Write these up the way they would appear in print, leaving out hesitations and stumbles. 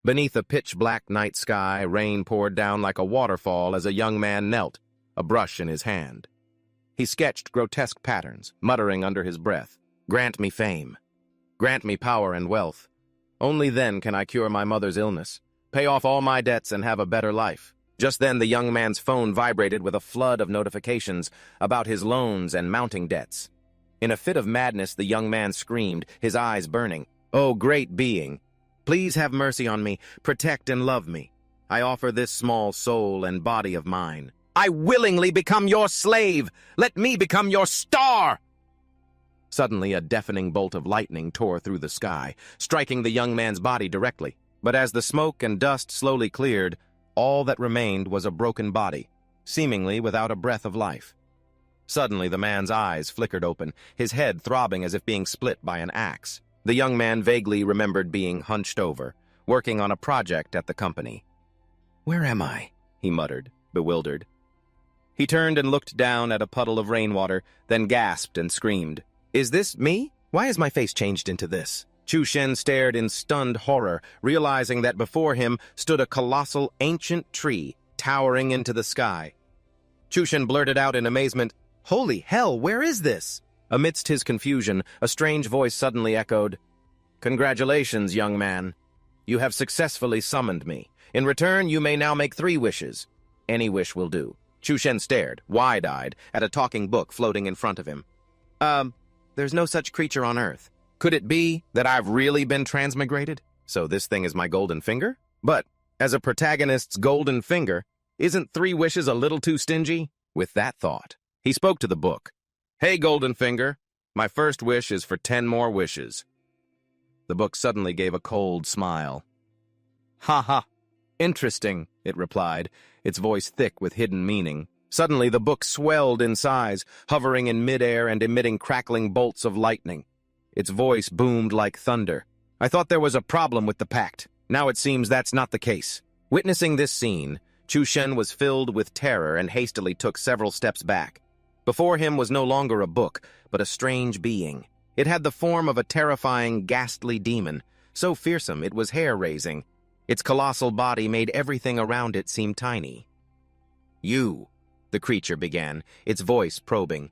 Beneath a pitch-black night sky, rain poured down like a waterfall as a young man knelt, a brush in his hand. He sketched grotesque patterns, muttering under his breath, "Grant me fame. Grant me power and wealth. Only then can I cure my mother's illness, pay off all my debts, and have a better life." Just then the young man's phone vibrated with a flood of notifications about his loans and mounting debts. In a fit of madness, the young man screamed, his eyes burning, "Oh, great being, please have mercy on me, protect and love me. I offer this small soul and body of mine. I willingly become your slave! Let me become your star!" Suddenly, a deafening bolt of lightning tore through the sky, striking the young man's body directly. But as the smoke and dust slowly cleared, all that remained was a broken body, seemingly without a breath of life. Suddenly, the man's eyes flickered open, his head throbbing as if being split by an axe. The young man vaguely remembered being hunched over, working on a project at the company. "Where am I?" he muttered, bewildered. He turned and looked down at a puddle of rainwater, then gasped and screamed, "Is this me? Why is my face changed into this?" Chu Shen stared in stunned horror, realizing that before him stood a colossal, ancient tree, towering into the sky. Chu Shen blurted out in amazement, "Holy hell, where is this?" Amidst his confusion, a strange voice suddenly echoed, "Congratulations, young man. You have successfully summoned me. In return, you may now make 3 wishes. Any wish will do." Chu Shen stared, wide-eyed, at a talking book floating in front of him. There's no such creature on Earth. Could it be that I've really been transmigrated? So this thing is my golden finger? But, as a protagonist's golden finger, isn't 3 wishes a little too stingy? With that thought, he spoke to the book. "Hey, golden finger, my first wish is for 10 more wishes." The book suddenly gave a cold smile. "Ha ha, interesting," it replied, its voice thick with hidden meaning. Suddenly, the book swelled in size, hovering in midair and emitting crackling bolts of lightning. Its voice boomed like thunder. "I thought there was a problem with the pact. Now it seems that's not the case." Witnessing this scene, Chu Shen was filled with terror and hastily took several steps back. Before him was no longer a book, but a strange being. It had the form of a terrifying, ghastly demon, so fearsome it was hair-raising. Its colossal body made everything around it seem tiny. "You," the creature began, its voice probing.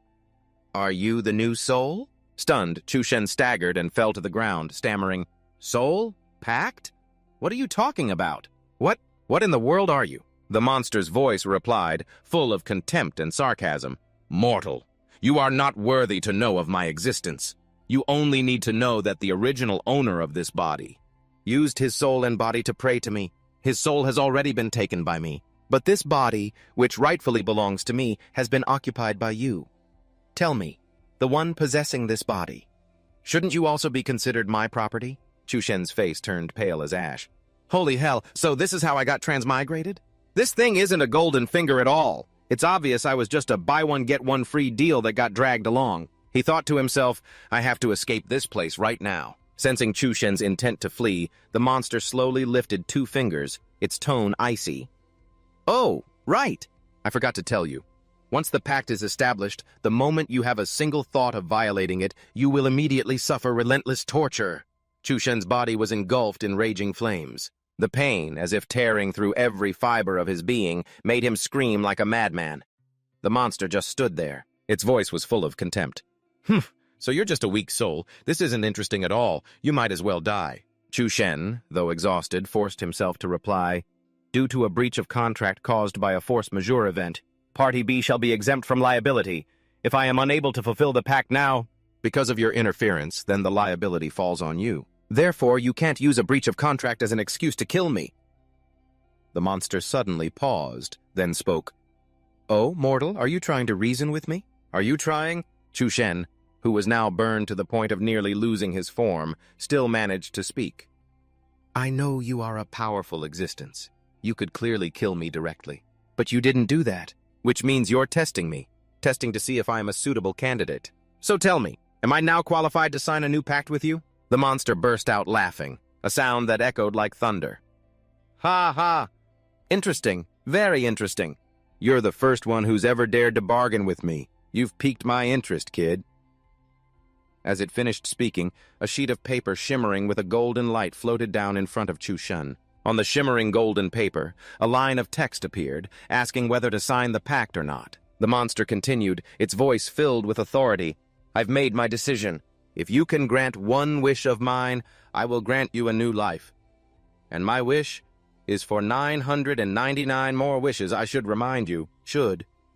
"Are you the new soul?" Stunned, Chu Shen staggered and fell to the ground, stammering, "Soul? Pact? What are you talking about? What in the world are you?" The monster's voice replied, full of contempt and sarcasm. "Mortal, you are not worthy to know of my existence. You only need to know that the original owner of this body used his soul and body to pray to me. His soul has already been taken by me, but this body, which rightfully belongs to me, has been occupied by you. Tell me, the one possessing this body, shouldn't you also be considered my property?" Chu Shen's face turned pale as ash. "Holy hell, so this is how I got transmigrated? This thing isn't a golden finger at all. It's obvious I was just a buy-one-get-one-free deal that got dragged along." He thought to himself, "I have to escape this place right now." Sensing Chu Shen's intent to flee, the monster slowly lifted 2 fingers, its tone icy. "Oh, right. I forgot to tell you. Once the pact is established, the moment you have a single thought of violating it, you will immediately suffer relentless torture." Chu Shen's body was engulfed in raging flames. The pain, as if tearing through every fiber of his being, made him scream like a madman. The monster just stood there. Its voice was full of contempt. So you're just a weak soul. This isn't interesting at all. You might as well die." Chu Shen, though exhausted, forced himself to reply, "Due to a breach of contract caused by a force majeure event, Party B shall be exempt from liability. If I am unable to fulfill the pact now, because of your interference, then the liability falls on you. Therefore, you can't use a breach of contract as an excuse to kill me." The monster suddenly paused, then spoke. "Oh, mortal, are you trying to reason with me? Are you trying?" Chu Shen, who was now burned to the point of nearly losing his form, still managed to speak. "I know you are a powerful existence. You could clearly kill me directly. But you didn't do that, which means you're testing me, testing to see if I am a suitable candidate. So tell me, am I now qualified to sign a new pact with you?" The monster burst out laughing, a sound that echoed like thunder. "Ha ha! Interesting, very interesting. You're the first one who's ever dared to bargain with me. You've piqued my interest, kid." As it finished speaking, a sheet of paper shimmering with a golden light floated down in front of Chu Shen. On the shimmering golden paper, a line of text appeared, asking whether to sign the pact or not. The monster continued, its voice filled with authority. "I've made my decision. If you can grant one wish of mine, I will grant you a new life. And my wish is for 999 more wishes. I should remind you,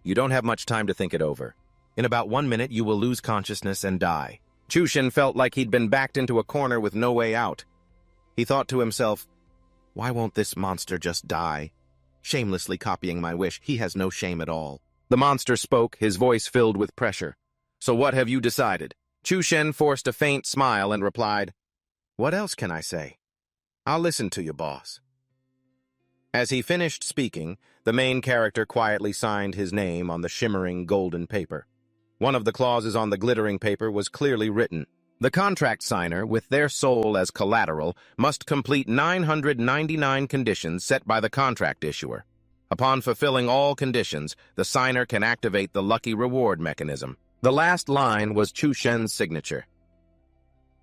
you don't have much time to think it over. In about 1 minute, you will lose consciousness and die." Chushin felt like he'd been backed into a corner with no way out. He thought to himself, why won't this monster just die? Shamelessly copying my wish, he has no shame at all. The monster spoke, his voice filled with pressure. "So what have you decided?" Chushin forced a faint smile and replied, "What else can I say? I'll listen to you, boss." As he finished speaking, the main character quietly signed his name on the shimmering golden paper. One of the clauses on the glittering paper was clearly written. The contract signer, with their soul as collateral, must complete 999 conditions set by the contract issuer. Upon fulfilling all conditions, the signer can activate the lucky reward mechanism. The last line was Chushin's signature.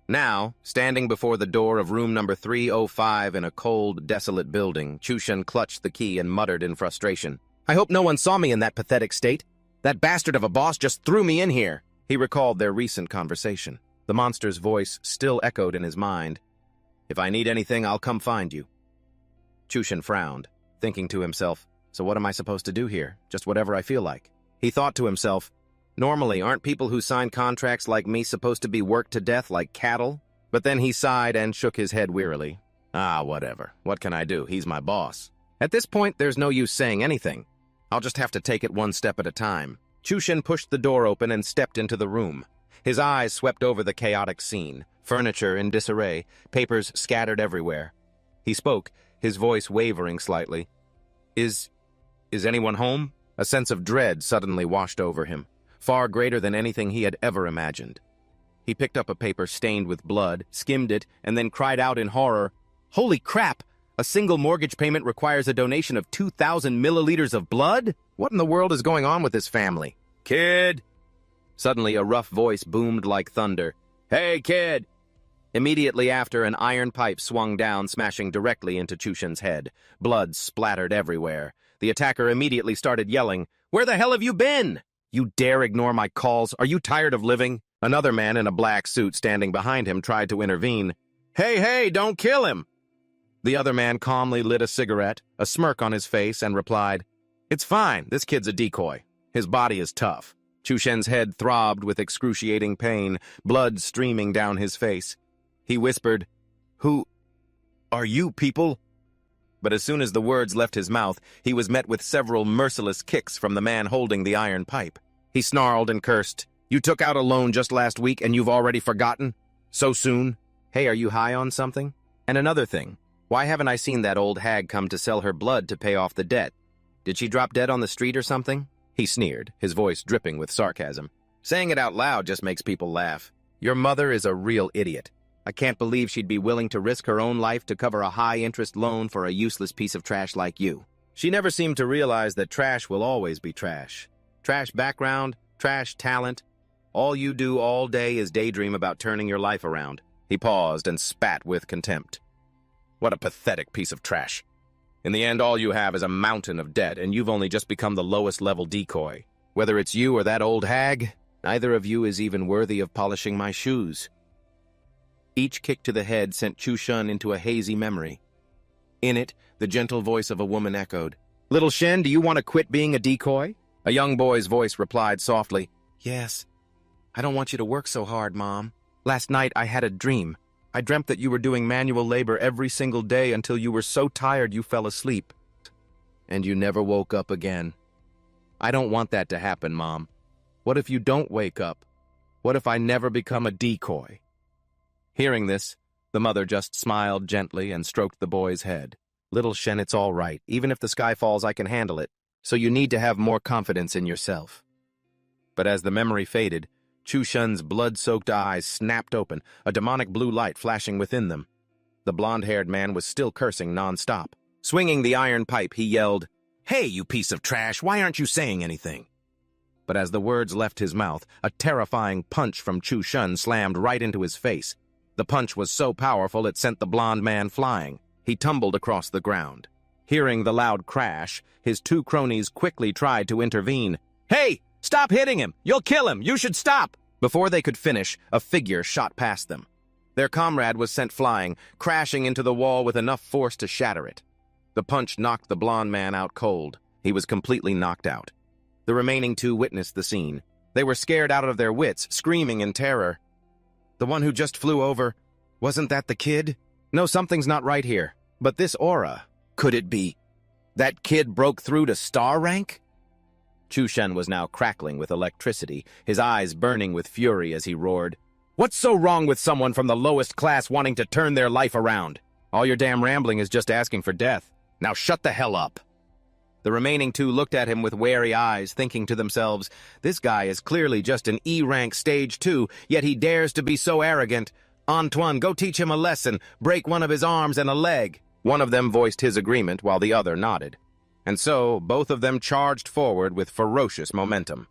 Now, standing before the door of room number 305 in a cold, desolate building, Chushin clutched the key and muttered in frustration, "I hope no one saw me in that pathetic state. That bastard of a boss just threw me in here." He recalled their recent conversation. The monster's voice still echoed in his mind. "If I need anything, I'll come find you." Chushin frowned, thinking to himself, so what am I supposed to do here? Just whatever I feel like. He thought to himself, normally, aren't people who sign contracts like me supposed to be worked to death like cattle? But then he sighed and shook his head wearily. Whatever. What can I do? He's my boss. At this point, there's no use saying anything. I'll just have to take it one step at a time. Chushin pushed the door open and stepped into the room. His eyes swept over the chaotic scene, furniture in disarray, papers scattered everywhere. He spoke, his voice wavering slightly. Is anyone home?" A sense of dread suddenly washed over him, far greater than anything he had ever imagined. He picked up a paper stained with blood, skimmed it, and then cried out in horror, "Holy crap! A single mortgage payment requires a donation of 2,000 milliliters of blood? What in the world is going on with this family?" "Kid!" Suddenly, a rough voice boomed like thunder. "Hey, kid!" Immediately after, an iron pipe swung down, smashing directly into Chushin's head. Blood splattered everywhere. The attacker immediately started yelling, "Where the hell have you been? You dare ignore my calls? Are you tired of living?" Another man in a black suit standing behind him tried to intervene. Hey, don't kill him!" The other man calmly lit a cigarette, a smirk on his face, and replied, "It's fine, this kid's a decoy. His body is tough." Chushin's head throbbed with excruciating pain, blood streaming down his face. He whispered, "Who are you people?" But as soon as the words left his mouth, he was met with several merciless kicks from the man holding the iron pipe. He snarled and cursed, "You took out a loan just last week and you've already forgotten? So soon? Hey, are you high on something? And another thing, why haven't I seen that old hag come to sell her blood to pay off the debt? Did she drop dead on the street or something?" He sneered, his voice dripping with sarcasm. "Saying it out loud just makes people laugh. Your mother is a real idiot. I can't believe she'd be willing to risk her own life to cover a high-interest loan for a useless piece of trash like you. She never seemed to realize that trash will always be trash. Trash background, trash talent. All you do all day is daydream about turning your life around." He paused and spat with contempt. "What a pathetic piece of trash. In the end, all you have is a mountain of debt, and you've only just become the lowest-level decoy. Whether it's you or that old hag, neither of you is even worthy of polishing my shoes." Each kick to the head sent Chushin into a hazy memory. In it, the gentle voice of a woman echoed, "Little Shen, do you want to quit being a decoy?" A young boy's voice replied softly, "Yes. I don't want you to work so hard, Mom. Last night I had a dream. I dreamt that you were doing manual labor every single day until you were so tired you fell asleep. And you never woke up again. I don't want that to happen, Mom. What if you don't wake up? What if I never become a decoy?" Hearing this, the mother just smiled gently and stroked the boy's head. "Little Shen, it's all right. Even if the sky falls, I can handle it. So you need to have more confidence in yourself." But as the memory faded, Chushin's blood-soaked eyes snapped open, a demonic blue light flashing within them. The blonde-haired man was still cursing non-stop. Swinging the iron pipe, he yelled, "Hey, you piece of trash, why aren't you saying anything?" But as the words left his mouth, a terrifying punch from Chushin slammed right into his face. The punch was so powerful it sent the blonde man flying. He tumbled across the ground. Hearing the loud crash, his two cronies quickly tried to intervene. "Hey! Stop hitting him! You'll kill him! You should stop!" Before they could finish, a figure shot past them. Their comrade was sent flying, crashing into the wall with enough force to shatter it. The punch knocked the blond man out cold. He was completely knocked out. The remaining two witnessed the scene. They were scared out of their wits, screaming in terror. "The one who just flew over, wasn't that the kid? No, something's not right here. But this aura, could it be? That kid broke through to star rank?" Chushen was now crackling with electricity, his eyes burning with fury as he roared. "What's so wrong with someone from the lowest class wanting to turn their life around? All your damn rambling is just asking for death. Now shut the hell up." The remaining two looked at him with wary eyes, thinking to themselves, "This guy is clearly just an E-rank stage 2, yet he dares to be so arrogant. Antoine, go teach him a lesson. Break one of his arms and a leg." One of them voiced his agreement while the other nodded. And so, both of them charged forward with ferocious momentum.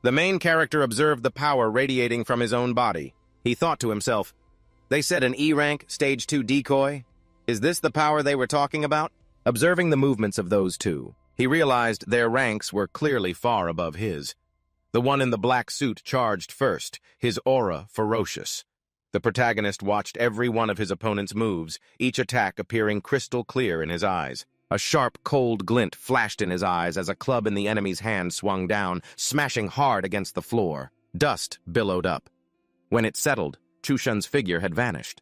The main character observed the power radiating from his own body. He thought to himself, "They said an E-rank, stage 2 decoy? Is this the power they were talking about?" Observing the movements of those two, he realized their ranks were clearly far above his. The one in the black suit charged first, his aura ferocious. The protagonist watched every one of his opponent's moves, each attack appearing crystal clear in his eyes. A sharp, cold glint flashed in his eyes as a club in the enemy's hand swung down, smashing hard against the floor. Dust billowed up. When it settled, Chushen's figure had vanished.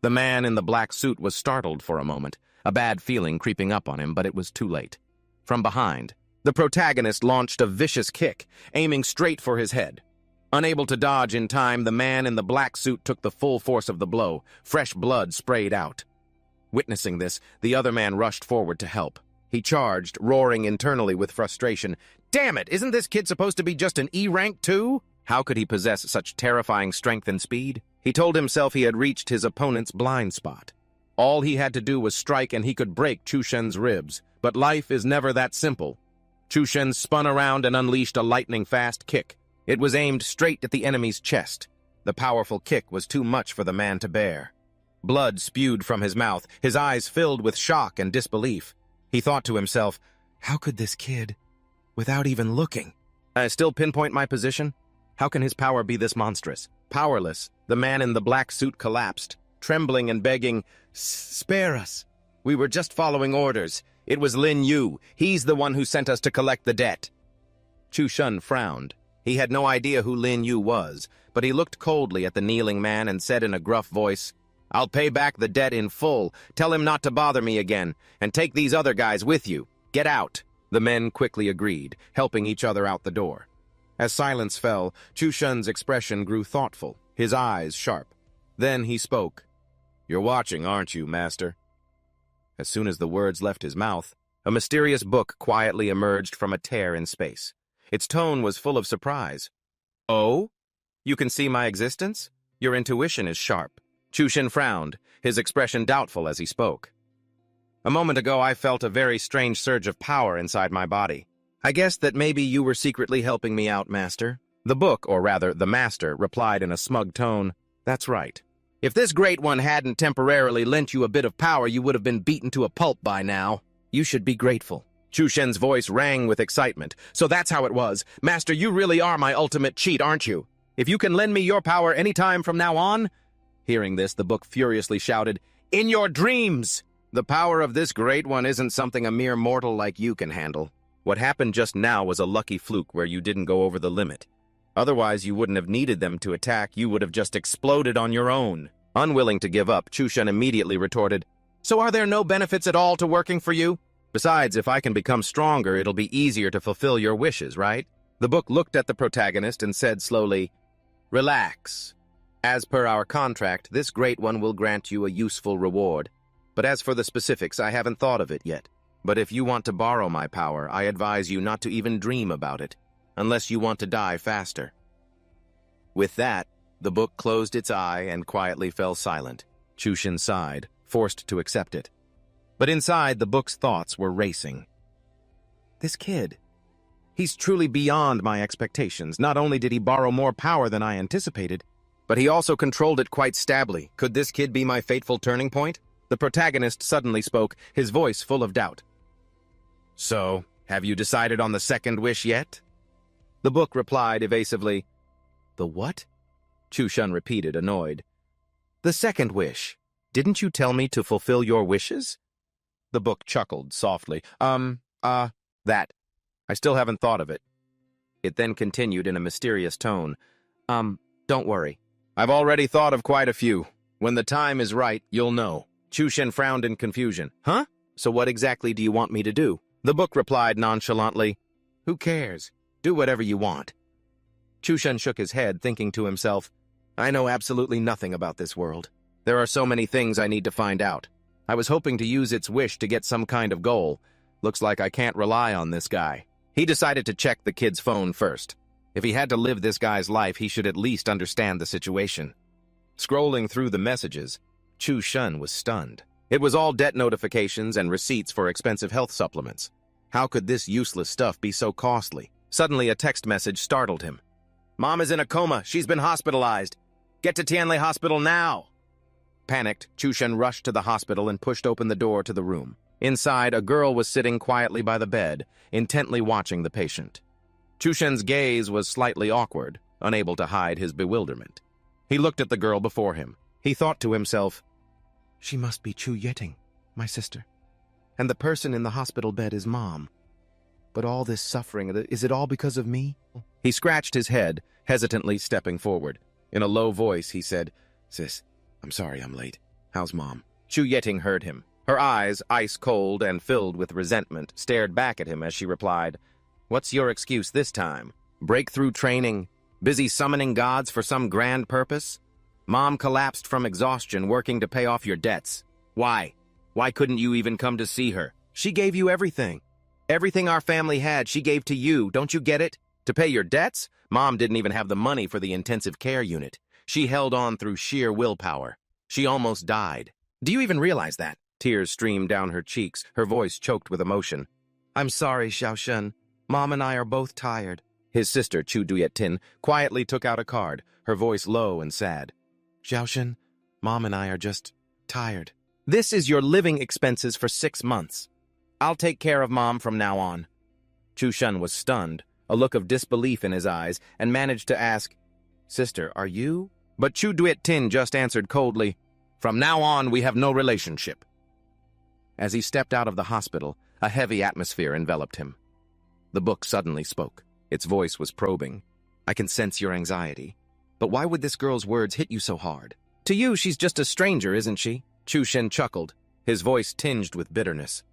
The man in the black suit was startled for a moment, a bad feeling creeping up on him, but it was too late. From behind, the protagonist launched a vicious kick, aiming straight for his head. Unable to dodge in time, the man in the black suit took the full force of the blow. Fresh blood sprayed out. Witnessing this, the other man rushed forward to help. He charged, roaring internally with frustration. "Damn it! Isn't this kid supposed to be just an E-rank too? How could he possess such terrifying strength and speed?" He told himself he had reached his opponent's blind spot. All he had to do was strike and he could break Chushen's ribs. But life is never that simple. Chushen spun around and unleashed a lightning-fast kick. It was aimed straight at the enemy's chest. The powerful kick was too much for the man to bear. Blood spewed from his mouth, his eyes filled with shock and disbelief. He thought to himself, "How could this kid, without even looking, still pinpoint my position? How can his power be this monstrous?" Powerless, the man in the black suit collapsed, trembling and begging, "Spare us. We were just following orders. It was Lin Yu. He's the one who sent us to collect the debt." Chushen frowned. He had no idea who Lin Yu was, but he looked coldly at the kneeling man and said in a gruff voice, "I'll pay back the debt in full. Tell him not to bother me again, and take these other guys with you. Get out." The men quickly agreed, helping each other out the door. As silence fell, Chushen's expression grew thoughtful, his eyes sharp. Then he spoke. "You're watching, aren't you, master?" As soon as the words left his mouth, a mysterious book quietly emerged from a tear in space. Its tone was full of surprise. "Oh? You can see my existence? Your intuition is sharp." Chushen frowned, his expression doubtful as he spoke. "A moment ago I felt a very strange surge of power inside my body. I guessed that maybe you were secretly helping me out, master." The book, or rather the master, replied in a smug tone, "That's right. If this great one hadn't temporarily lent you a bit of power, you would have been beaten to a pulp by now. You should be grateful." Chushen's voice rang with excitement. "So that's how it was. Master, you really are my ultimate cheat, aren't you? If you can lend me your power any time from now on—" Hearing this, the book furiously shouted, "In your dreams!" "The power of this great one isn't something a mere mortal like you can handle. What happened just now was a lucky fluke where you didn't go over the limit. Otherwise, you wouldn't have needed them to attack. You would have just exploded on your own." Unwilling to give up, Chushen immediately retorted, "So are there no benefits at all to working for you? Besides, if I can become stronger, it'll be easier to fulfill your wishes, right?" The book looked at the protagonist and said slowly, "Relax. As per our contract, this great one will grant you a useful reward. But as for the specifics, I haven't thought of it yet. But if you want to borrow my power, I advise you not to even dream about it, unless you want to die faster." With that, the book closed its eye and quietly fell silent. Chushen sighed, forced to accept it. But inside, the book's thoughts were racing. This kid, he's truly beyond my expectations. Not only did he borrow more power than I anticipated, but he also controlled it quite stably. Could this kid be my fateful turning point? The protagonist suddenly spoke, his voice full of doubt. So, have you decided on the second wish yet? The book replied evasively. The what? Chushan repeated, annoyed. The second wish. Didn't you tell me to fulfill your wishes? The book chuckled softly. That. I still haven't thought of it. It then continued in a mysterious tone. Don't worry. I've already thought of quite a few. When the time is right, you'll know. Chushan frowned in confusion. Huh? So what exactly do you want me to do? The book replied nonchalantly. Who cares? Do whatever you want. Chushan shook his head, thinking to himself, I know absolutely nothing about this world. There are so many things I need to find out. I was hoping to use its wish to get some kind of goal. Looks like I can't rely on this guy. He decided to check the kid's phone first. If he had to live this guy's life, he should at least understand the situation. Scrolling through the messages, Chushan was stunned. It was all debt notifications and receipts for expensive health supplements. How could this useless stuff be so costly? Suddenly, a text message startled him. Mom is in a coma. She's been hospitalized. Get to Tianlei Hospital now. Panicked, Chushan rushed to the hospital and pushed open the door to the room. Inside, a girl was sitting quietly by the bed, intently watching the patient. Chushan's gaze was slightly awkward, unable to hide his bewilderment. He looked at the girl before him. He thought to himself, she must be Chu Yeting, my sister. And the person in the hospital bed is Mom. But all this suffering, is it all because of me? He scratched his head, hesitantly stepping forward. In a low voice, he said, Sis, I'm sorry I'm late. How's Mom? Chu Yeting heard him. Her eyes, ice-cold and filled with resentment, stared back at him as she replied, What's your excuse this time? Breakthrough training? Busy summoning gods for some grand purpose? Mom collapsed from exhaustion working to pay off your debts. Why? Why couldn't you even come to see her? She gave you everything. Everything our family had, she gave to you. Don't you get it? To pay your debts? Mom didn't even have the money for the intensive care unit. She held on through sheer willpower. She almost died. Do you even realize that? Tears streamed down her cheeks, her voice choked with emotion. I'm sorry, Xiaoshen. Mom and I are both tired. His sister, Chu Duyetin, quietly took out a card, her voice low and sad. Xiaoshen, Mom and I are just tired. This is your living expenses for 6 months. I'll take care of Mom from now on. Chushan was stunned, a look of disbelief in his eyes, and managed to ask, Sister, are you? But Chu Duyetin just answered coldly, From now on, we have no relationship. As he stepped out of the hospital, a heavy atmosphere enveloped him. The book suddenly spoke. Its voice was probing. I can sense your anxiety. But why would this girl's words hit you so hard? To you, she's just a stranger, isn't she? Chushan chuckled, his voice tinged with bitterness.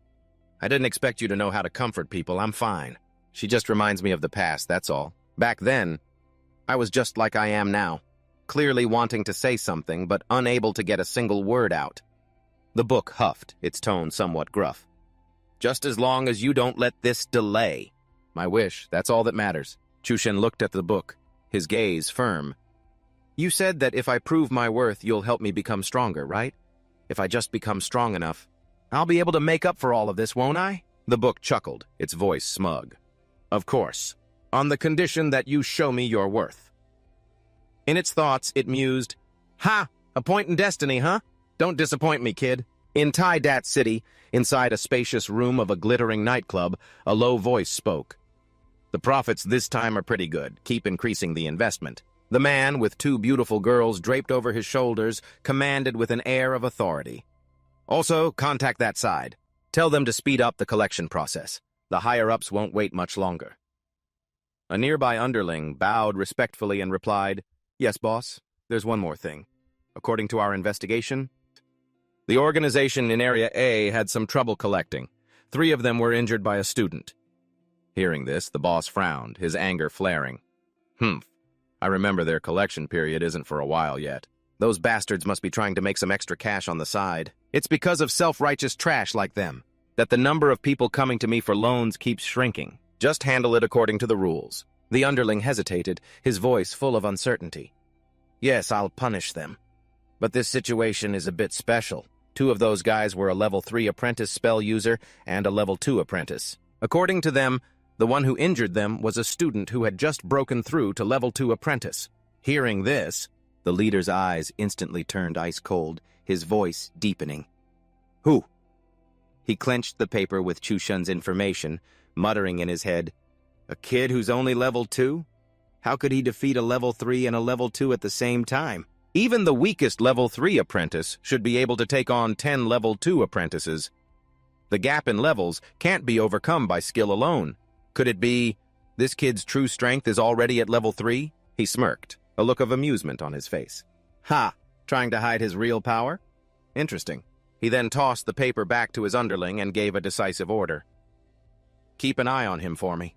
I didn't expect you to know how to comfort people. I'm fine. She just reminds me of the past, that's all. Back then, I was just like I am now, clearly wanting to say something, but unable to get a single word out. The book huffed, its tone somewhat gruff. Just as long as you don't let this delay. My wish, that's all that matters. Chushan looked at the book, his gaze firm. You said that if I prove my worth, you'll help me become stronger, right? If I just become strong enough, I'll be able to make up for all of this, won't I? The book chuckled, its voice smug. Of course, on the condition that you show me your worth. In its thoughts, it mused, Ha! A point in destiny, huh? Don't disappoint me, kid. In Tai Dat City, inside a spacious room of a glittering nightclub, a low voice spoke. The profits this time are pretty good. Keep increasing the investment. The man, with 2 beautiful girls draped over his shoulders, commanded with an air of authority. Also, contact that side. Tell them to speed up the collection process. The higher-ups won't wait much longer. A nearby underling bowed respectfully and replied, Yes, boss. There's one more thing. According to our investigation, the organization in Area A had some trouble collecting. 3 of them were injured by a student. Hearing this, the boss frowned, his anger flaring. I remember their collection period isn't for a while yet. Those bastards must be trying to make some extra cash on the side. It's because of self-righteous trash like them that the number of people coming to me for loans keeps shrinking. Just handle it according to the rules. The underling hesitated, his voice full of uncertainty. Yes, I'll punish them. But this situation is a bit special. 2 of those guys were a level 3 apprentice spell user and a level 2 apprentice. According to them, the one who injured them was a student who had just broken through to level 2 apprentice. Hearing this, the leader's eyes instantly turned ice cold, his voice deepening. Who? He clenched the paper with Chushen's information, muttering in his head, a kid who's only level 2? How could he defeat a level 3 and a level 2 at the same time? Even the weakest level 3 apprentice should be able to take on 10 level 2 apprentices. The gap in levels can't be overcome by skill alone. Could it be, this kid's true strength is already at level 3? He smirked, a look of amusement on his face. Ha! Trying to hide his real power? Interesting. He then tossed the paper back to his underling and gave a decisive order. Keep an eye on him for me.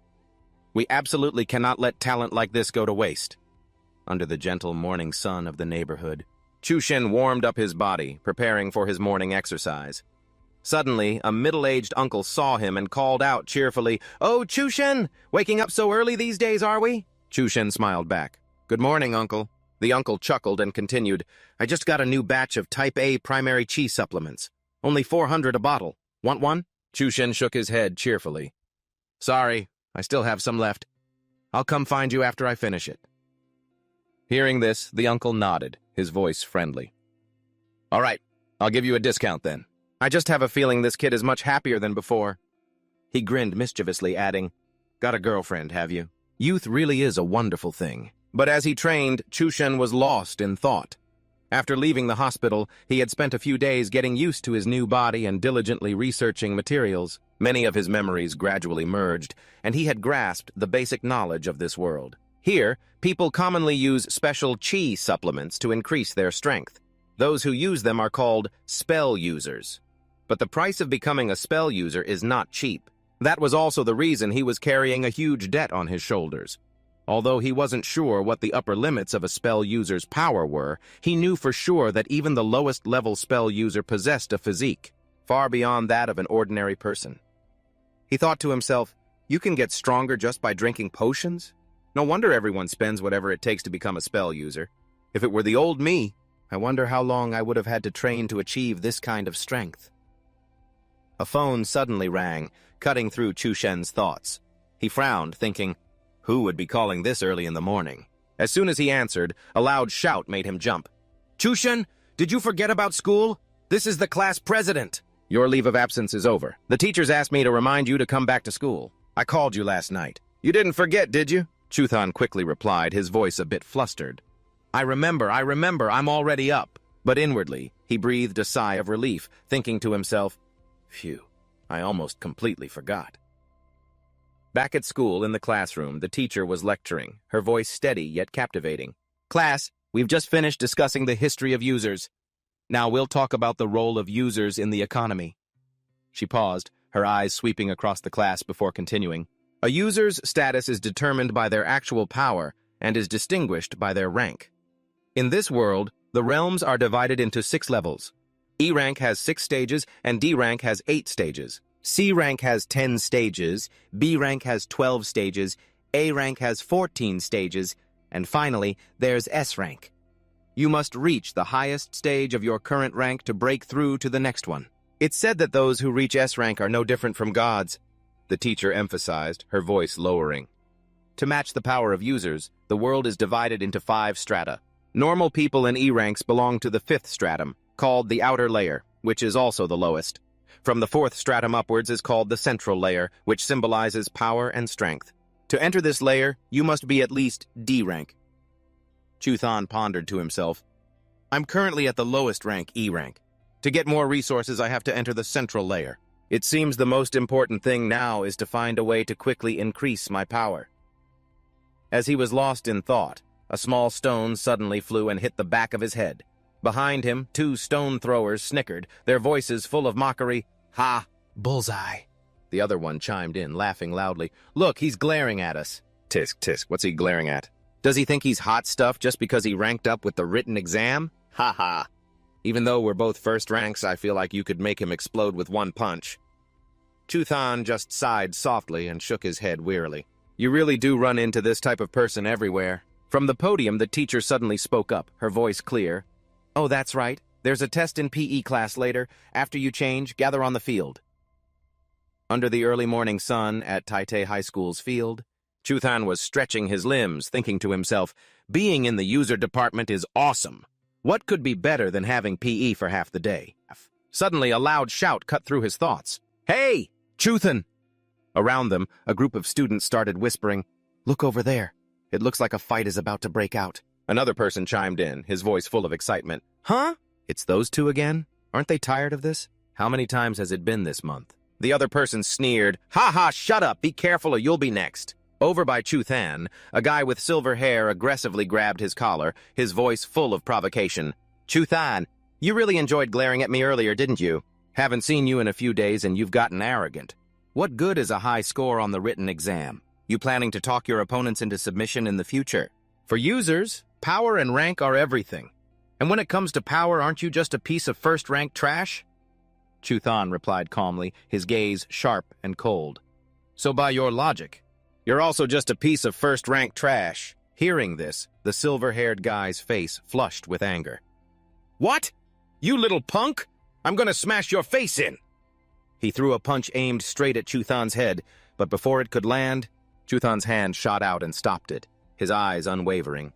We absolutely cannot let talent like this go to waste. Under the gentle morning sun of the neighborhood, Chushen warmed up his body, preparing for his morning exercise. Suddenly, a middle-aged uncle saw him and called out cheerfully, "Oh, Chushen! Waking up so early these days, are we?" Chushen smiled back. "Good morning, uncle." The uncle chuckled and continued, "I just got a new batch of Type A primary chi supplements. Only 400 a bottle. Want one?" Chushen shook his head cheerfully. "Sorry, I still have some left. I'll come find you after I finish it." Hearing this, the uncle nodded, his voice friendly. "All right, I'll give you a discount then. I just have a feeling this kid is much happier than before." He grinned mischievously, adding, "Got a girlfriend, have you? Youth really is a wonderful thing." But as he trained, Chushen was lost in thought. After leaving the hospital, he had spent a few days getting used to his new body and diligently researching materials. Many of his memories gradually merged, and he had grasped the basic knowledge of this world. Here, people commonly use special chi supplements to increase their strength. Those who use them are called spell users. But the price of becoming a spell user is not cheap. That was also the reason he was carrying a huge debt on his shoulders. Although he wasn't sure what the upper limits of a spell user's power were, he knew for sure that even the lowest level spell user possessed a physique, far beyond that of an ordinary person. He thought to himself, you can get stronger just by drinking potions? No wonder everyone spends whatever it takes to become a spell user. If it were the old me, I wonder how long I would have had to train to achieve this kind of strength. A phone suddenly rang, cutting through Chushen's thoughts. He frowned, thinking, who would be calling this early in the morning? As soon as he answered, a loud shout made him jump. "Chushen, did you forget about school? This is the class president." "Your leave of absence is over. The teachers asked me to remind you to come back to school. I called you last night." "You didn't forget, did you?" Chuthan quickly replied, his voice a bit flustered. I remember, I'm already up." But inwardly, he breathed a sigh of relief, thinking to himself, phew, I almost completely forgot. Back at school in the classroom, the teacher was lecturing, her voice steady yet captivating. "Class, we've just finished discussing the history of users. Now we'll talk about the role of users in the economy." She paused, her eyes sweeping across the class before continuing. "A user's status is determined by their actual power and is distinguished by their rank. In this world, the realms are divided into 6 levels. E rank has 6 stages and D rank has 8 stages. C rank has 10 stages, B rank has 12 stages, A rank has 14 stages, and finally, there's S rank. You must reach the highest stage of your current rank to break through to the next one. It's said that those who reach S rank are no different from gods," the teacher emphasized, her voice lowering. "To match the power of users, the world is divided into 5 strata. Normal people in E ranks belong to the 5th stratum, called the outer layer, which is also the lowest. From the 4th stratum upwards is called the central layer, which symbolizes power and strength. To enter this layer, you must be at least D rank." Chuthan pondered to himself, "I'm currently at the lowest rank, E rank. To get more resources, I have to enter the central layer. It seems the most important thing now is to find a way to quickly increase my power." As he was lost in thought, a small stone suddenly flew and hit the back of his head. Behind him, 2 stone throwers snickered, their voices full of mockery. "Ha! Bullseye!" The other one chimed in, laughing loudly. "Look, he's glaring at us." "Tisk, tisk, what's he glaring at? Does he think he's hot stuff just because he ranked up with the written exam? Ha ha! Even though we're both first ranks, I feel like you could make him explode with one punch." Chuthan just sighed softly and shook his head wearily. "You really do run into this type of person everywhere." From the podium, the teacher suddenly spoke up, her voice clear. "Oh, that's right. There's a test in PE class later. After you change, gather on the field." Under the early morning sun at Taipei High School's field, Chuthan was stretching his limbs, thinking to himself, being in the user department is awesome. What could be better than having PE for half the day? Suddenly, a loud shout cut through his thoughts. "Hey! Chuthan!" Around them, a group of students started whispering, "Look over there. It looks like a fight is about to break out." Another person chimed in, his voice full of excitement. "Huh? It's those two again? Aren't they tired of this? How many times has it been this month?" The other person sneered, "Ha ha, shut up, be careful or you'll be next." Over by Chuthan, a guy with silver hair aggressively grabbed his collar, his voice full of provocation. "Chuthan, you really enjoyed glaring at me earlier, didn't you? Haven't seen you in a few days and you've gotten arrogant. What good is a high score on the written exam? You planning to talk your opponents into submission in the future? For users, power and rank are everything. And when it comes to power, aren't you just a piece of first-rank trash?" Chuthan replied calmly, his gaze sharp and cold. "So by your logic, you're also just a piece of first-rank trash." Hearing this, the silver-haired guy's face flushed with anger. "What? You little punk? I'm gonna smash your face in!" He threw a punch aimed straight at Chuthan's head, but before it could land, Chuthan's hand shot out and stopped it, his eyes unwavering.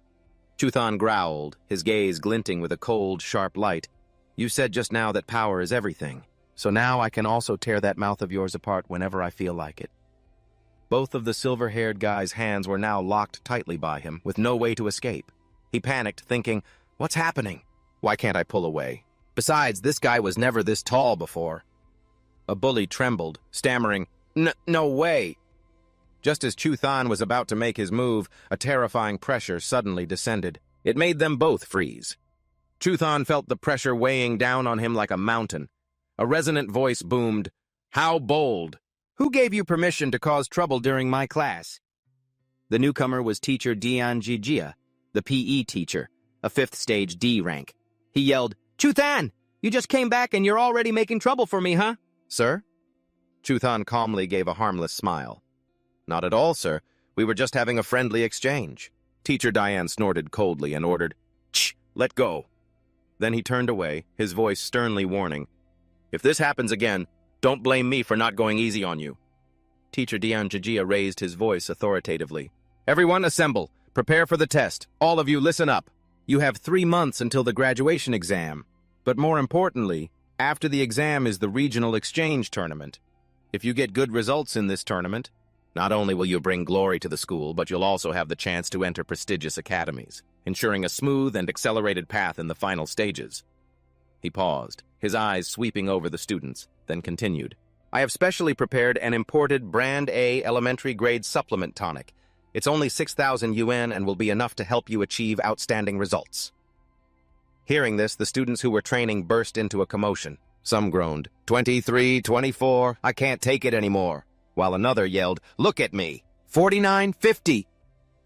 Chuthan growled, his gaze glinting with a cold, sharp light. "You said just now that power is everything, so now I can also tear that mouth of yours apart whenever I feel like it." Both of the silver-haired guy's hands were now locked tightly by him, with no way to escape. He panicked, thinking, "What's happening? Why can't I pull away? Besides, this guy was never this tall before." A bully trembled, stammering, No way!" Just as Chuthan was about to make his move, a terrifying pressure suddenly descended. It made them both freeze. Chuthan felt the pressure weighing down on him like a mountain. A resonant voice boomed, "How bold! Who gave you permission to cause trouble during my class?" The newcomer was teacher Dian Jijia, the PE teacher, a 5th stage D rank. He yelled, "Chuthan, you just came back and you're already making trouble for me, huh?" "Sir?" Chuthan calmly gave a harmless smile. "Not at all, sir. We were just having a friendly exchange." Teacher Diane snorted coldly and ordered, "Shh, let go." Then he turned away, his voice sternly warning, "If this happens again, don't blame me for not going easy on you." Teacher Dian Jijia raised his voice authoritatively. "Everyone assemble. Prepare for the test. All of you listen up. You have 3 months until the graduation exam. But more importantly, after the exam is the regional exchange tournament. If you get good results in this tournament, not only will you bring glory to the school, but you'll also have the chance to enter prestigious academies, ensuring a smooth and accelerated path in the final stages." He paused, his eyes sweeping over the students, then continued. "I have specially prepared an imported Brand A elementary grade supplement tonic. It's only 6,000 yuan and will be enough to help you achieve outstanding results." Hearing this, the students who were training burst into a commotion. Some groaned, 23, 24, I can't take it anymore, while another yelled, "Look at me, 49, 50.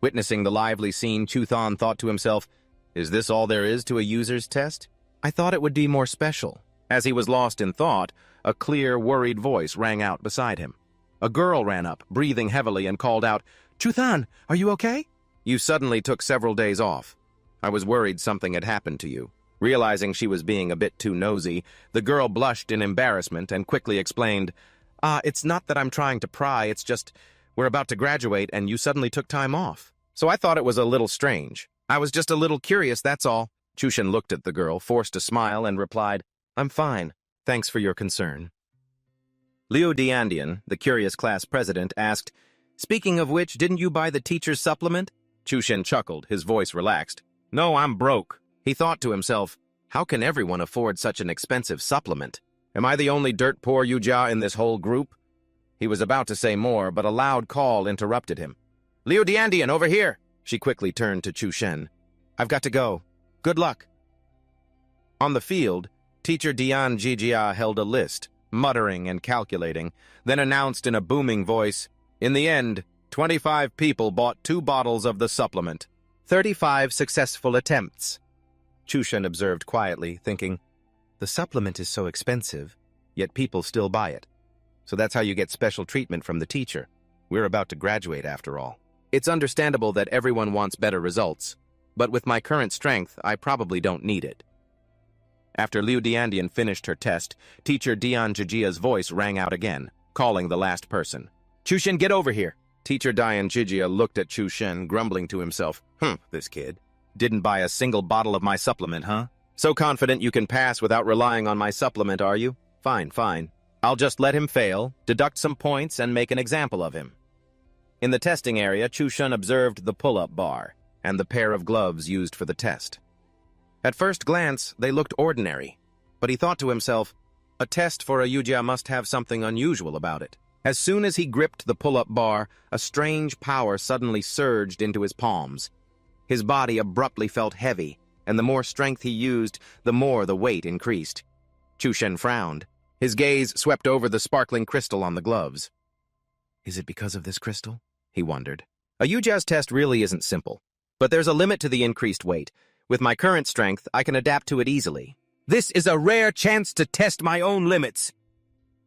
Witnessing the lively scene, Chuthan thought to himself, "Is this all there is to a user's test? I thought it would be more special." As he was lost in thought, a clear, worried voice rang out beside him. A girl ran up, breathing heavily, and called out, "Chuthan, are you okay?" "You suddenly took several days off. I was worried something had happened to you." Realizing she was being a bit too nosy, the girl blushed in embarrassment and quickly explained, It's not that I'm trying to pry, it's just we're about to graduate and you suddenly took time off. So I thought it was a little strange. I was just a little curious, that's all." Chushin looked at the girl, forced a smile, and replied, "I'm fine. Thanks for your concern." Liu Diandian, the curious class president, asked, "Speaking of which, didn't you buy the teacher's supplement?" Chushin chuckled, his voice relaxed. "No, I'm broke." He thought to himself, how can everyone afford such an expensive supplement? Am I the only dirt-poor Yujia in this whole group? He was about to say more, but a loud call interrupted him. "Liu Diandian, over here!" She quickly turned to Chu Shen. "I've got to go. Good luck." On the field, teacher Dian Jijia held a list, muttering and calculating, then announced in a booming voice, "In the end, 25 people bought 2 bottles of the supplement. 35 successful attempts." Chushen observed quietly, thinking, the supplement is so expensive, yet people still buy it. So that's how you get special treatment from the teacher. We're about to graduate after all. It's understandable that everyone wants better results, but with my current strength, I probably don't need it. After Liu Diandian finished her test, teacher Dian Jijia's voice rang out again, calling the last person. "Chushen, get over here." Teacher Dian Jijia looked at Chushen, grumbling to himself, this kid. Didn't buy a single bottle of my supplement, huh? So confident you can pass without relying on my supplement, are you? Fine, fine. I'll just let him fail, deduct some points, and make an example of him. In the testing area, Chushan observed the pull-up bar and the pair of gloves used for the test. At first glance, they looked ordinary, but he thought to himself, a test for a Yujia must have something unusual about it. As soon as he gripped the pull-up bar, a strange power suddenly surged into his palms. His body abruptly felt heavy, and the more strength he used, the more the weight increased. Chushan frowned. His gaze swept over the sparkling crystal on the gloves. Is it because of this crystal? He wondered. A Yujia's test really isn't simple, but there's a limit to the increased weight. With my current strength, I can adapt to it easily. This is a rare chance to test my own limits.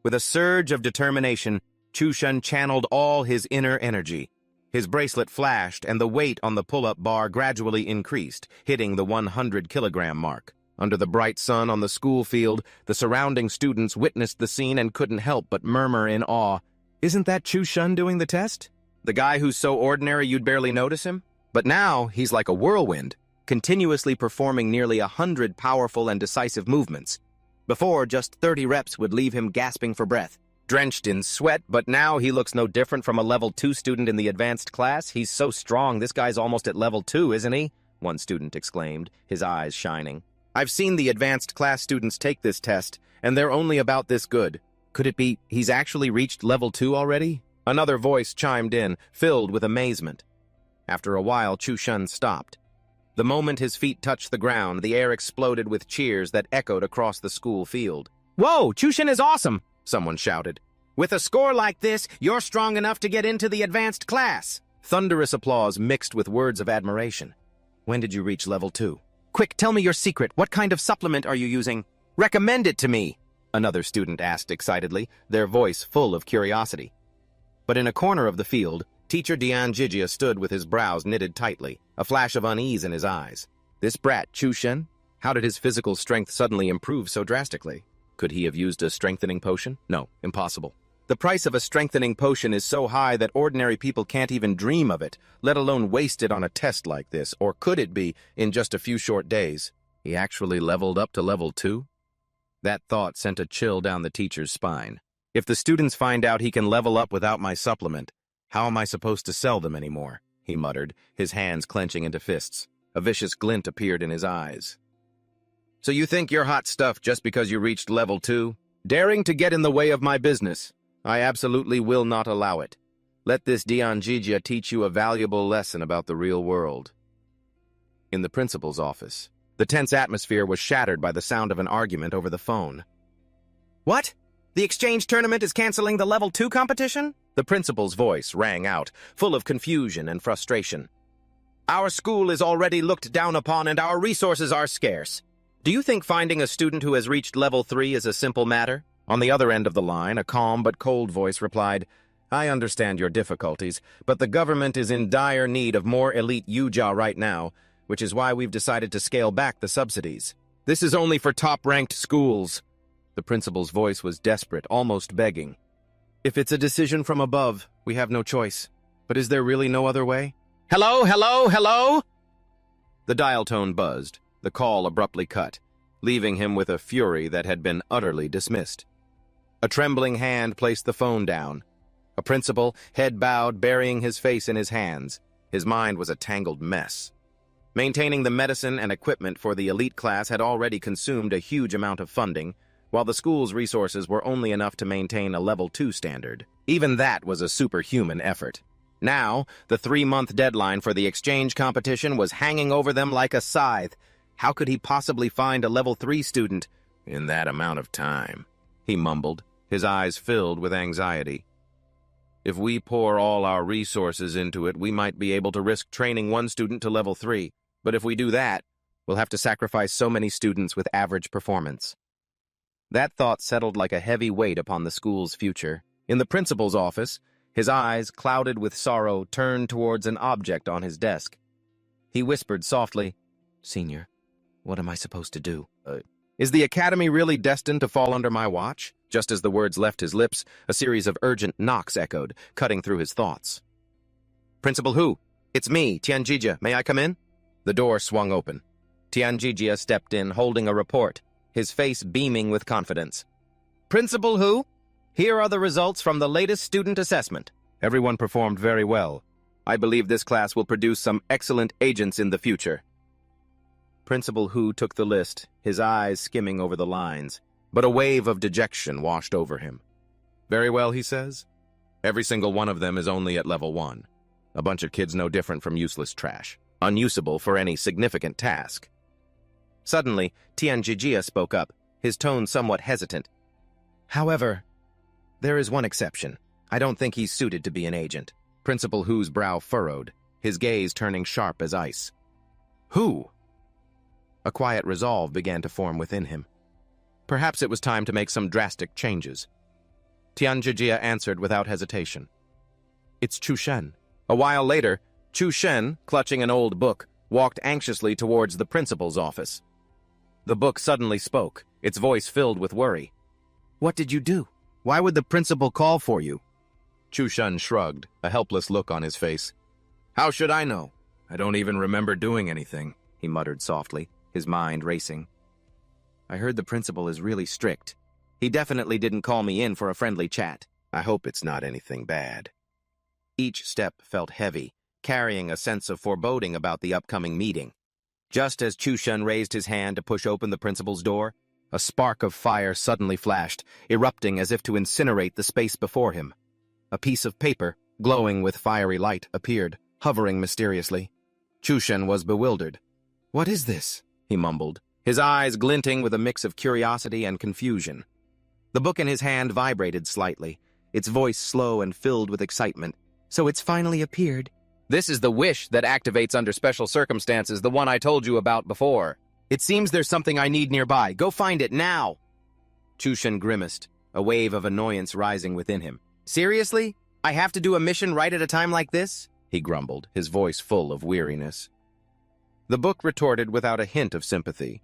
With a surge of determination, Chushan channeled all his inner energy. His bracelet flashed, and the weight on the pull-up bar gradually increased, hitting the 100-kilogram mark. Under the bright sun on the school field, the surrounding students witnessed the scene and couldn't help but murmur in awe. Isn't that Chushan doing the test? The guy who's so ordinary you'd barely notice him? But now he's like a whirlwind, continuously performing nearly 100 powerful and decisive movements. Before, just 30 reps would leave him gasping for breath, drenched in sweat, but now he looks no different from a level 2 student in the advanced class. He's so strong, this guy's almost at level 2, isn't he? One student exclaimed, his eyes shining. I've seen the advanced class students take this test, and they're only about this good. Could it be he's actually reached level 2 already? Another voice chimed in, filled with amazement. After a while, Chushan stopped. The moment his feet touched the ground, the air exploded with cheers that echoed across the school field. Whoa, Chushan is awesome! Someone shouted. With a score like this, you're strong enough to get into the advanced class. Thunderous applause mixed with words of admiration. When did you reach level 2? Quick, tell me your secret. What kind of supplement are you using? Recommend it to me, another student asked excitedly, their voice full of curiosity. But in a corner of the field, Teacher Dianjijia stood with his brows knitted tightly, a flash of unease in his eyes. This brat, Chushan? How did his physical strength suddenly improve so drastically? Could he have used a strengthening potion? No, impossible. The price of a strengthening potion is so high that ordinary people can't even dream of it, let alone waste it on a test like this, or could it be, in just a few short days? He actually leveled up to level 2? That thought sent a chill down the teacher's spine. If the students find out he can level up without my supplement, how am I supposed to sell them anymore? He muttered, his hands clenching into fists. A vicious glint appeared in his eyes. So you think you're hot stuff just because you reached level 2? Daring to get in the way of my business? I absolutely will not allow it. Let this Dianjijia teach you a valuable lesson about the real world. In the principal's office, the tense atmosphere was shattered by the sound of an argument over the phone. What? The exchange tournament is canceling the level 2 competition? The principal's voice rang out, full of confusion and frustration. Our school is already looked down upon and our resources are scarce. Do you think finding a student who has reached level 3 is a simple matter? On the other end of the line, a calm but cold voice replied, I understand your difficulties, but the government is in dire need of more elite Yuja right now, which is why we've decided to scale back the subsidies. This is only for top-ranked schools. The principal's voice was desperate, almost begging. If it's a decision from above, we have no choice. But is there really no other way? Hello, hello, hello? The dial tone buzzed, the call abruptly cut, leaving him with a fury that had been utterly dismissed. A trembling hand placed the phone down. A principal, head bowed, burying his face in his hands. His mind was a tangled mess. Maintaining the medicine and equipment for the elite class had already consumed a huge amount of funding, while the school's resources were only enough to maintain a level 2 standard. Even that was a superhuman effort. Now, the 3-month deadline for the exchange competition was hanging over them like a scythe. How could he possibly find a level 3 student in that amount of time? He mumbled, his eyes filled with anxiety. If we pour all our resources into it, we might be able to risk training one student to level 3. But if we do that, we'll have to sacrifice so many students with average performance. That thought settled like a heavy weight upon the school's future. In the principal's office, his eyes, clouded with sorrow, turned towards an object on his desk. He whispered softly, Senior, what am I supposed to do? Is the academy really destined to fall under my watch? Just as the words left his lips, a series of urgent knocks echoed, cutting through his thoughts. Principal who? It's me, Tianjijia. May I come in? The door swung open. Tianjijia stepped in, holding a report, his face beaming with confidence. Principal Hu, here are the results from the latest student assessment. Everyone performed very well. I believe this class will produce some excellent agents in the future. Principal Hu took the list, his eyes skimming over the lines, but a wave of dejection washed over him. Very well, he says. Every single one of them is only at level 1. A bunch of kids no different from useless trash, unusable for any significant task. Suddenly, Tianjijia spoke up, his tone somewhat hesitant. However, there is one exception. I don't think he's suited to be an agent. Principal Hu's brow furrowed, his gaze turning sharp as ice. Who? A quiet resolve began to form within him. Perhaps it was time to make some drastic changes. Tianjijia answered without hesitation. It's Chu Shen. A while later, Chu Shen, clutching an old book, walked anxiously towards the principal's office. The book suddenly spoke, its voice filled with worry. What did you do? Why would the principal call for you? Chu Shen shrugged, a helpless look on his face. How should I know? I don't even remember doing anything, he muttered softly, his mind racing. I heard the principal is really strict. He definitely didn't call me in for a friendly chat. I hope it's not anything bad. Each step felt heavy, carrying a sense of foreboding about the upcoming meeting. Just as Chu Shen raised his hand to push open the principal's door, a spark of fire suddenly flashed, erupting as if to incinerate the space before him. A piece of paper, glowing with fiery light, appeared, hovering mysteriously. Chu Shen was bewildered. What is this? He mumbled, his eyes glinting with a mix of curiosity and confusion. The book in his hand vibrated slightly, its voice slow and filled with excitement. So it's finally appeared. This is the wish that activates under special circumstances, the one I told you about before. It seems there's something I need nearby. Go find it now. Chu Shen grimaced, a wave of annoyance rising within him. Seriously? I have to do a mission right at a time like this? He grumbled, his voice full of weariness. The book retorted without a hint of sympathy.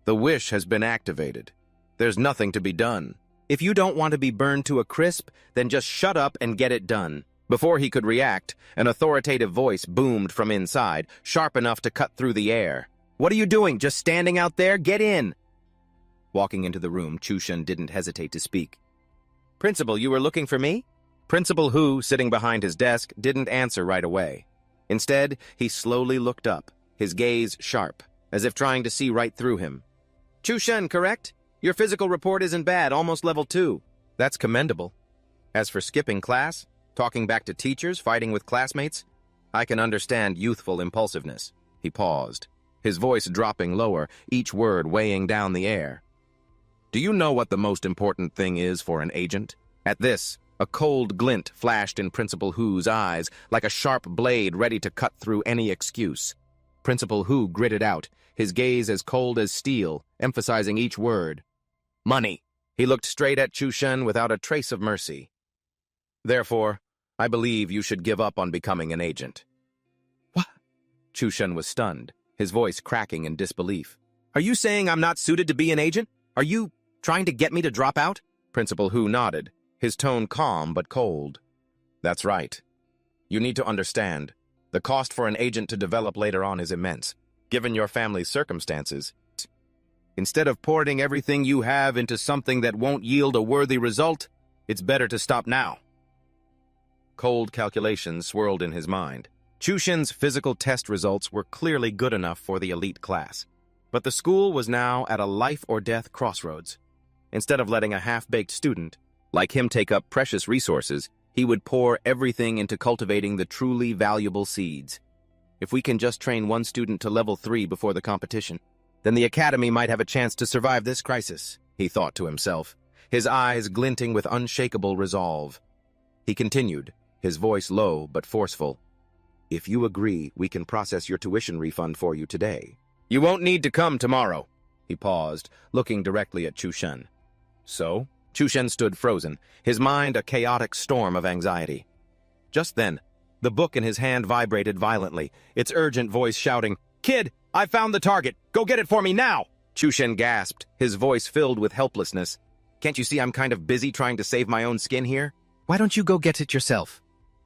The wish has been activated. There's nothing to be done. If you don't want to be burned to a crisp, then just shut up and get it done. Before he could react, an authoritative voice boomed from inside, sharp enough to cut through the air. What are you doing? Just standing out there? Get in! Walking into the room, Chu Shen didn't hesitate to speak. Principal, you were looking for me? Principal Hu, sitting behind his desk, didn't answer right away. Instead, he slowly looked up, his gaze sharp, as if trying to see right through him. Chu Shen, correct? Your physical report isn't bad, almost level 2. That's commendable. As for skipping class, talking back to teachers, fighting with classmates, I can understand youthful impulsiveness. He paused, his voice dropping lower, each word weighing down the air. Do you know what the most important thing is for an agent? At this, a cold glint flashed in Principal Hu's eyes, like a sharp blade ready to cut through any excuse. Principal Hu gritted out, his gaze as cold as steel, emphasizing each word. Money. He looked straight at Chu Shen without a trace of mercy. Therefore, I believe you should give up on becoming an agent. What? Chu Shen was stunned, his voice cracking in disbelief. Are you saying I'm not suited to be an agent? Are you trying to get me to drop out? Principal Hu nodded, his tone calm but cold. That's right. You need to understand, the cost for an agent to develop later on is immense, given your family's circumstances. Instead of pouring everything you have into something that won't yield a worthy result, it's better to stop now. Cold calculations swirled in his mind. Chu Shen's physical test results were clearly good enough for the elite class, but the school was now at a life-or-death crossroads. Instead of letting a half-baked student like him take up precious resources, he would pour everything into cultivating the truly valuable seeds. If we can just train one student to level 3 before the competition, then the academy might have a chance to survive this crisis, he thought to himself, his eyes glinting with unshakable resolve. He continued, his voice low but forceful. If you agree, we can process your tuition refund for you today. You won't need to come tomorrow. He paused, looking directly at Chu Shen. So? Chu Shen stood frozen, his mind a chaotic storm of anxiety. Just then, the book in his hand vibrated violently, its urgent voice shouting, Kid, I found the target! Go get it for me now! Chu Shen gasped, his voice filled with helplessness. Can't you see I'm kind of busy trying to save my own skin here? Why don't you go get it yourself?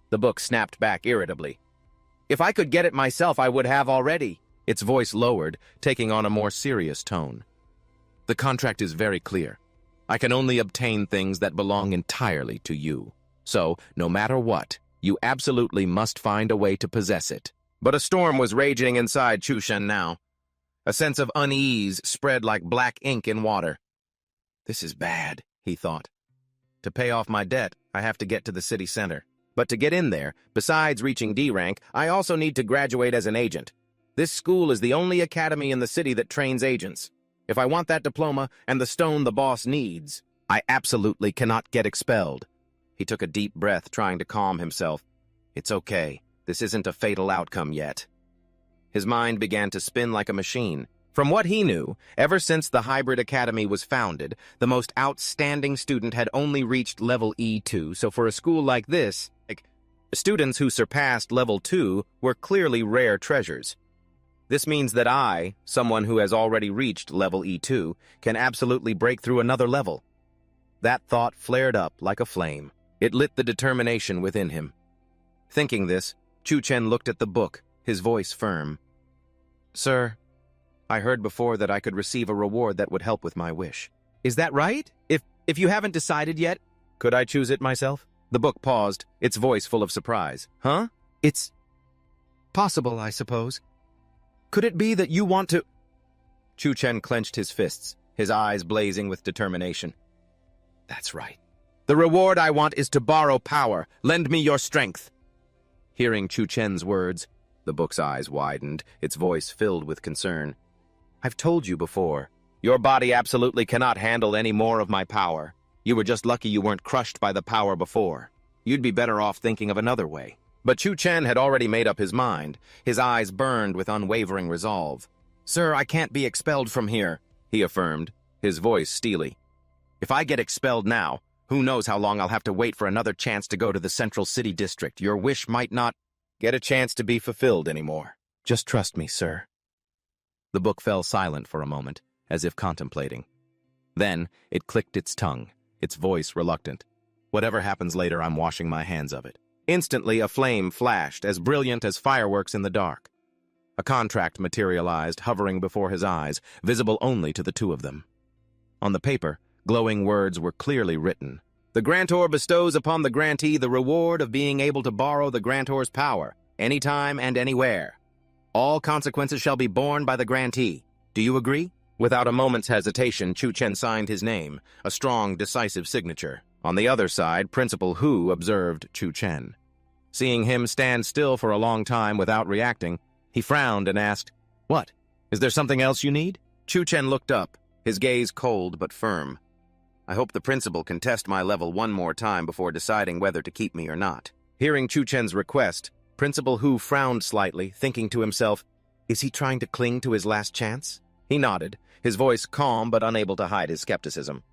The book snapped back irritably. If I could get it myself, I would have already. its voice lowered, taking on a more serious tone. The contract is very clear. I can only obtain things that belong entirely to you. So, no matter what, you absolutely must find a way to possess it. But a storm was raging inside Chushen now. A sense of unease spread like black ink in water. This is bad, he thought. To pay off my debt, I have to get to the city center. But to get in there, besides reaching D rank, I also need to graduate as an agent. This school is the only academy in the city that trains agents. If I want that diploma and the stone the boss needs, I absolutely cannot get expelled. He took a deep breath, trying to calm himself. It's okay. This isn't a fatal outcome yet. His mind began to spin like a machine. From what he knew, ever since the Hybrid Academy was founded, the most outstanding student had only reached level E2, so for a school like this, students who surpassed level 2 were clearly rare treasures. This means that I, someone who has already reached level E2, can absolutely break through another level. That thought flared up like a flame. It lit the determination within him. Thinking this, Chushen looked at the book, his voice firm. Sir, I heard before that I could receive a reward that would help with my wish. Is that right? If you haven't decided yet, could I choose it myself? The book paused, its voice full of surprise. Huh? It's possible, I suppose. Could it be that you want to... Chushen clenched his fists, his eyes blazing with determination. That's right. The reward I want is to borrow power. Lend me your strength. Hearing Chushen's words, the book's eyes widened, its voice filled with concern. I've told you before, your body absolutely cannot handle any more of my power. You were just lucky you weren't crushed by the power before. You'd be better off thinking of another way. But Chushen had already made up his mind. His eyes burned with unwavering resolve. Sir, I can't be expelled from here, he affirmed, his voice steely. If I get expelled now, who knows how long I'll have to wait for another chance to go to the Central City District. Your wish might not get a chance to be fulfilled anymore. Just trust me, sir. The book fell silent for a moment, as if contemplating. Then it clicked its tongue, its voice reluctant. Whatever happens later, I'm washing my hands of it. Instantly, a flame flashed, as brilliant as fireworks in the dark. A contract materialized, hovering before his eyes, visible only to the two of them. On the paper, glowing words were clearly written. The grantor bestows upon the grantee the reward of being able to borrow the grantor's power, anytime and anywhere. All consequences shall be borne by the grantee. Do you agree? Without a moment's hesitation, Chushen signed his name, a strong, decisive signature. On the other side, Principal Hu observed Chushen. Seeing him stand still for a long time without reacting, he frowned and asked, What? Is there something else you need? Chushen looked up, his gaze cold but firm. I hope the principal can test my level one more time before deciding whether to keep me or not. Hearing Chushen's request, Principal Hu frowned slightly, thinking to himself, is he trying to cling to his last chance? He nodded, his voice calm but unable to hide his skepticism.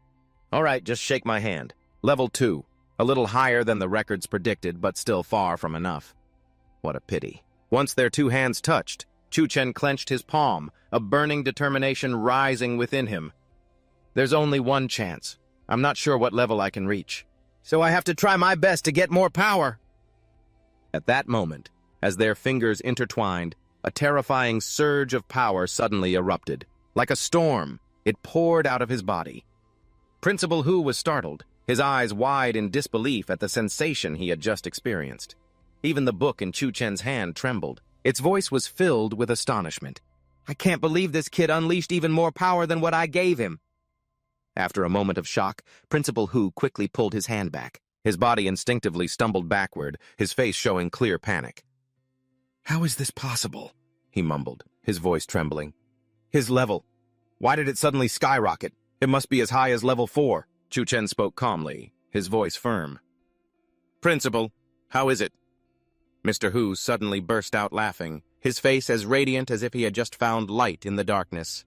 All right, just shake my hand. Level 2, a little higher than the records predicted, but still far from enough. What a pity. Once their two hands touched, Chushen clenched his palm, a burning determination rising within him. There's only one chance. I'm not sure what level I can reach, so I have to try my best to get more power. At that moment, as their fingers intertwined, a terrifying surge of power suddenly erupted. Like a storm, it poured out of his body. Principal Hu was startled, his eyes wide in disbelief at the sensation he had just experienced. Even the book in Chushen's hand trembled. Its voice was filled with astonishment. I can't believe this kid unleashed even more power than what I gave him. After a moment of shock, Principal Hu quickly pulled his hand back. His body instinctively stumbled backward, his face showing clear panic. How is this possible? He mumbled, his voice trembling. His level. Why did it suddenly skyrocket? It must be as high as level 4. Chushen spoke calmly, his voice firm. Principal, how is it? Mr. Hu suddenly burst out laughing, his face as radiant as if he had just found light in the darkness.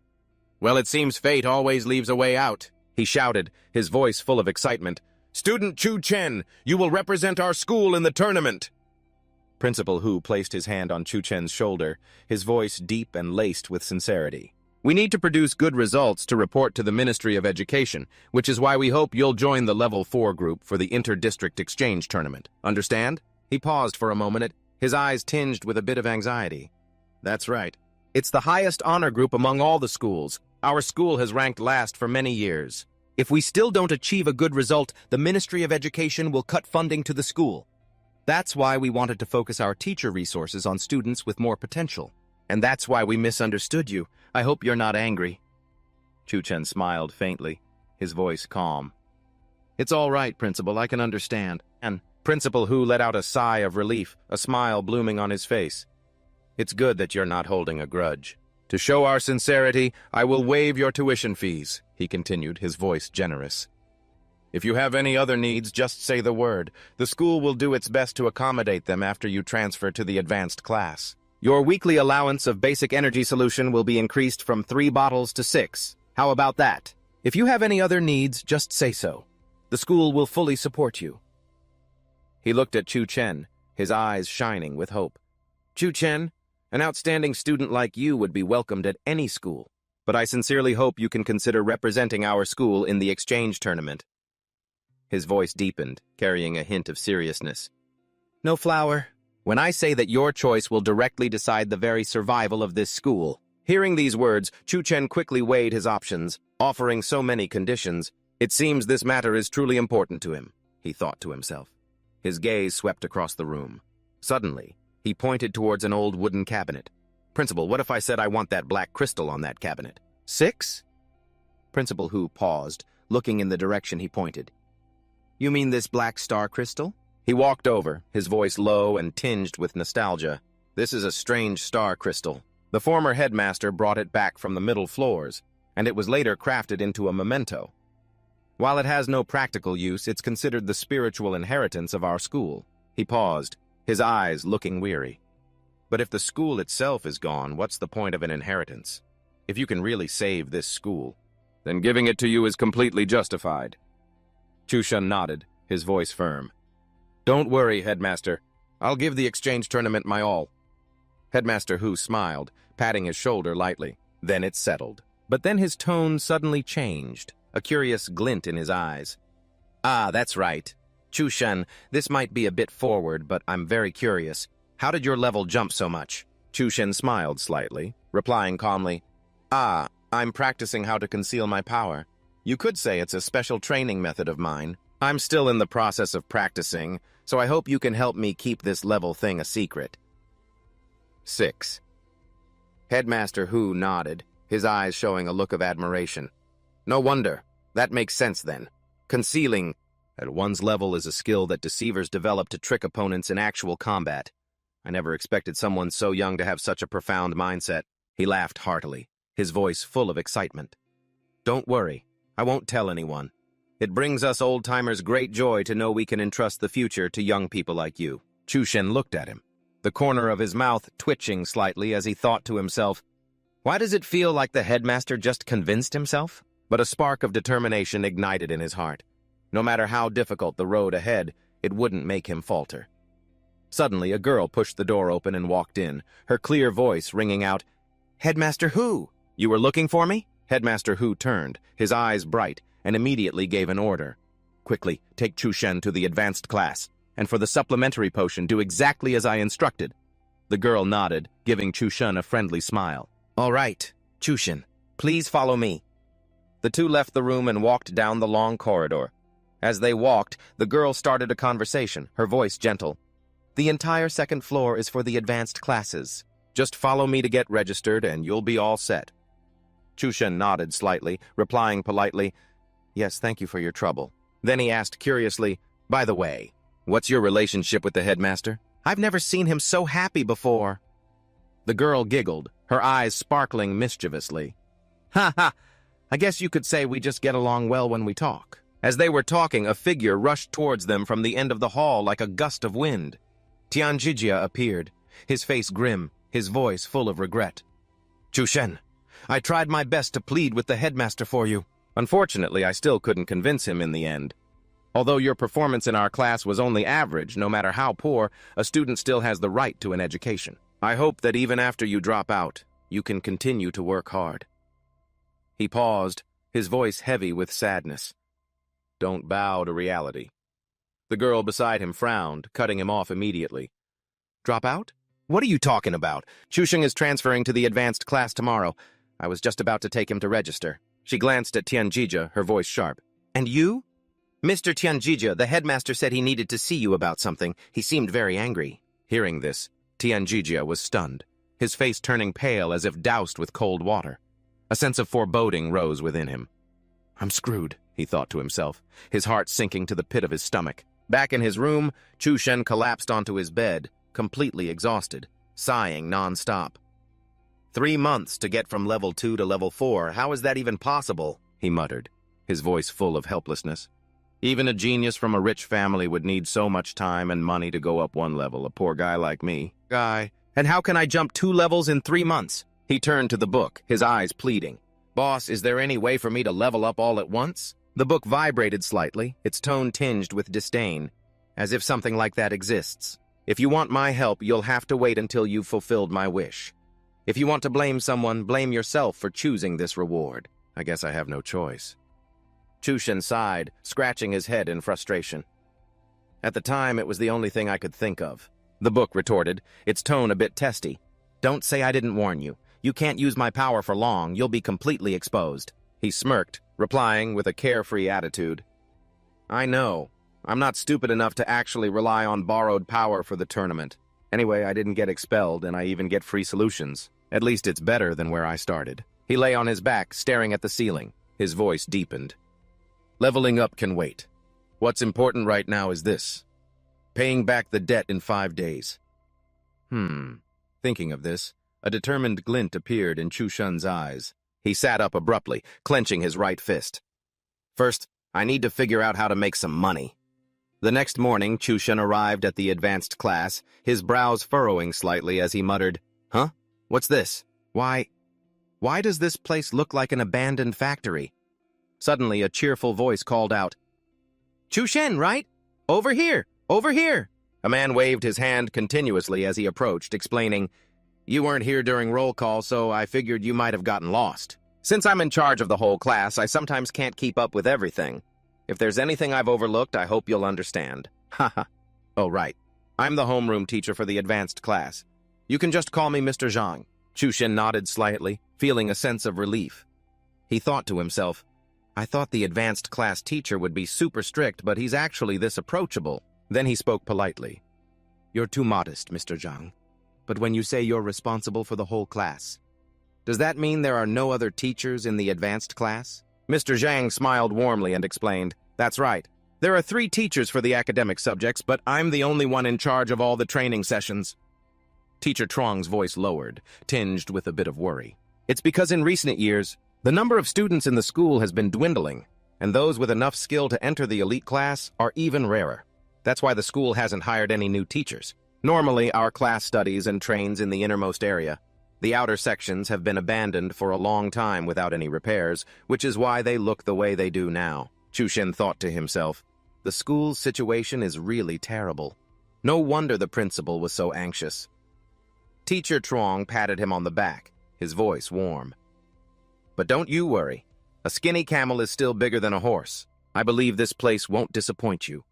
Well, it seems fate always leaves a way out, he shouted, his voice full of excitement. Student Chushen, you will represent our school in the tournament. Principal Hu placed his hand on Chushen's shoulder, his voice deep and laced with sincerity. We need to produce good results to report to the Ministry of Education, which is why we hope you'll join the Level 4 group for the Inter-District Exchange Tournament. Understand? He paused for a moment, his eyes tinged with a bit of anxiety. That's right. It's the highest honor group among all the schools. Our school has ranked last for many years. If we still don't achieve a good result, the Ministry of Education will cut funding to the school. That's why we wanted to focus our teacher resources on students with more potential. And that's why we misunderstood you. I hope you're not angry. Chu-Chen smiled faintly, his voice calm. It's all right, Principal, I can understand. And Principal Hu let out a sigh of relief, a smile blooming on his face. It's good that you're not holding a grudge. To show our sincerity, I will waive your tuition fees, he continued, his voice generous. If you have any other needs, just say the word. The school will do its best to accommodate them after you transfer to the advanced class. Your weekly allowance of basic energy solution will be increased from 3 bottles to 6. How about that? If you have any other needs, just say so. The school will fully support you. He looked at Chu-Chen, his eyes shining with hope. Chu-Chen, an outstanding student like you would be welcomed at any school, but I sincerely hope you can consider representing our school in the exchange tournament. His voice deepened, carrying a hint of seriousness. No, Flower. When I say that your choice will directly decide the very survival of this school. Hearing these words, Chu-Chen quickly weighed his options, offering so many conditions. It seems this matter is truly important to him, he thought to himself. His gaze swept across the room. Suddenly, he pointed towards an old wooden cabinet. Principal, what if I said I want that black crystal on that cabinet? 6? Principal Hu paused, looking in the direction he pointed. You mean this black star crystal? He walked over, his voice low and tinged with nostalgia. This is a strange star crystal. The former headmaster brought it back from the middle floors, and it was later crafted into a memento. While it has no practical use, it's considered the spiritual inheritance of our school. He paused, his eyes looking weary. But if the school itself is gone, what's the point of an inheritance? If you can really save this school, then giving it to you is completely justified. Chu-Chen nodded, his voice firm. Don't worry, Headmaster. I'll give the exchange tournament my all. Headmaster Hu smiled, patting his shoulder lightly. Then it settled. But then his tone suddenly changed, a curious glint in his eyes. Ah, that's right. Chu-Chen, this might be a bit forward, but I'm very curious. How did your level jump so much? Chu-Chen smiled slightly, replying calmly, Ah, I'm practicing how to conceal my power. You could say it's a special training method of mine. I'm still in the process of practicing, so I hope you can help me keep this level thing a secret. 6. Headmaster Hu nodded, his eyes showing a look of admiration. No wonder. That makes sense then. Concealing at one's level is a skill that deceivers develop to trick opponents in actual combat. I never expected someone so young to have such a profound mindset. He laughed heartily, his voice full of excitement. Don't worry, I won't tell anyone. It brings us old-timers great joy to know we can entrust the future to young people like you. Chu-Chen looked at him, the corner of his mouth twitching slightly as he thought to himself, why does it feel like the headmaster just convinced himself? But a spark of determination ignited in his heart. No matter how difficult the road ahead, it wouldn't make him falter. Suddenly, a girl pushed the door open and walked in, her clear voice ringing out, Headmaster Hu, you were looking for me? Headmaster Hu turned, his eyes bright, and immediately gave an order. Quickly, take Chu-Chen to the advanced class, and for the supplementary potion, do exactly as I instructed. The girl nodded, giving Chu-Chen a friendly smile. All right, Chu-Chen, please follow me. The two left the room and walked down the long corridor. As they walked, the girl started a conversation, her voice gentle. The entire second floor is for the advanced classes. Just follow me to get registered and you'll be all set. Chu-Chen nodded slightly, replying politely, Yes, thank you for your trouble. Then he asked curiously, By the way, what's your relationship with the headmaster? I've never seen him so happy before. The girl giggled, her eyes sparkling mischievously. Ha ha! I guess you could say we just get along well when we talk. As they were talking, a figure rushed towards them from the end of the hall like a gust of wind. Tianjijia appeared, his face grim, his voice full of regret. Chu-Chen, I tried my best to plead with the headmaster for you. Unfortunately, I still couldn't convince him in the end. Although your performance in our class was only average, no matter how poor, a student still has the right to an education. I hope that even after you drop out, you can continue to work hard. He paused, his voice heavy with sadness. Don't bow to reality. The girl beside him frowned, cutting him off immediately. Drop out? What are you talking about? Chusheng is transferring to the advanced class tomorrow. I was just about to take him to register. She glanced at Tianjija, her voice sharp. And you? Mr. Tianjija, the headmaster said he needed to see you about something. He seemed very angry. Hearing this, Tianjija was stunned, his face turning pale as if doused with cold water. A sense of foreboding rose within him. I'm screwed, he thought to himself, his heart sinking to the pit of his stomach. Back in his room, Chushen collapsed onto his bed, completely exhausted, sighing non-stop. 3 months to get from level 2 to level 4. How is that even possible? He muttered, his voice full of helplessness. Even a genius from a rich family would need so much time and money to go up 1 level, a poor guy like me. And how can I jump 2 levels in 3 months? He turned to the book, his eyes pleading. Boss, is there any way for me to level up all at once? The book vibrated slightly, its tone tinged with disdain, as if something like that exists. If you want my help, you'll have to wait until you've fulfilled my wish. If you want to blame someone, blame yourself for choosing this reward. I guess I have no choice. Chushen sighed, scratching his head in frustration. At the time, it was the only thing I could think of. The book retorted, its tone a bit testy. Don't say I didn't warn you. You can't use my power for long. You'll be completely exposed. He smirked, replying with a carefree attitude. I know. I'm not stupid enough to actually rely on borrowed power for the tournament. Anyway, I didn't get expelled, and I even get free solutions. At least it's better than where I started. He lay on his back, staring at the ceiling. His voice deepened. Leveling up can wait. What's important right now is this. Paying back the debt in 5 days. Thinking of this, a determined glint appeared in Chushen's eyes. He sat up abruptly, clenching his right fist. First, I need to figure out how to make some money. The next morning, Chushen arrived at the advanced class, his brows furrowing slightly as he muttered, Huh? What's this? Why does this place look like an abandoned factory? Suddenly, a cheerful voice called out, Chushen, right? Over here! Over here! A man waved his hand continuously as he approached, explaining, You weren't here during roll call, so I figured you might have gotten lost. Since I'm in charge of the whole class, I sometimes can't keep up with everything. If there's anything I've overlooked, I hope you'll understand. Haha. Oh, right. I'm the homeroom teacher for the advanced class. You can just call me Mr. Zhang. Chushen nodded slightly, feeling a sense of relief. He thought to himself, I thought the advanced class teacher would be super strict, but he's actually this approachable. Then he spoke politely. You're too modest, Mr. Zhang. But when you say you're responsible for the whole class, does that mean there are no other teachers in the advanced class? Mr. Zhang smiled warmly and explained, That's right. There are 3 teachers for the academic subjects, but I'm the only one in charge of all the training sessions. Teacher Truong's voice lowered, tinged with a bit of worry. It's because in recent years, the number of students in the school has been dwindling, and those with enough skill to enter the elite class are even rarer. That's why the school hasn't hired any new teachers. Normally, our class studies and trains in the innermost area. The outer sections have been abandoned for a long time without any repairs, which is why they look the way they do now. Chushen thought to himself, the school's situation is really terrible. No wonder the principal was so anxious. Teacher Truong patted him on the back, his voice warm. But don't you worry. A skinny camel is still bigger than a horse. I believe this place won't disappoint you.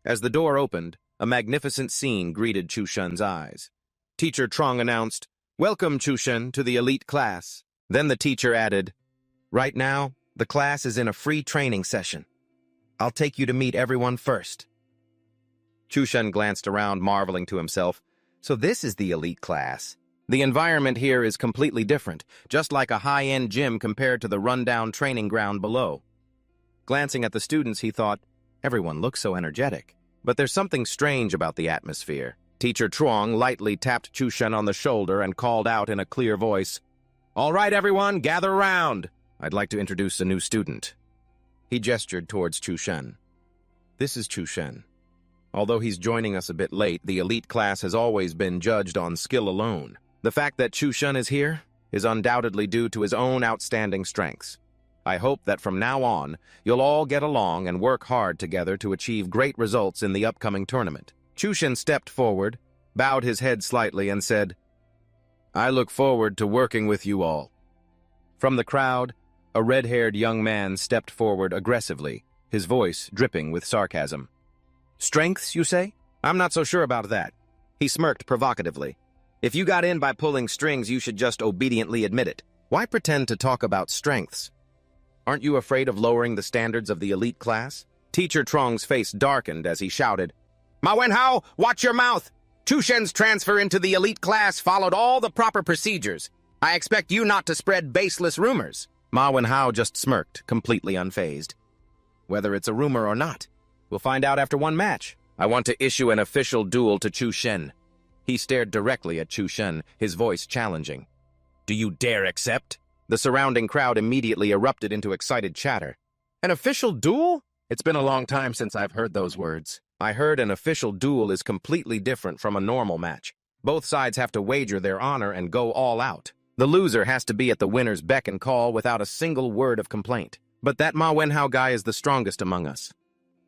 As the door opened, a magnificent scene greeted Chushen's eyes. Teacher Truong announced, Welcome, Chushen, to the elite class. Then the teacher added, Right now, the class is in a free training session. I'll take you to meet everyone first. Chushen glanced around, marveling to himself. So this is the elite class. The environment here is completely different, just like a high-end gym compared to the rundown training ground below. Glancing at the students, he thought, everyone looks so energetic. But there's something strange about the atmosphere. Teacher Truong lightly tapped Chushen on the shoulder and called out in a clear voice, All right, everyone, gather around. I'd like to introduce a new student. He gestured towards Chushen. This is Chushen. Although he's joining us a bit late, the elite class has always been judged on skill alone. The fact that Chushen is here is undoubtedly due to his own outstanding strengths. I hope that from now on, you'll all get along and work hard together to achieve great results in the upcoming tournament. Chushen stepped forward, bowed his head slightly, and said, I look forward to working with you all. From the crowd, a red-haired young man stepped forward aggressively, his voice dripping with sarcasm. Strengths, you say? I'm not so sure about that. He smirked provocatively. If you got in by pulling strings, you should just obediently admit it. Why pretend to talk about strengths? Aren't you afraid of lowering the standards of the elite class? Teacher Truong's face darkened as he shouted, Ma Wenhao, watch your mouth! Chushen's transfer into the elite class followed all the proper procedures. I expect you not to spread baseless rumors. Ma Wenhao just smirked, completely unfazed. Whether it's a rumor or not, we'll find out after one match. I want to issue an official duel to Chushen. He stared directly at Chushen, his voice challenging. Do you dare accept? The surrounding crowd immediately erupted into excited chatter. An official duel? It's been a long time since I've heard those words. I heard an official duel is completely different from a normal match. Both sides have to wager their honor and go all out. The loser has to be at the winner's beck and call without a single word of complaint. But that Ma Wenhao guy is the strongest among us.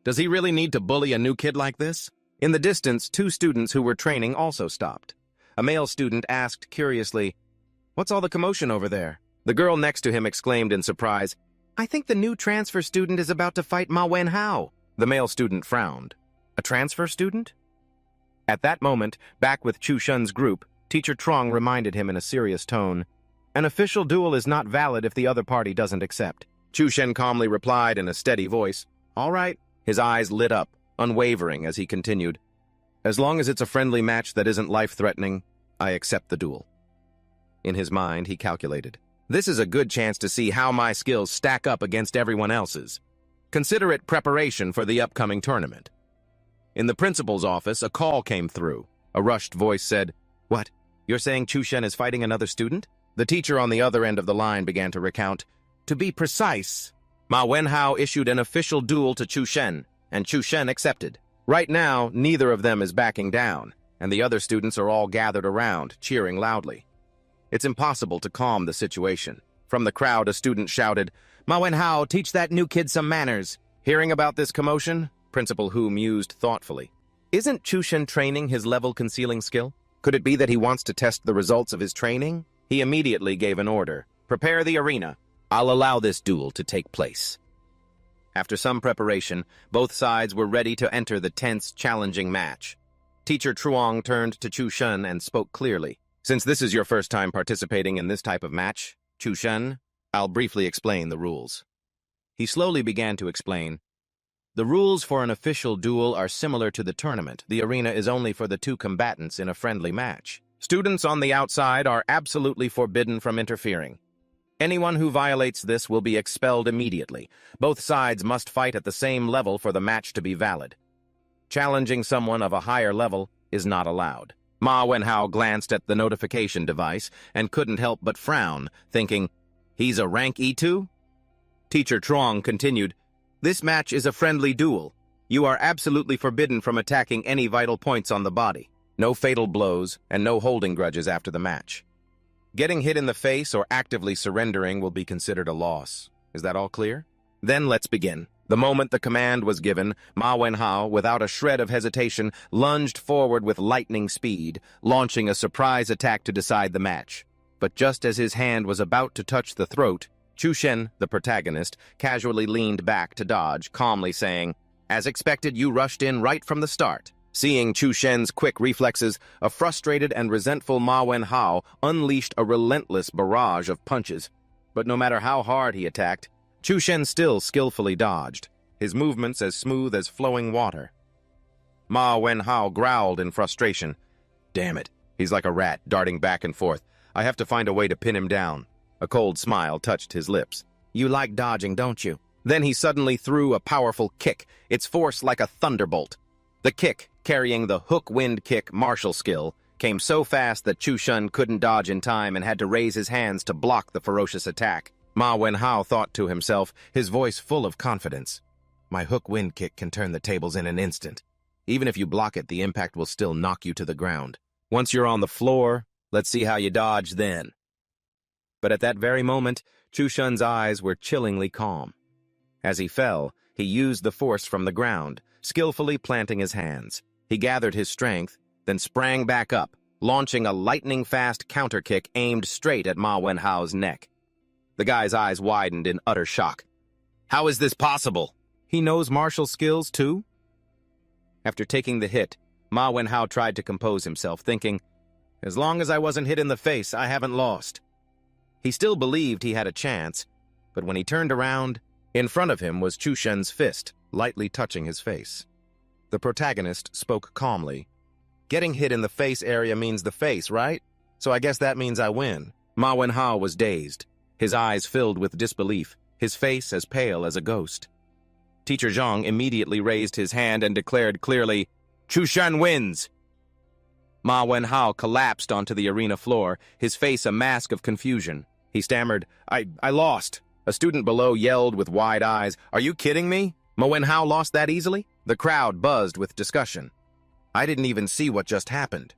Does he really need to bully a new kid like this? In the distance, two students who were training also stopped. A male student asked curiously, What's all the commotion over there? The girl next to him exclaimed in surprise, I think the new transfer student is about to fight Ma Wenhao. The male student frowned. A transfer student? At that moment, back with Chushen's group, Teacher Truong reminded him in a serious tone, An official duel is not valid if the other party doesn't accept. Chushen calmly replied in a steady voice, All right. His eyes lit up, unwavering as he continued, As long as it's a friendly match that isn't life-threatening, I accept the duel. In his mind, he calculated, This is a good chance to see how my skills stack up against everyone else's. Consider it preparation for the upcoming tournament. In the principal's office, a call came through. A rushed voice said, What? You're saying Chushen is fighting another student? The teacher on the other end of the line began to recount. To be precise, Ma Wenhao issued an official duel to Chushen, and Chushen accepted. Right now, neither of them is backing down, and the other students are all gathered around, cheering loudly. It's impossible to calm the situation. From the crowd, a student shouted, Ma Wenhao, teach that new kid some manners. Hearing about this commotion, Principal Hu mused thoughtfully. Isn't Chushen training his level-concealing skill? Could it be that he wants to test the results of his training? He immediately gave an order. Prepare the arena. I'll allow this duel to take place. After some preparation, both sides were ready to enter the tense, challenging match. Teacher Truong turned to Chushen and spoke clearly. Since this is your first time participating in this type of match, Chushen, I'll briefly explain the rules. He slowly began to explain. The rules for an official duel are similar to the tournament. The arena is only for the two combatants in a friendly match. Students on the outside are absolutely forbidden from interfering. Anyone who violates this will be expelled immediately. Both sides must fight at the same level for the match to be valid. Challenging someone of a higher level is not allowed. Ma Wenhao glanced at the notification device and couldn't help but frown, thinking, He's a rank E2? Teacher Truong continued, This match is a friendly duel. You are absolutely forbidden from attacking any vital points on the body. No fatal blows and no holding grudges after the match. Getting hit in the face or actively surrendering will be considered a loss. Is that all clear? Then let's begin. The moment the command was given, Ma Wenhao, without a shred of hesitation, lunged forward with lightning speed, launching a surprise attack to decide the match. But just as his hand was about to touch the throat, Chushen, the protagonist, casually leaned back to dodge, calmly saying, As expected, you rushed in right from the start. Seeing Chushen's quick reflexes, a frustrated and resentful Ma Wenhao unleashed a relentless barrage of punches. But no matter how hard he attacked, Chushen still skillfully dodged, his movements as smooth as flowing water. Ma Wenhao growled in frustration. Damn it, he's like a rat, darting back and forth. I have to find a way to pin him down. A cold smile touched his lips. You like dodging, don't you? Then he suddenly threw a powerful kick, its force like a thunderbolt. The kick, carrying the hook wind kick martial skill, came so fast that Chushen couldn't dodge in time and had to raise his hands to block the ferocious attack. Ma Wenhao thought to himself, his voice full of confidence. My hook wind kick can turn the tables in an instant. Even if you block it, the impact will still knock you to the ground. Once you're on the floor, let's see how you dodge then. But at that very moment, Chushen's eyes were chillingly calm. As he fell, he used the force from the ground, skillfully planting his hands. He gathered his strength, then sprang back up, launching a lightning-fast counter-kick aimed straight at Ma Wenhao's neck. The guy's eyes widened in utter shock. How is this possible? He knows martial skills, too? After taking the hit, Ma Wenhao tried to compose himself, thinking, As long as I wasn't hit in the face, I haven't lost. He still believed he had a chance, but when he turned around, in front of him was Chushen's fist, lightly touching his face. The protagonist spoke calmly. Getting hit in the face area means the face, right? So I guess that means I win. Manhua was dazed, his eyes filled with disbelief, his face as pale as a ghost. Teacher Zhang immediately raised his hand and declared clearly, "Chushen wins!" Ma Wenhao collapsed onto the arena floor, his face a mask of confusion. He stammered, I lost. A student below yelled with wide eyes, "Are you kidding me? Ma Wenhao lost that easily?" The crowd buzzed with discussion. I didn't even see what just happened.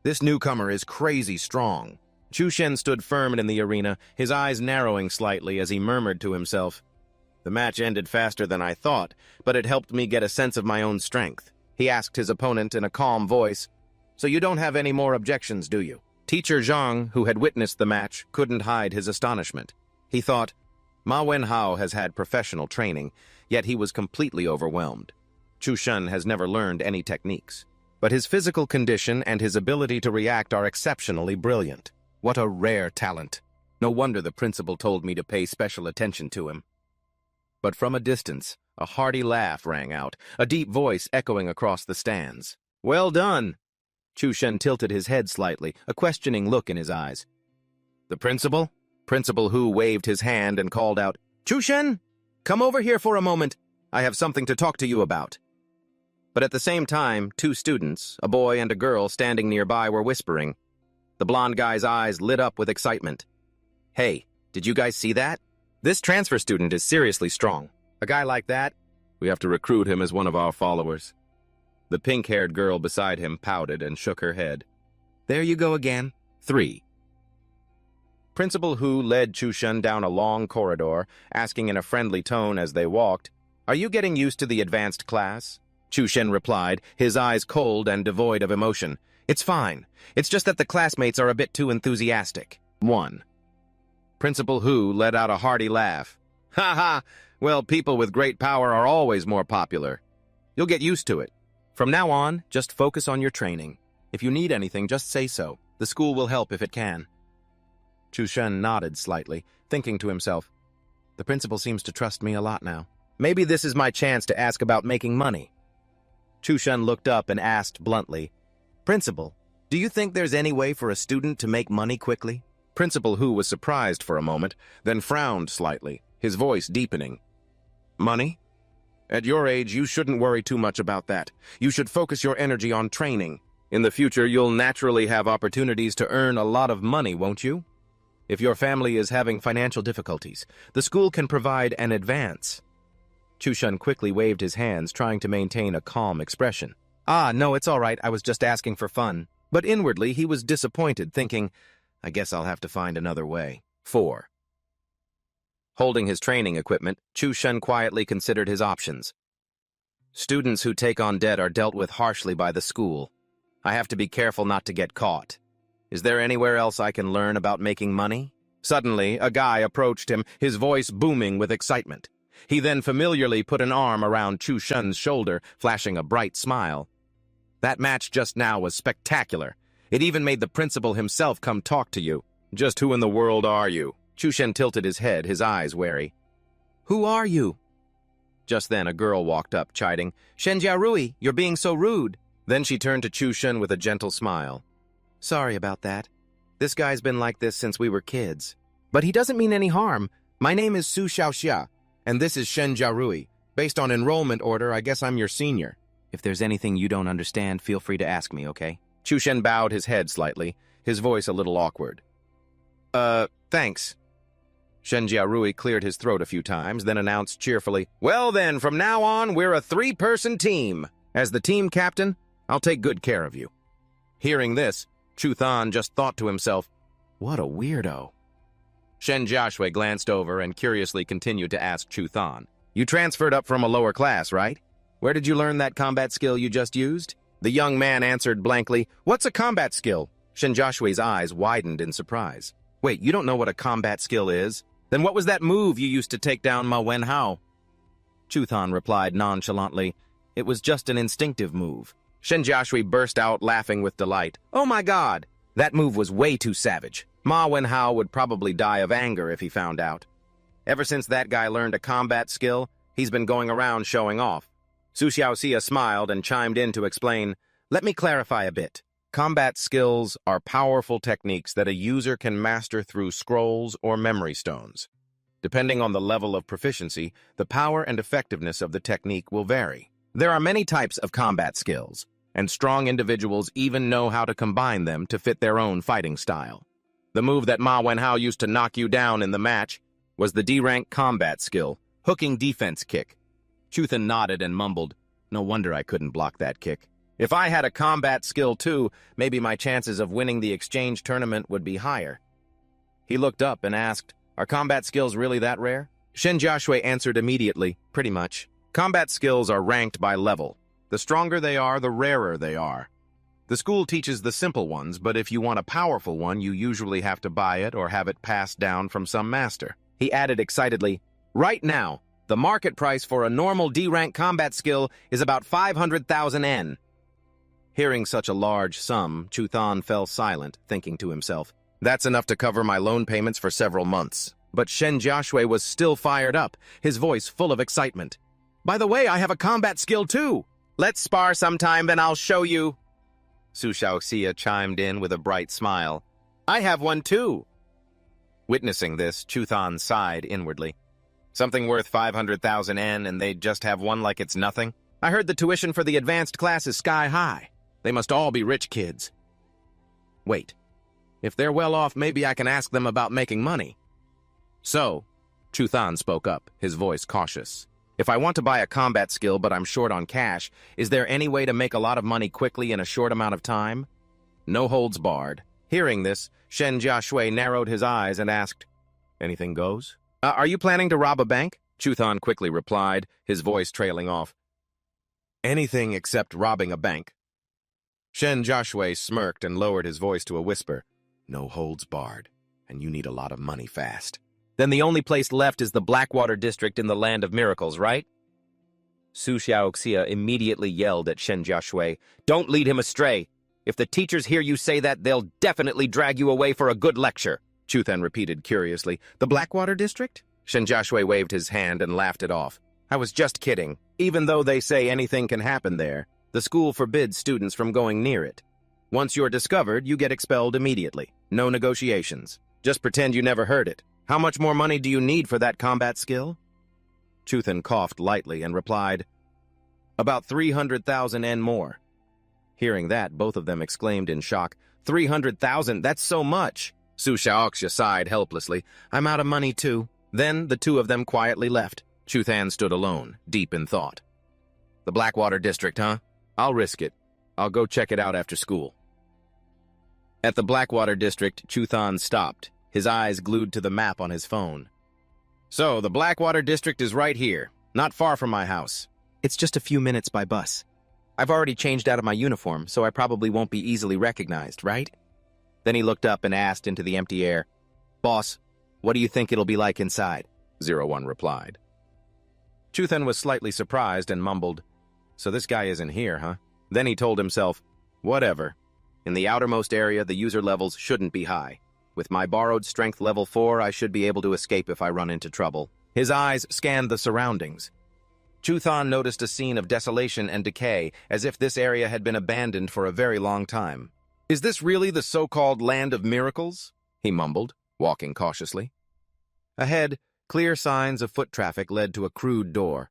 This newcomer is crazy strong. Chushen stood firm in the arena, his eyes narrowing slightly as he murmured to himself. The match ended faster than I thought, but it helped me get a sense of my own strength. He asked his opponent in a calm voice, "So you don't have any more objections, do you?" Teacher Zhang, who had witnessed the match, couldn't hide his astonishment. He thought, Ma Wenhao has had professional training, yet he was completely overwhelmed. Chushen has never learned any techniques, but his physical condition and his ability to react are exceptionally brilliant. What a rare talent. No wonder the principal told me to pay special attention to him. But from a distance, a hearty laugh rang out, a deep voice echoing across the stands. "Well done!" Chushen tilted his head slightly, a questioning look in his eyes. "The principal?" Principal Hu waved his hand and called out, "Chushen, come over here for a moment. I have something to talk to you about." But at the same time, two students, a boy and a girl standing nearby, were whispering. The blonde guy's eyes lit up with excitement. "Hey, did you guys see that? This transfer student is seriously strong. A guy like that, we have to recruit him as one of our followers." The pink-haired girl beside him pouted and shook her head. "There you go again. 3. Principal Hu led Chushen down a long corridor, asking in a friendly tone as they walked, "Are you getting used to the advanced class?" Chushen replied, his eyes cold and devoid of emotion. "It's fine. It's just that the classmates are a bit too enthusiastic." 1. Principal Hu let out a hearty laugh. "Ha ha! Well, people with great power are always more popular. You'll get used to it. From now on, just focus on your training. If you need anything, just say so. The school will help if it can." Chushen nodded slightly, thinking to himself, "The principal seems to trust me a lot now. Maybe this is my chance to ask about making money." Chushen looked up and asked bluntly, "Principal, do you think there's any way for a student to make money quickly?" Principal Hu was surprised for a moment, then frowned slightly, his voice deepening. "Money? At your age, you shouldn't worry too much about that. You should focus your energy on training. In the future, you'll naturally have opportunities to earn a lot of money, won't you? If your family is having financial difficulties, the school can provide an advance." Chushen quickly waved his hands, trying to maintain a calm expression. No, it's all right. I was just asking for fun." But inwardly, he was disappointed, thinking, "I guess I'll have to find another way." 4. Holding his training equipment, Chushen quietly considered his options. Students who take on debt are dealt with harshly by the school. I have to be careful not to get caught. Is there anywhere else I can learn about making money? Suddenly, a guy approached him, his voice booming with excitement. He then familiarly put an arm around Chushen's shoulder, flashing a bright smile. "That match just now was spectacular. It even made the principal himself come talk to you. Just who in the world are you?" Chushen tilted his head, his eyes wary. "Who are you?" Just then a girl walked up, chiding, "Shenjiarui, you're being so rude." Then she turned to Chushen with a gentle smile. "Sorry about that. This guy's been like this since we were kids. But he doesn't mean any harm. My name is Su Xiaoxia, and this is Shenjiarui. Based on enrollment order, I guess I'm your senior. If there's anything you don't understand, feel free to ask me, okay?" Chushen bowed his head slightly, his voice a little awkward. Thanks." Shenjiarui cleared his throat a few times, then announced cheerfully, "Well then, from now on, we're a 3-person team. As the team captain, I'll take good care of you." Hearing this, Chuthan just thought to himself, "What a weirdo." Shen Jiaxue glanced over and curiously continued to ask Chuthan, "You transferred up from a lower class, right? Where did you learn that combat skill you just used?" The young man answered blankly, "What's a combat skill?" Shen Jiaxue's eyes widened in surprise. "Wait, you don't know what a combat skill is? Then what was that move you used to take down Ma Wenhao?" Chuthan replied nonchalantly, "It was just an instinctive move." Shen Jiaxue burst out laughing with delight. "Oh my God! That move was way too savage. Ma Wenhao would probably die of anger if he found out. Ever since that guy learned a combat skill, he's been going around showing off. Su Xiaoxia smiled and chimed in to explain, "Let me clarify a bit. Combat skills are powerful techniques that a user can master through scrolls or memory stones. Depending on the level of proficiency, the power and effectiveness of the technique will vary. There are many types of combat skills, and strong individuals even know how to combine them to fit their own fighting style. The move that Ma Wenhao used to knock you down in the match was the D-rank combat skill, hooking defense kick." Chuthan nodded and mumbled, "No wonder I couldn't block that kick. If I had a combat skill too, maybe my chances of winning the exchange tournament would be higher." He looked up and asked, "Are combat skills really that rare?" Shen Jiaxue answered immediately, "Pretty much. Combat skills are ranked by level. The stronger they are, the rarer they are. The school teaches the simple ones, but if you want a powerful one, you usually have to buy it or have it passed down from some master." He added excitedly, "Right now, the market price for a normal D-rank combat skill is about 500,000 N. Hearing such a large sum, Chuthan fell silent, thinking to himself, "That's enough to cover my loan payments for several months." But Shen Jiaxue was still fired up, his voice full of excitement. "By the way, I have a combat skill too. Let's spar sometime, then I'll show you." Su Xiaoxia chimed in with a bright smile. "I have one too." Witnessing this, Chuthan sighed inwardly. Something worth 500,000 N and they'd just have one like it's nothing? I heard the tuition for the advanced class is sky high. They must all be rich kids. Wait, if they're well off, maybe I can ask them about making money. So, Chuthan spoke up, his voice cautious. "If I want to buy a combat skill but I'm short on cash, is there any way to make a lot of money quickly in a short amount of time?" No holds barred. Hearing this, Shen Jiaxue narrowed his eyes and asked, "Anything goes?" Are you planning to rob a bank?" Chuthan quickly replied, his voice trailing off. "Anything except robbing a bank." Shen Jiaxue smirked and lowered his voice to a whisper. "No holds barred, and you need a lot of money fast." "Then the only place left is the Blackwater district in the Land of Miracles, right?" Su Xiaoxia immediately yelled at Shen Jiaxue, "Don't lead him astray. If the teachers hear you say that, they'll definitely drag you away for a good lecture." Chuthan repeated curiously, "The Blackwater district?" Shen Jiaxue waved his hand and laughed it off. "I was just kidding. Even though they say anything can happen there, the school forbids students from going near it. Once you're discovered, you get expelled immediately. No negotiations. Just pretend you never heard it. How much more money do you need for that combat skill?" Chuthan coughed lightly and replied, "About 300,000 N more." Hearing that, both of them exclaimed in shock, 300,000, that's so much!" Su Xiaoxia sighed helplessly, "I'm out of money too." Then the two of them quietly left. Chuthan stood alone, deep in thought. "The Blackwater district, huh? I'll risk it. I'll go check it out after school." At the Blackwater district, Chuthan stopped, his eyes glued to the map on his phone. "So, the Blackwater district is right here, not far from my house. It's just a few minutes by bus. I've already changed out of my uniform, so I probably won't be easily recognized, right?" Then he looked up and asked into the empty air, "Boss, what do you think it'll be like inside?" 01 replied. Chuthan was slightly surprised and mumbled, "So this guy isn't here, huh?" Then he told himself, "Whatever. In the outermost area, the user levels shouldn't be high. With my borrowed strength level 4, I should be able to escape if I run into trouble." His eyes scanned the surroundings. Chuthan noticed a scene of desolation and decay, as if this area had been abandoned for a very long time. "Is this really the so-called Land of Miracles?" he mumbled, walking cautiously. Ahead, clear signs of foot traffic led to a crude door.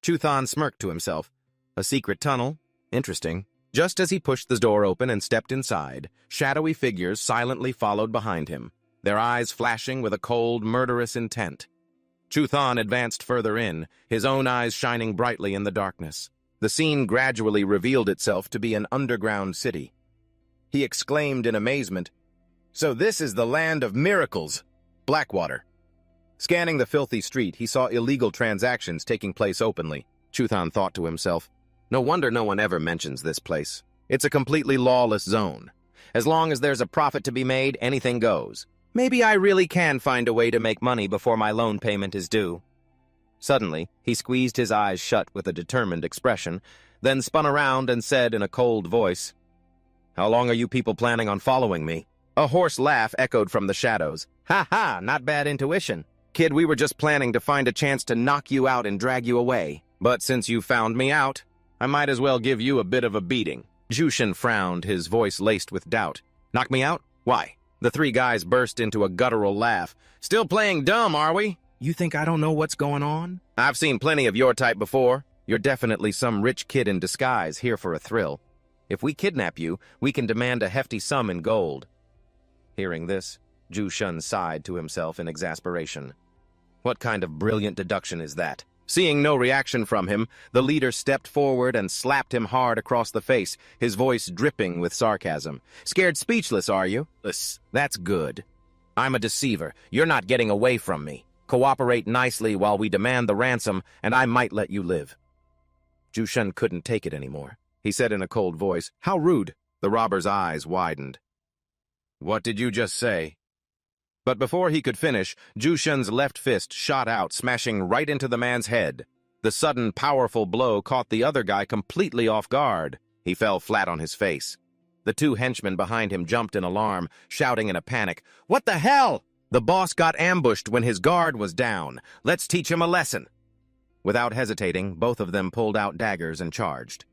Chuthan smirked to himself. A secret tunnel? Interesting. Just as he pushed the door open and stepped inside, shadowy figures silently followed behind him, their eyes flashing with a cold, murderous intent. Chuthan advanced further in, his own eyes shining brightly in the darkness. The scene gradually revealed itself to be an underground city. He exclaimed in amazement, "So this is the Land of Miracles, Blackwater." Scanning the filthy street, he saw illegal transactions taking place openly. Chuthan thought to himself, "No wonder no one ever mentions this place. It's a completely lawless zone. As long as there's a profit to be made, anything goes. Maybe I really can find a way to make money before my loan payment is due." Suddenly, he squeezed his eyes shut with a determined expression, then spun around and said in a cold voice, How long are you people planning on following me? A hoarse laugh echoed from the shadows. Ha ha, not bad intuition. Kid, we were just planning to find a chance to knock you out and drag you away. But since you found me out, I might as well give you a bit of a beating. Jushin frowned, his voice laced with doubt. Knock me out? Why? The three guys burst into a guttural laugh. Still playing dumb, are we? You think I don't know what's going on? I've seen plenty of your type before. You're definitely some rich kid in disguise here for a thrill. If we kidnap you, we can demand a hefty sum in gold. Hearing this, Jushin sighed to himself in exasperation. What kind of brilliant deduction is that? Seeing no reaction from him, the leader stepped forward and slapped him hard across the face, his voice dripping with sarcasm. Scared speechless, are you? That's good. I'm a deceiver. You're not getting away from me. Cooperate nicely while we demand the ransom, and I might let you live. Jushin couldn't take it anymore. He said in a cold voice, How rude! The robber's eyes widened. What did you just say? But before he could finish, Jushin's left fist shot out, smashing right into the man's head. The sudden, powerful blow caught the other guy completely off guard. He fell flat on his face. The two henchmen behind him jumped in alarm, shouting in a panic, What the hell? The boss got ambushed when his guard was down. Let's teach him a lesson. Without hesitating, both of them pulled out daggers and charged.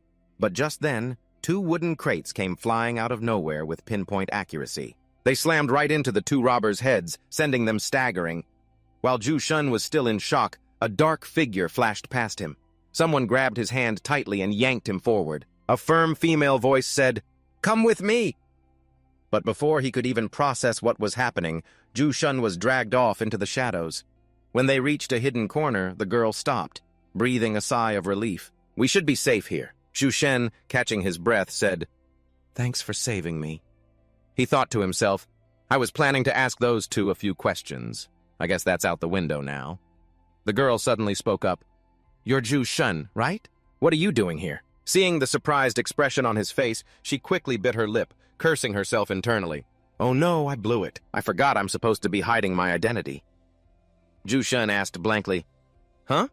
But just then, two wooden crates came flying out of nowhere with pinpoint accuracy. They slammed right into the two robbers' heads, sending them staggering. While Jushin was still in shock, a dark figure flashed past him. Someone grabbed his hand tightly and yanked him forward. A firm female voice said, Come with me! But before he could even process what was happening, Jushin was dragged off into the shadows. When they reached a hidden corner, the girl stopped, breathing a sigh of relief. We should be safe here. Jushin, catching his breath, said, Thanks for saving me. He thought to himself, I was planning to ask those two a few questions. I guess that's out the window now. The girl suddenly spoke up. You're Jushin, right? What are you doing here? Seeing the surprised expression on his face, she quickly bit her lip, cursing herself internally. Oh no, I blew it. I forgot I'm supposed to be hiding my identity. Jushin asked blankly, Huh?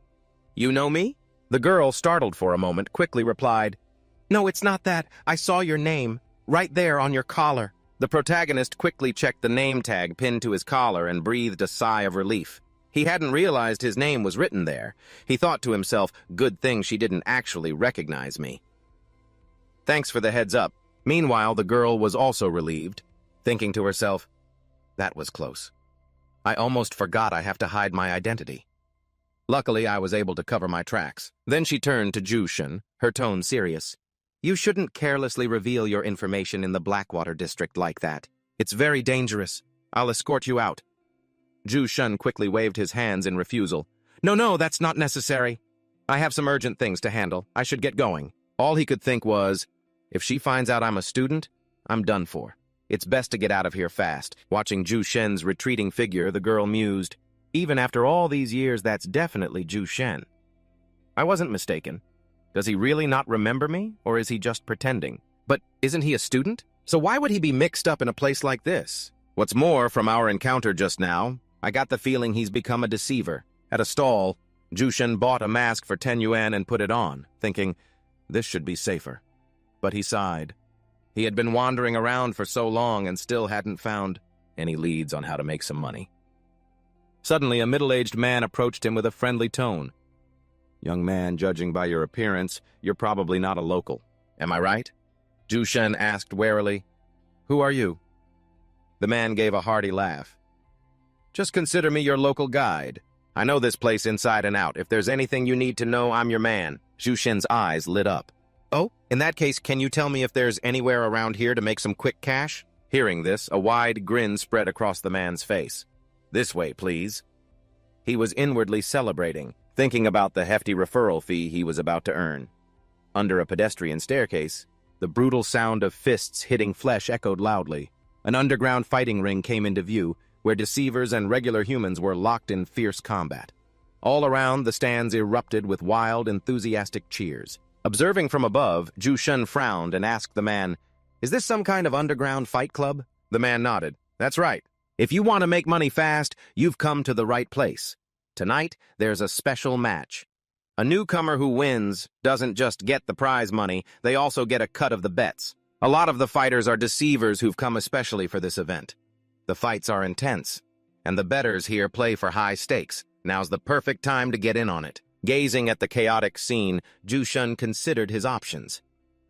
You know me? The girl, startled for a moment, quickly replied, No, it's not that. I saw your name, right there on your collar. The protagonist quickly checked the name tag pinned to his collar and breathed a sigh of relief. He hadn't realized his name was written there. He thought to himself, good thing she didn't actually recognize me. Thanks for the heads up. Meanwhile, the girl was also relieved, thinking to herself, that was close. I almost forgot I have to hide my identity. Luckily, I was able to cover my tracks. Then she turned to Jushin, her tone serious. You shouldn't carelessly reveal your information in the Blackwater district like that. It's very dangerous. I'll escort you out. Jushin quickly waved his hands in refusal. No, that's not necessary. I have some urgent things to handle. I should get going. All he could think was, if she finds out I'm a student, I'm done for. It's best to get out of here fast. Watching Jushin's retreating figure, the girl mused, even after all these years, that's definitely Jushin. I wasn't mistaken. Does he really not remember me, or is he just pretending? But isn't he a student? So why would he be mixed up in a place like this? What's more, from our encounter just now, I got the feeling he's become a deceiver. At a stall, Jushin bought a mask for 10 yuan and put it on, thinking, this should be safer. But he sighed. He had been wandering around for so long and still hadn't found any leads on how to make some money. Suddenly, a middle-aged man approached him with a friendly tone. Young man, judging by your appearance, you're probably not a local. Am I right? Jushin asked warily. Who are you? The man gave a hearty laugh. Just consider me your local guide. I know this place inside and out. If there's anything you need to know, I'm your man. Jushin's eyes lit up. Oh, in that case, can you tell me if there's anywhere around here to make some quick cash? Hearing this, a wide grin spread across the man's face. This way, please. He was inwardly celebrating, thinking about the hefty referral fee he was about to earn. Under a pedestrian staircase, the brutal sound of fists hitting flesh echoed loudly. An underground fighting ring came into view, where deceivers and regular humans were locked in fierce combat. All around, the stands erupted with wild, enthusiastic cheers. Observing from above, Jushin frowned and asked the man, Is this some kind of underground fight club? The man nodded. That's right. If you want to make money fast, you've come to the right place. Tonight, there's a special match. A newcomer who wins doesn't just get the prize money, they also get a cut of the bets. A lot of the fighters are deceivers who've come especially for this event. The fights are intense, and the bettors here play for high stakes. Now's the perfect time to get in on it. Gazing at the chaotic scene, Ju-shun considered his options.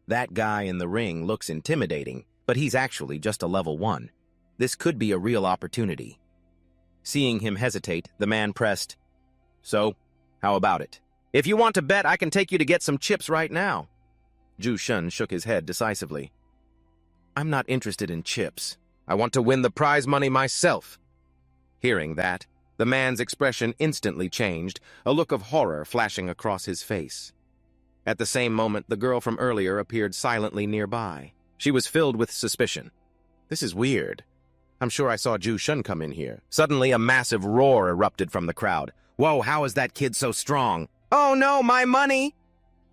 That guy in the ring looks intimidating, but he's actually just a level 1. This could be a real opportunity. Seeing him hesitate, the man pressed, "So, how about it? If you want to bet, I can take you to get some chips right now." Ju-shun shook his head decisively. "I'm not interested in chips. I want to win the prize money myself." Hearing that, the man's expression instantly changed, a look of horror flashing across his face. At the same moment, the girl from earlier appeared silently nearby. She was filled with suspicion. "This is weird. I'm sure I saw Ju-shun come in here." Suddenly, a massive roar erupted from the crowd. "Whoa, how is that kid so strong? Oh no, my money!"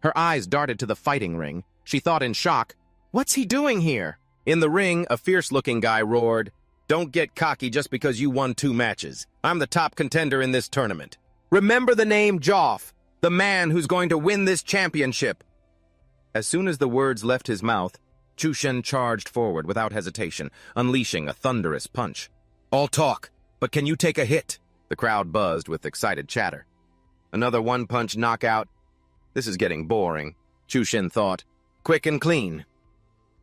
Her eyes darted to the fighting ring. She thought in shock, "What's he doing here?" In the ring, a fierce-looking guy roared, "Don't get cocky just because you won 2 matches. I'm the top contender in this tournament. Remember the name Joff, the man who's going to win this championship." As soon as the words left his mouth, Ju-shun charged forward without hesitation, unleashing a thunderous punch. "All talk, but can you take a hit?" The crowd buzzed with excited chatter. Another one-punch knockout. This is getting boring, Ju-shun thought. Quick and clean.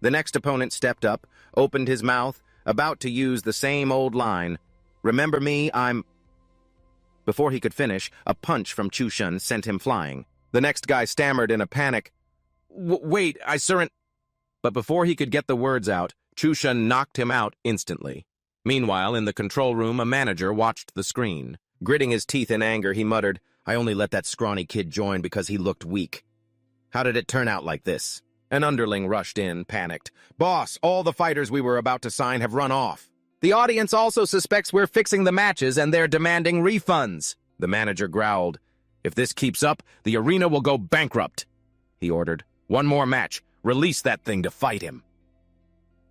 The next opponent stepped up, opened his mouth, about to use the same old line, "Remember me, I'm—" Before he could finish, a punch from Ju-shun sent him flying. The next guy stammered in a panic, "Wait, I surrender." But before he could get the words out, Ju-shun knocked him out instantly. Meanwhile, in the control room, a manager watched the screen. Gritting his teeth in anger, he muttered, "I only let that scrawny kid join because he looked weak. How did it turn out like this?" An underling rushed in, panicked. "Boss, all the fighters we were about to sign have run off. The audience also suspects we're fixing the matches and they're demanding refunds." The manager growled, "If this keeps up, the arena will go bankrupt." He ordered, "One more match. Release that thing to fight him."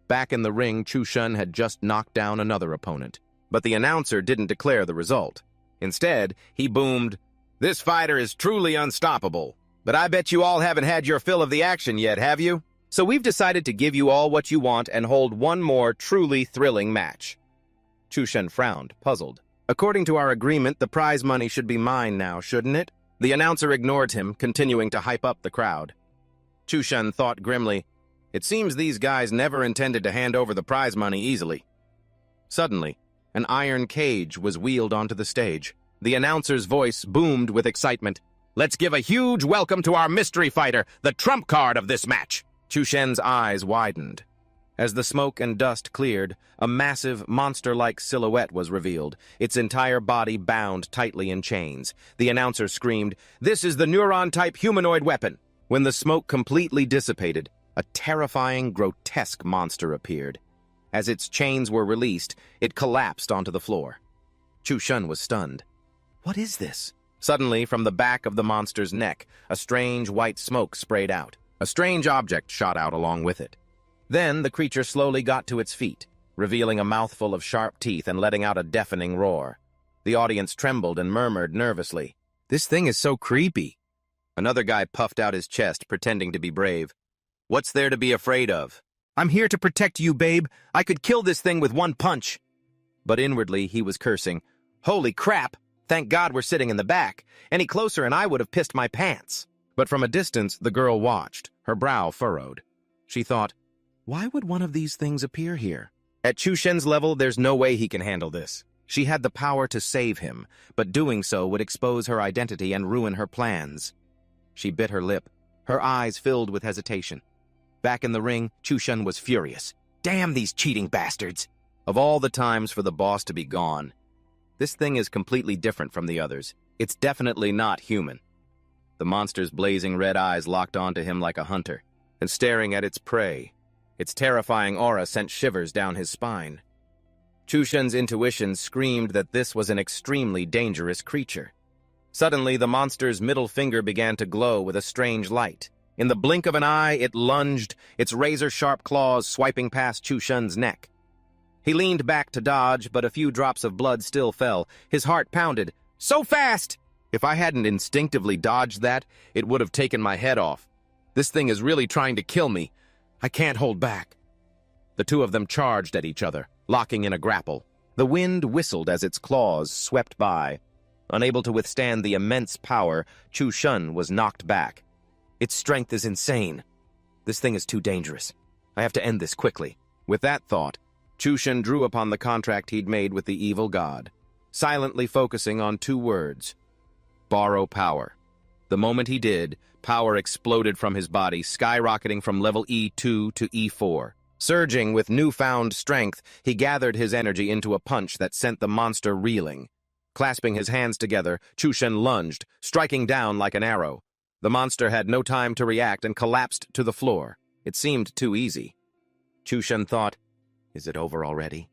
Back in the ring, Ju-shun had just knocked down another opponent. But the announcer didn't declare the result. Instead, he boomed, "This fighter is truly unstoppable. But I bet you all haven't had your fill of the action yet, have you? So we've decided to give you all what you want and hold one more truly thrilling match." Ju-shun frowned, puzzled. "According to our agreement, the prize money should be mine now, shouldn't it?" The announcer ignored him, continuing to hype up the crowd. Ju-shun thought grimly, "It seems these guys never intended to hand over the prize money easily." Suddenly, an iron cage was wheeled onto the stage. The announcer's voice boomed with excitement. "Let's give a huge welcome to our mystery fighter, the trump card of this match." Ju-shun's eyes widened. As the smoke and dust cleared, a massive, monster-like silhouette was revealed, its entire body bound tightly in chains. The announcer screamed, "This is the neuron-type humanoid weapon." When the smoke completely dissipated, a terrifying, grotesque monster appeared. As its chains were released, it collapsed onto the floor. Ju-shun was stunned. "What is this?" Suddenly, from the back of the monster's neck, a strange white smoke sprayed out. A strange object shot out along with it. Then the creature slowly got to its feet, revealing a mouthful of sharp teeth and letting out a deafening roar. The audience trembled and murmured nervously, "This thing is so creepy." Another guy puffed out his chest, pretending to be brave. "What's there to be afraid of? I'm here to protect you, babe. I could kill this thing with one punch." But inwardly, he was cursing, "Holy crap! Thank God we're sitting in the back. Any closer and I would have pissed my pants." But from a distance, the girl watched, her brow furrowed. She thought, why would one of these things appear here? At Ju-shun's level, there's no way he can handle this. She had the power to save him, but doing so would expose her identity and ruin her plans. She bit her lip, her eyes filled with hesitation. Back in the ring, Ju-shun was furious. Damn these cheating bastards! Of all the times for the boss to be gone, this thing is completely different from the others. It's definitely not human. The monster's blazing red eyes locked onto him like a hunter, and staring at its prey. Its terrifying aura sent shivers down his spine. Ju-shun's intuition screamed that this was an extremely dangerous creature. Suddenly, the monster's middle finger began to glow with a strange light. In the blink of an eye, it lunged, its razor-sharp claws swiping past Ju-shun's neck. He leaned back to dodge, but a few drops of blood still fell. His heart pounded. So fast! If I hadn't instinctively dodged that, it would have taken my head off. This thing is really trying to kill me. I can't hold back. The two of them charged at each other, locking in a grapple. The wind whistled as its claws swept by. Unable to withstand the immense power, Chu Shun was knocked back. Its strength is insane. This thing is too dangerous. I have to end this quickly. With that thought, Chu Shun drew upon the contract he'd made with the evil god, silently focusing on two words: borrow power. The moment he did, power exploded from his body, skyrocketing from level E2 to E4. Surging with newfound strength, he gathered his energy into a punch that sent the monster reeling. Clasping his hands together, Chu Shun lunged, striking down like an arrow. The monster had no time to react and collapsed to the floor. It seemed too easy. Chu Shun thought, is it over already?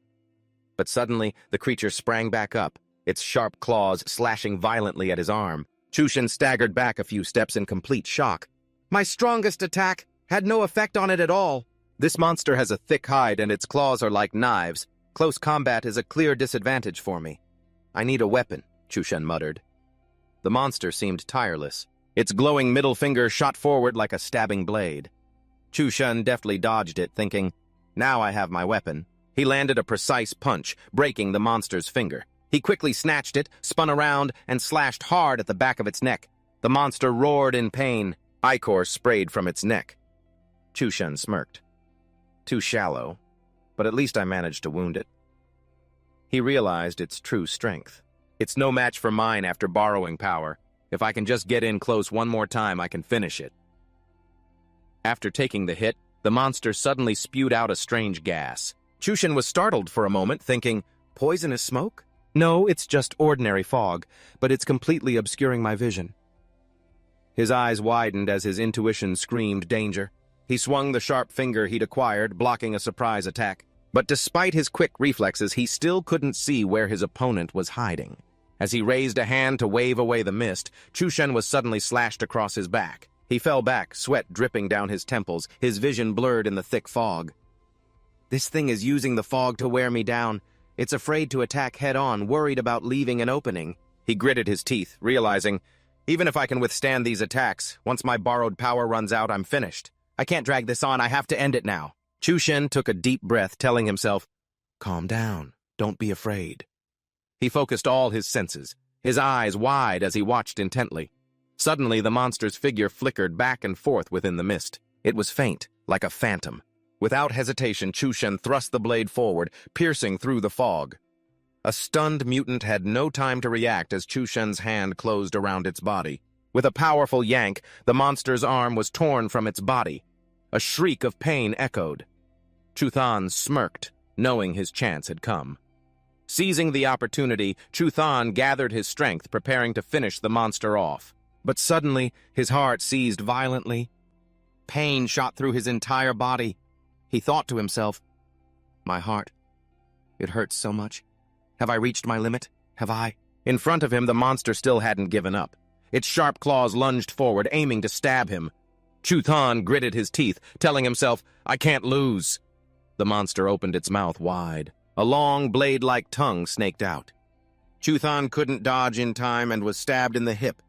But suddenly, the creature sprang back up, its sharp claws slashing violently at his arm. Chu Shun staggered back a few steps in complete shock. My strongest attack had no effect on it at all. This monster has a thick hide and its claws are like knives. Close combat is a clear disadvantage for me. I need a weapon, Chu Shun muttered. The monster seemed tireless. Its glowing middle finger shot forward like a stabbing blade. Chu Shun deftly dodged it, thinking, now I have my weapon. He landed a precise punch, breaking the monster's finger. He quickly snatched it, spun around, and slashed hard at the back of its neck. The monster roared in pain. Ichor sprayed from its neck. Chu Shun smirked. Too shallow, but at least I managed to wound it. He realized its true strength. It's no match for mine after borrowing power. If I can just get in close one more time, I can finish it. After taking the hit, the monster suddenly spewed out a strange gas. Chu Shun was startled for a moment, thinking, poisonous smoke? No, it's just ordinary fog, but it's completely obscuring my vision. His eyes widened as his intuition screamed danger. He swung the sharp finger he'd acquired, blocking a surprise attack. But despite his quick reflexes, he still couldn't see where his opponent was hiding. As he raised a hand to wave away the mist, Chu Shun was suddenly slashed across his back. He fell back, sweat dripping down his temples, his vision blurred in the thick fog. This thing is using the fog to wear me down. It's afraid to attack head-on, worried about leaving an opening. He gritted his teeth, realizing, even if I can withstand these attacks, once my borrowed power runs out, I'm finished. I can't drag this on, I have to end it now. Chu Shun took a deep breath, telling himself, calm down, don't be afraid. He focused all his senses, his eyes wide as he watched intently. Suddenly, the monster's figure flickered back and forth within the mist. It was faint, like a phantom. Without hesitation, Chu Shun thrust the blade forward, piercing through the fog. A stunned mutant had no time to react as Chu Shun's hand closed around its body. With a powerful yank, the monster's arm was torn from its body. A shriek of pain echoed. Chu Than smirked, knowing his chance had come. Seizing the opportunity, Chu Than gathered his strength, preparing to finish the monster off. But suddenly, his heart seized violently. Pain shot through his entire body. He thought to himself, my heart, it hurts so much. Have I reached my limit? Have I? In front of him, the monster still hadn't given up. Its sharp claws lunged forward, aiming to stab him. Chu Than gritted his teeth, telling himself, I can't lose. The monster opened its mouth wide. A long, blade-like tongue snaked out. Chu Than couldn't dodge in time and was stabbed in the hip.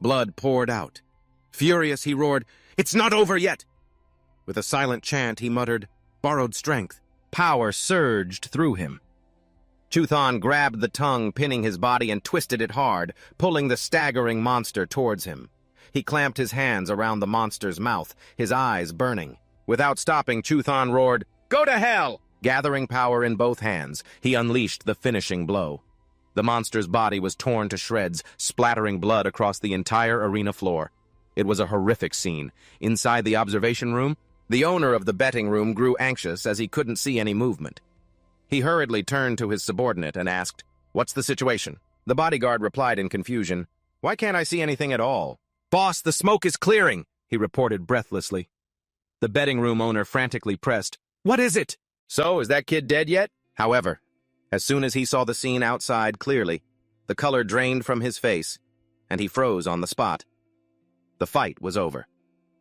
Blood poured out. Furious, he roared, it's not over yet! With a silent chant, he muttered, borrowed strength. Power surged through him. Chu Than grabbed the tongue, pinning his body, and twisted it hard, pulling the staggering monster towards him. He clamped his hands around the monster's mouth, his eyes burning. Without stopping, Chu Than roared, go to hell! Gathering power in both hands, he unleashed the finishing blow. The monster's body was torn to shreds, splattering blood across the entire arena floor. It was a horrific scene. Inside the observation room, the owner of the betting room grew anxious as he couldn't see any movement. He hurriedly turned to his subordinate and asked, what's the situation? The bodyguard replied in confusion, why can't I see anything at all? Boss, the smoke is clearing, he reported breathlessly. The betting room owner frantically pressed, what is it? So, is that kid dead yet? However, as soon as he saw the scene outside clearly, the color drained from his face, and he froze on the spot. The fight was over.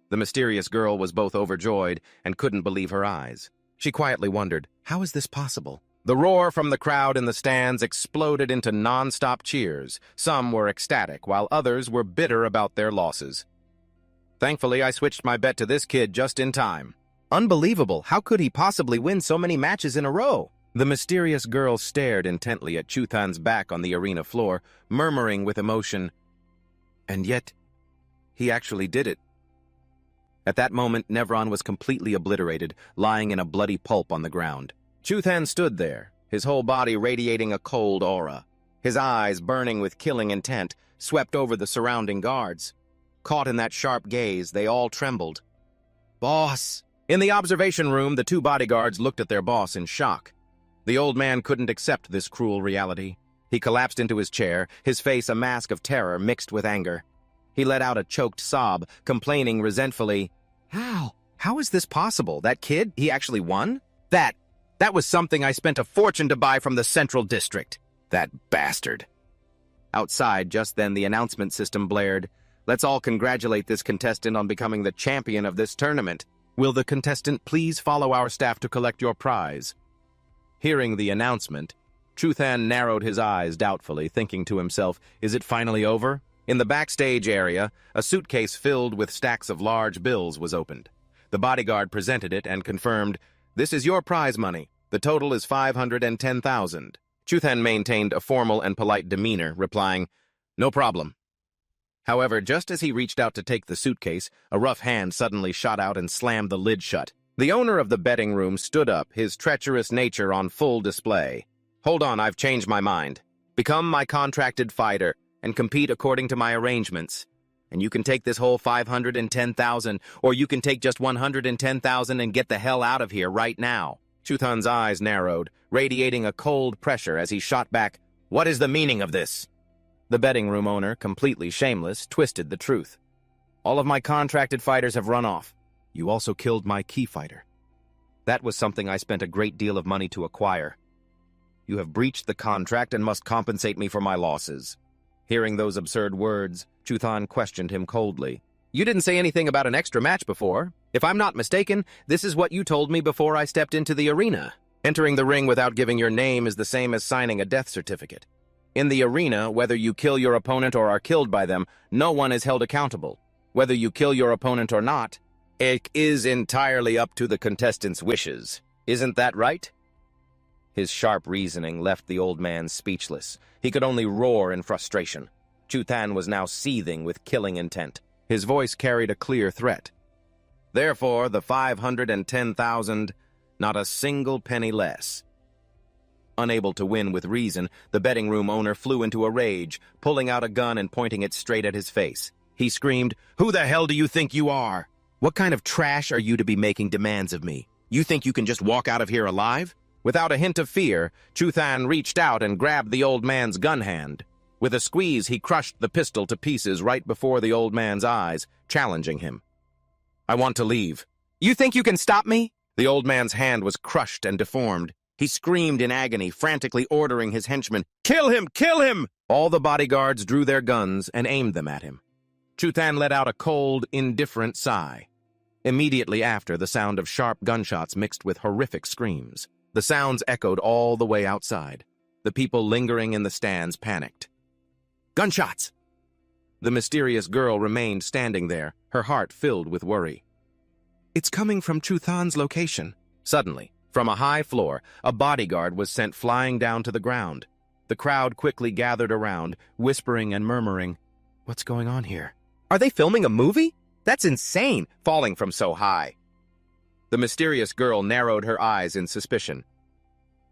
The mysterious girl was both overjoyed and couldn't believe her eyes. She quietly wondered, how is this possible? The roar from the crowd in the stands exploded into non-stop cheers. Some were ecstatic, while others were bitter about their losses. Thankfully, I switched my bet to this kid just in time. Unbelievable, how could he possibly win so many matches in a row? The mysterious girl stared intently at Chuthan's back on the arena floor, murmuring with emotion, "And yet, he actually did it." At that moment, Nevron was completely obliterated, lying in a bloody pulp on the ground. Chuthan stood there, his whole body radiating a cold aura. His eyes, burning with killing intent, swept over the surrounding guards. Caught in that sharp gaze, they all trembled. "Boss!" In the observation room, the two bodyguards looked at their boss in shock. The old man couldn't accept this cruel reality. He collapsed into his chair, his face a mask of terror mixed with anger. He let out a choked sob, complaining resentfully, How is this possible? That kid, he actually won? That was something I spent a fortune to buy from the Central District. That bastard." Outside, just then, the announcement system blared. "Let's all congratulate this contestant on becoming the champion of this tournament. Will the contestant please follow our staff to collect your prize?" Hearing the announcement, Chuthan narrowed his eyes doubtfully, thinking to himself, is it finally over? In the backstage area, a suitcase filled with stacks of large bills was opened. The bodyguard presented it and confirmed, "This is your prize money. The total is 510,000. Chuthan maintained a formal and polite demeanor, replying, "No problem." However, just as he reached out to take the suitcase, a rough hand suddenly shot out and slammed the lid shut. The owner of the betting room stood up, his treacherous nature on full display. "Hold on, I've changed my mind. Become my contracted fighter and compete according to my arrangements. And you can take this whole 510,000, or you can take just 110,000 and get the hell out of here right now." Chuthan's eyes narrowed, radiating a cold pressure as he shot back, "What is the meaning of this?" The betting room owner, completely shameless, twisted the truth. "All of my contracted fighters have run off. You also killed my key fighter. That was something I spent a great deal of money to acquire. You have breached the contract and must compensate me for my losses." Hearing those absurd words, Chuthan questioned him coldly. "You didn't say anything about an extra match before. If I'm not mistaken, this is what you told me before I stepped into the arena. Entering the ring without giving your name is the same as signing a death certificate. In the arena, whether you kill your opponent or are killed by them, no one is held accountable. Whether you kill your opponent or not, it is entirely up to the contestant's wishes. Isn't that right?" His sharp reasoning left the old man speechless. He could only roar in frustration. Chuthan was now seething with killing intent. His voice carried a clear threat. "Therefore, the 510,000, not a single penny less." Unable to win with reason, the betting room owner flew into a rage, pulling out a gun and pointing it straight at his face. He screamed, "Who the hell do you think you are? What kind of trash are you to be making demands of me? You think you can just walk out of here alive?" Without a hint of fear, Chuthan reached out and grabbed the old man's gun hand. With a squeeze, he crushed the pistol to pieces right before the old man's eyes, challenging him. "I want to leave." "You think you can stop me?" The old man's hand was crushed and deformed. He screamed in agony, frantically ordering his henchmen, "Kill him! Kill him!" All the bodyguards drew their guns and aimed them at him. Chuthan let out a cold, indifferent sigh. Immediately after, the sound of sharp gunshots mixed with horrific screams. The sounds echoed all the way outside. The people lingering in the stands panicked. "Gunshots!" The mysterious girl remained standing there, her heart filled with worry. "It's coming from Chuthan's location." Suddenly, from a high floor, a bodyguard was sent flying down to the ground. The crowd quickly gathered around, whispering and murmuring, "What's going on here? Are they filming a movie? That's insane, falling from so high." The mysterious girl narrowed her eyes in suspicion.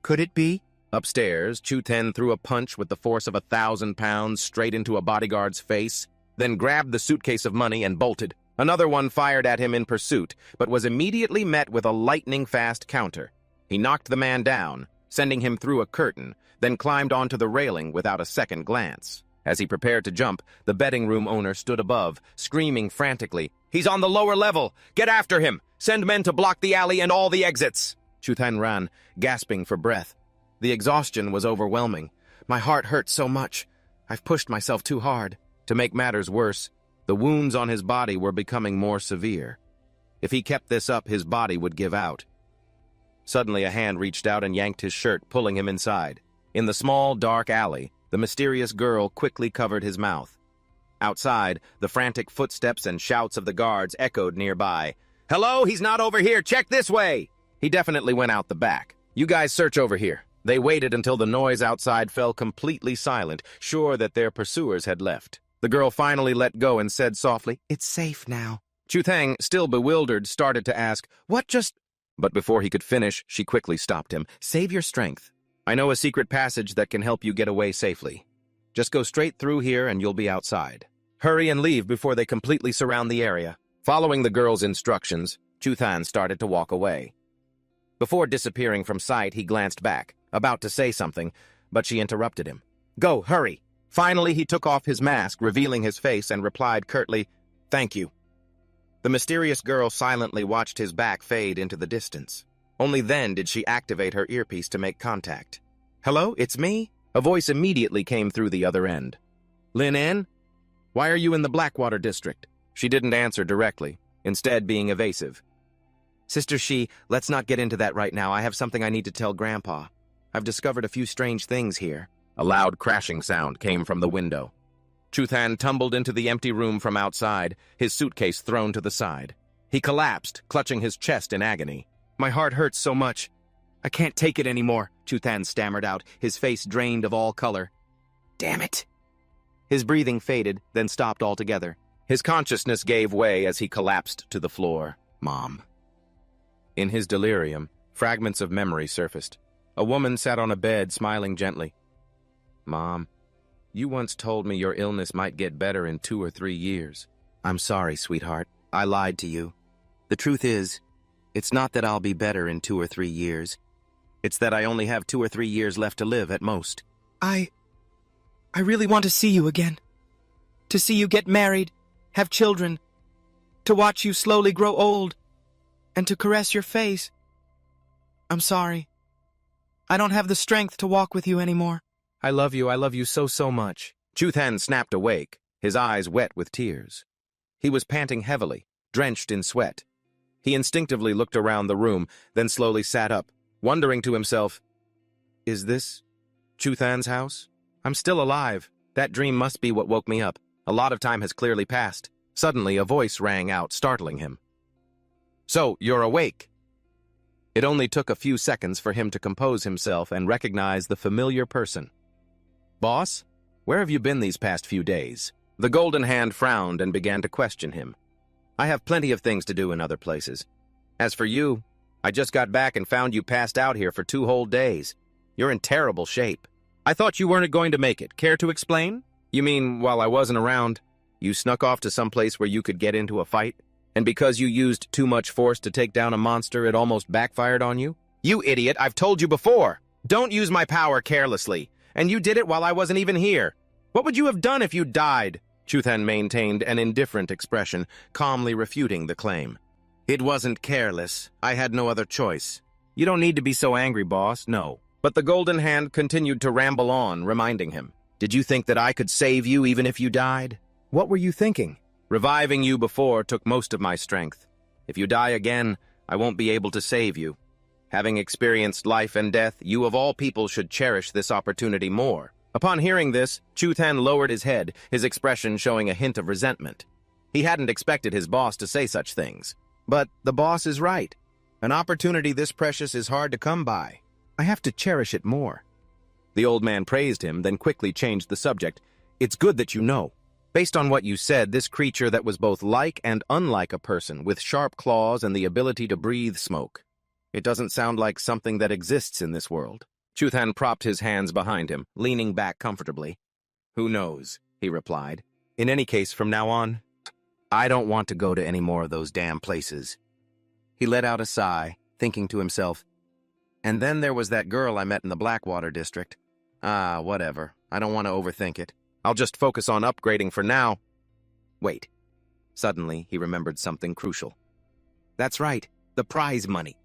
Could it be? Upstairs, Chuthan threw a punch with the force of 1,000 pounds straight into a bodyguard's face, then grabbed the suitcase of money and bolted. Another one fired at him in pursuit, but was immediately met with a lightning-fast counter. He knocked the man down, sending him through a curtain, then climbed onto the railing without a second glance. As he prepared to jump, the betting room owner stood above, screaming frantically, "He's on the lower level! Get after him! Send men to block the alley and all the exits!" Chuthan ran, gasping for breath. The exhaustion was overwhelming. "My heart hurts so much. I've pushed myself too hard." To make matters worse, the wounds on his body were becoming more severe. If he kept this up, his body would give out. Suddenly, a hand reached out and yanked his shirt, pulling him inside. In the small, dark alley, the mysterious girl quickly covered his mouth. Outside, the frantic footsteps and shouts of the guards echoed nearby. Hello? He's not over here. Check this way. He definitely went out the back. You guys search over here. They waited until the noise outside fell completely silent, sure that their pursuers had left. The girl finally let go and said softly, "It's safe now." Chuthang, still bewildered, started to ask, "What just—" But before he could finish, she quickly stopped him. "Save your strength. I know a secret passage that can help you get away safely. Just go straight through here and you'll be outside. Hurry and leave before they completely surround the area." Following the girl's instructions, Chuthan started to walk away. Before disappearing from sight, he glanced back, about to say something, but she interrupted him. "Go, hurry." Finally, he took off his mask, revealing his face, and replied curtly, "Thank you." The mysterious girl silently watched his back fade into the distance. Only then did she activate her earpiece to make contact. "Hello, it's me?" A voice immediately came through the other end. "Lin En? Why are you in the Blackwater district?" She didn't answer directly, instead being evasive. "Sister Shi, let's not get into that right now. I have something I need to tell Grandpa. I've discovered a few strange things here." A loud crashing sound came from the window. Chuthan tumbled into the empty room from outside, his suitcase thrown to the side. He collapsed, clutching his chest in agony. "My heart hurts so much. I can't take it anymore," Chuthan stammered out, his face drained of all color. "Damn it!" His breathing faded, then stopped altogether. His consciousness gave way as he collapsed to the floor. Mom. In his delirium, fragments of memory surfaced. A woman sat on a bed, smiling gently. "Mom, you once told me your illness might get better in 2 or 3 years. I'm sorry, sweetheart. I lied to you. The truth is, it's not that I'll be better in 2 or 3 years. It's that I only have 2 or 3 years left to live at most." I really want to see you again. To see you get married, have children, to watch you slowly grow old, and to caress your face. I'm sorry. I don't have the strength to walk with you anymore. I love you so, so much." Chuthan snapped awake, his eyes wet with tears. He was panting heavily, drenched in sweat. He instinctively looked around the room, then slowly sat up, wondering to himself, "Is this Chuthan's house? I'm still alive. That dream must be what woke me up. A lot of time has clearly passed." Suddenly, a voice rang out, startling him. "So, you're awake?" It only took a few seconds for him to compose himself and recognize the familiar person. "Boss, where have you been these past few days?" The Golden Hand frowned and began to question him. "I have plenty of things to do in other places. As for you, I just got back and found you passed out here for 2 whole days. You're in terrible shape. I thought you weren't going to make it. Care to explain? You mean, while I wasn't around, you snuck off to some place where you could get into a fight? And because you used too much force to take down a monster, it almost backfired on you? You idiot, I've told you before. Don't use my power carelessly. And you did it while I wasn't even here. What would you have done if you died?" Chuthan maintained an indifferent expression, calmly refuting the claim. "It wasn't careless. I had no other choice. You don't need to be so angry, boss, no." But the Golden Hand continued to ramble on, reminding him. "Did you think that I could save you even if you died? What were you thinking? Reviving you before took most of my strength. If you die again, I won't be able to save you. Having experienced life and death, you of all people should cherish this opportunity more." Upon hearing this, Chuthan lowered his head, his expression showing a hint of resentment. He hadn't expected his boss to say such things. But the boss is right. An opportunity this precious is hard to come by. I have to cherish it more. The old man praised him, then quickly changed the subject. "It's good that you know. Based on what you said, this creature that was both like and unlike a person, with sharp claws and the ability to breathe smoke. It doesn't sound like something that exists in this world." Chuthan propped his hands behind him, leaning back comfortably. "Who knows?" he replied. "In any case, from now on, I don't want to go to any more of those damn places." He let out a sigh, thinking to himself, "And then there was that girl I met in the Blackwater district. Whatever. I don't want to overthink it. I'll just focus on upgrading for now." Wait. Suddenly, he remembered something crucial. That's right, the prize money.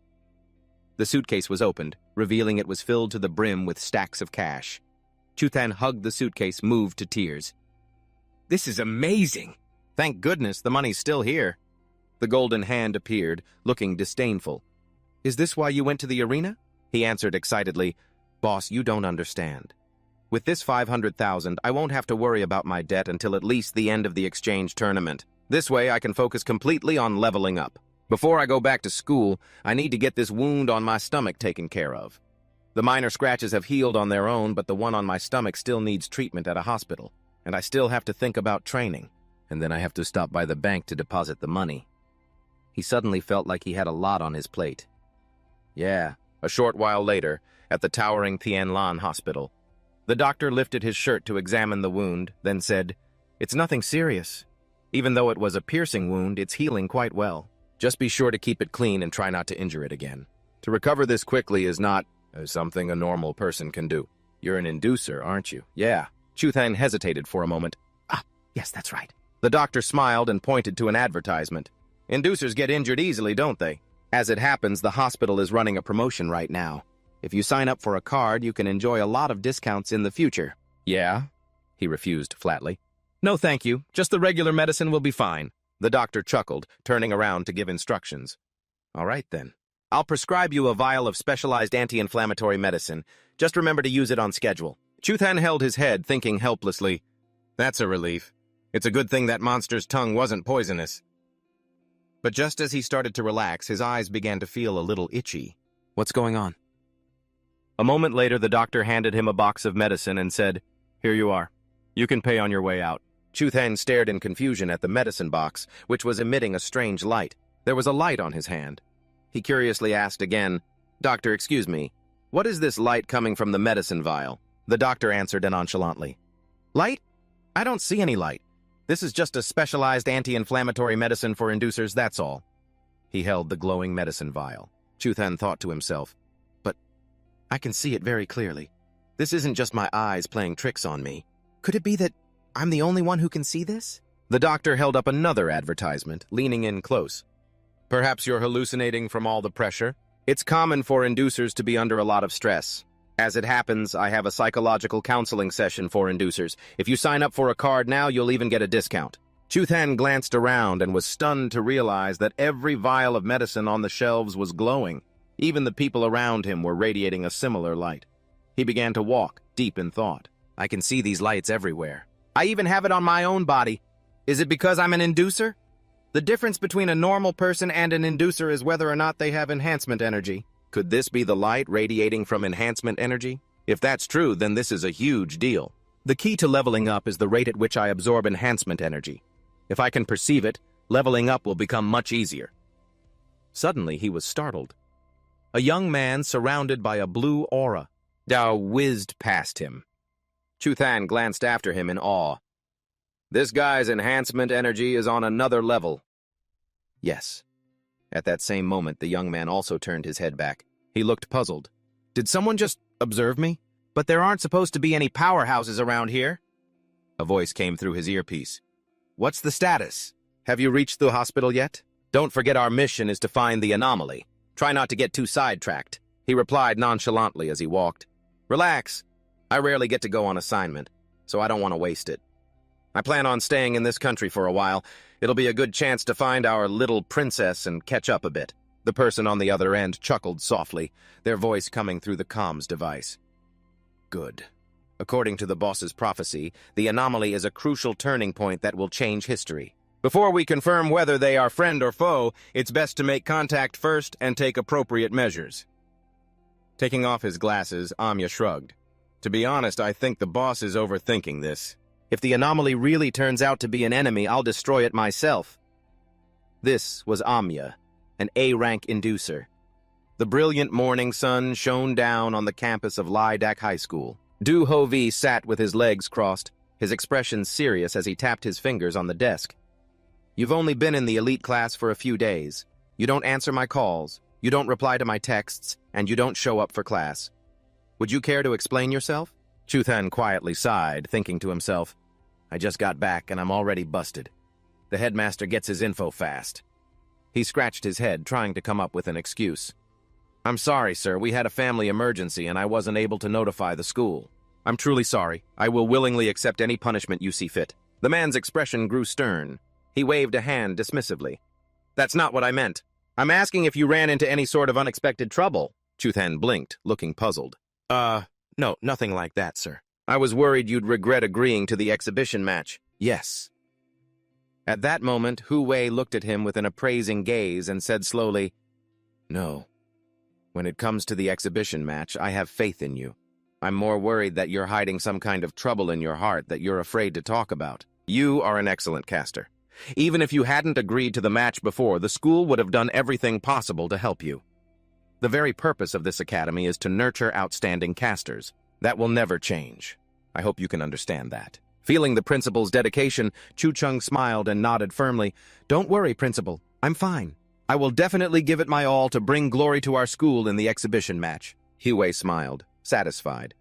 The suitcase was opened, revealing it was filled to the brim with stacks of cash. Chuthan hugged the suitcase, moved to tears. "This is amazing! Thank goodness the money's still here." The Golden Hand appeared, looking disdainful. "Is this why you went to the arena?" He answered excitedly, "Boss, you don't understand. With this 500,000, I won't have to worry about my debt until at least the end of the exchange tournament. This way, I can focus completely on leveling up. Before I go back to school, I need to get this wound on my stomach taken care of. The minor scratches have healed on their own, but the one on my stomach still needs treatment at a hospital, and I still have to think about training, and then I have to stop by the bank to deposit the money. He suddenly felt like he had a lot on his plate. Yeah, a short while later, at the towering Tianlan hospital, the doctor lifted his shirt to examine the wound, then said, "It's nothing serious. Even though it was a piercing wound, it's healing quite well. Just be sure to keep it clean and try not to injure it again. To recover this quickly is not something a normal person can do. You're an inducer, aren't you?" "Yeah." Chuthan hesitated for a moment. "Ah, yes, that's right." The doctor smiled and pointed to an advertisement. "Inducers get injured easily, don't they? As it happens, the hospital is running a promotion right now. If you sign up for a card, you can enjoy a lot of discounts in the future." "Yeah?" He refused flatly. "No, thank you. Just the regular medicine will be fine." The doctor chuckled, turning around to give instructions. "All right, then. I'll prescribe you a vial of specialized anti-inflammatory medicine. Just remember to use it on schedule." Chuthan held his head, thinking helplessly, "That's a relief. It's a good thing that monster's tongue wasn't poisonous." But just as he started to relax, his eyes began to feel a little itchy. "What's going on?" A moment later, the doctor handed him a box of medicine and said, "Here you are. You can pay on your way out." Chuthan stared in confusion at the medicine box, which was emitting a strange light. There was a light on his hand. He curiously asked again, "Doctor, excuse me, what is this light coming from the medicine vial?" The doctor answered nonchalantly, "Light? I don't see any light. This is just a specialized anti-inflammatory medicine for inducers, that's all." He held the glowing medicine vial. Chuthan thought to himself, "But I can see it very clearly. This isn't just my eyes playing tricks on me. Could it be that I'm the only one who can see this?" The doctor held up another advertisement, leaning in close. "Perhaps you're hallucinating from all the pressure? It's common for inducers to be under a lot of stress. As it happens, I have a psychological counseling session for inducers. If you sign up for a card now, you'll even get a discount." Chuthan glanced around and was stunned to realize that every vial of medicine on the shelves was glowing. Even the people around him were radiating a similar light. He began to walk, deep in thought. "I can see these lights everywhere. I even have it on my own body. Is it because I'm an inducer? The difference between a normal person and an inducer is whether or not they have enhancement energy. Could this be the light radiating from enhancement energy? If that's true, then this is a huge deal. The key to leveling up is the rate at which I absorb enhancement energy. If I can perceive it, leveling up will become much easier." Suddenly, he was startled. A young man surrounded by a blue aura. Dao whizzed past him. Chuthan glanced after him in awe. "This guy's enhancement energy is on another level." Yes. At that same moment, the young man also turned his head back. He looked puzzled. "Did someone just observe me? But there aren't supposed to be any powerhouses around here." A voice came through his earpiece. "What's the status? Have you reached the hospital yet? Don't forget our mission is to find the anomaly. Try not to get too sidetracked," he replied nonchalantly as he walked. "Relax. I rarely get to go on assignment, so I don't want to waste it. I plan on staying in this country for a while. It'll be a good chance to find our little princess and catch up a bit." The person on the other end chuckled softly, their voice coming through the comms device. "Good. According to the boss's prophecy, the anomaly is a crucial turning point that will change history. Before we confirm whether they are friend or foe, it's best to make contact first and take appropriate measures." Taking off his glasses, Amya shrugged. "To be honest, I think the boss is overthinking this. If the anomaly really turns out to be an enemy, I'll destroy it myself." This was Amya, an A-rank inducer. The brilliant morning sun shone down on the campus of Lidak High School. Du Hovi sat with his legs crossed, his expression serious as he tapped his fingers on the desk. "You've only been in the elite class for a few days. You don't answer my calls, you don't reply to my texts, and you don't show up for class. Would you care to explain yourself?" Chuthan quietly sighed, thinking to himself, "I just got back and I'm already busted. The headmaster gets his info fast." He scratched his head, trying to come up with an excuse. "I'm sorry, sir. We had a family emergency and I wasn't able to notify the school. I'm truly sorry. I will willingly accept any punishment you see fit." The man's expression grew stern. He waved a hand dismissively. "That's not what I meant. I'm asking if you ran into any sort of unexpected trouble." Chuthan blinked, looking puzzled. No, nothing like that, sir. I was worried you'd regret agreeing to the exhibition match." "Yes." At that moment, Hu Wei looked at him with an appraising gaze and said slowly, "No. When it comes to the exhibition match, I have faith in you. I'm more worried that you're hiding some kind of trouble in your heart that you're afraid to talk about. You are an excellent caster. Even if you hadn't agreed to the match before, the school would have done everything possible to help you. The very purpose of this academy is to nurture outstanding casters. That will never change. I hope you can understand that." Feeling the principal's dedication, Chu Cheng smiled and nodded firmly. "Don't worry, Principal. I'm fine. I will definitely give it my all to bring glory to our school in the exhibition match." Hu Wei smiled, satisfied.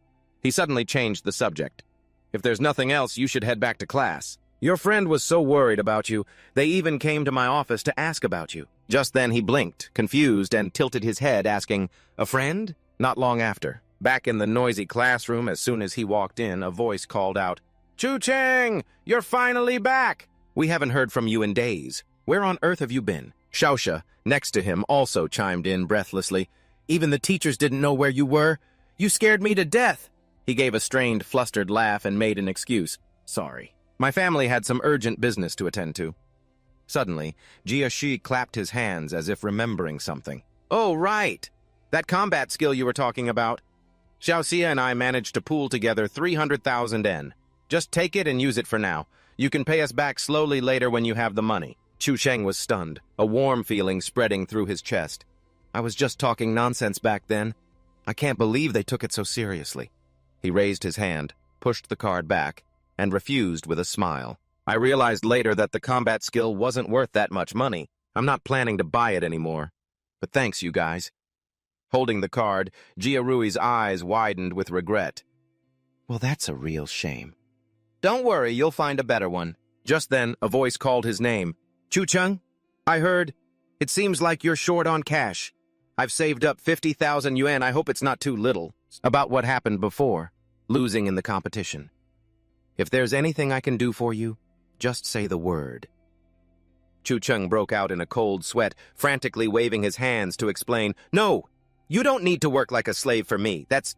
He suddenly changed the subject. "If there's nothing else, you should head back to class. Your friend was so worried about you, they even came to my office to ask about you." Just then he blinked, confused, and tilted his head, asking, "A friend?" Not long after, back in the noisy classroom, as soon as he walked in, a voice called out, "Chu Cheng, you're finally back! We haven't heard from you in days. Where on earth have you been?" Xiaoxia, next to him, also chimed in breathlessly. "Even the teachers didn't know where you were. You scared me to death." He gave a strained, flustered laugh and made an excuse. "Sorry. My family had some urgent business to attend to." Suddenly, Jia Shi clapped his hands as if remembering something. "Oh, right! That combat skill you were talking about. Xiaoxia and I managed to pool together 300,000 N. Just take it and use it for now. You can pay us back slowly later when you have the money." Chu Cheng was stunned, a warm feeling spreading through his chest. "I was just talking nonsense back then. I can't believe they took it so seriously." He raised his hand, pushed the card back, and refused with a smile. "I realized later that the combat skill wasn't worth that much money. I'm not planning to buy it anymore. But thanks, you guys." Holding the card, Jia Rui's eyes widened with regret. "Well, that's a real shame." "Don't worry, you'll find a better one." Just then, a voice called his name. "Chu Cheng, I heard. It seems like you're short on cash. I've saved up 50,000 yuan. I hope it's not too little." About what happened before, losing in the competition. "If there's anything I can do for you, just say the word." Chu Cheng broke out in a cold sweat, frantically waving his hands to explain, "No, you don't need to work like a slave for me. That's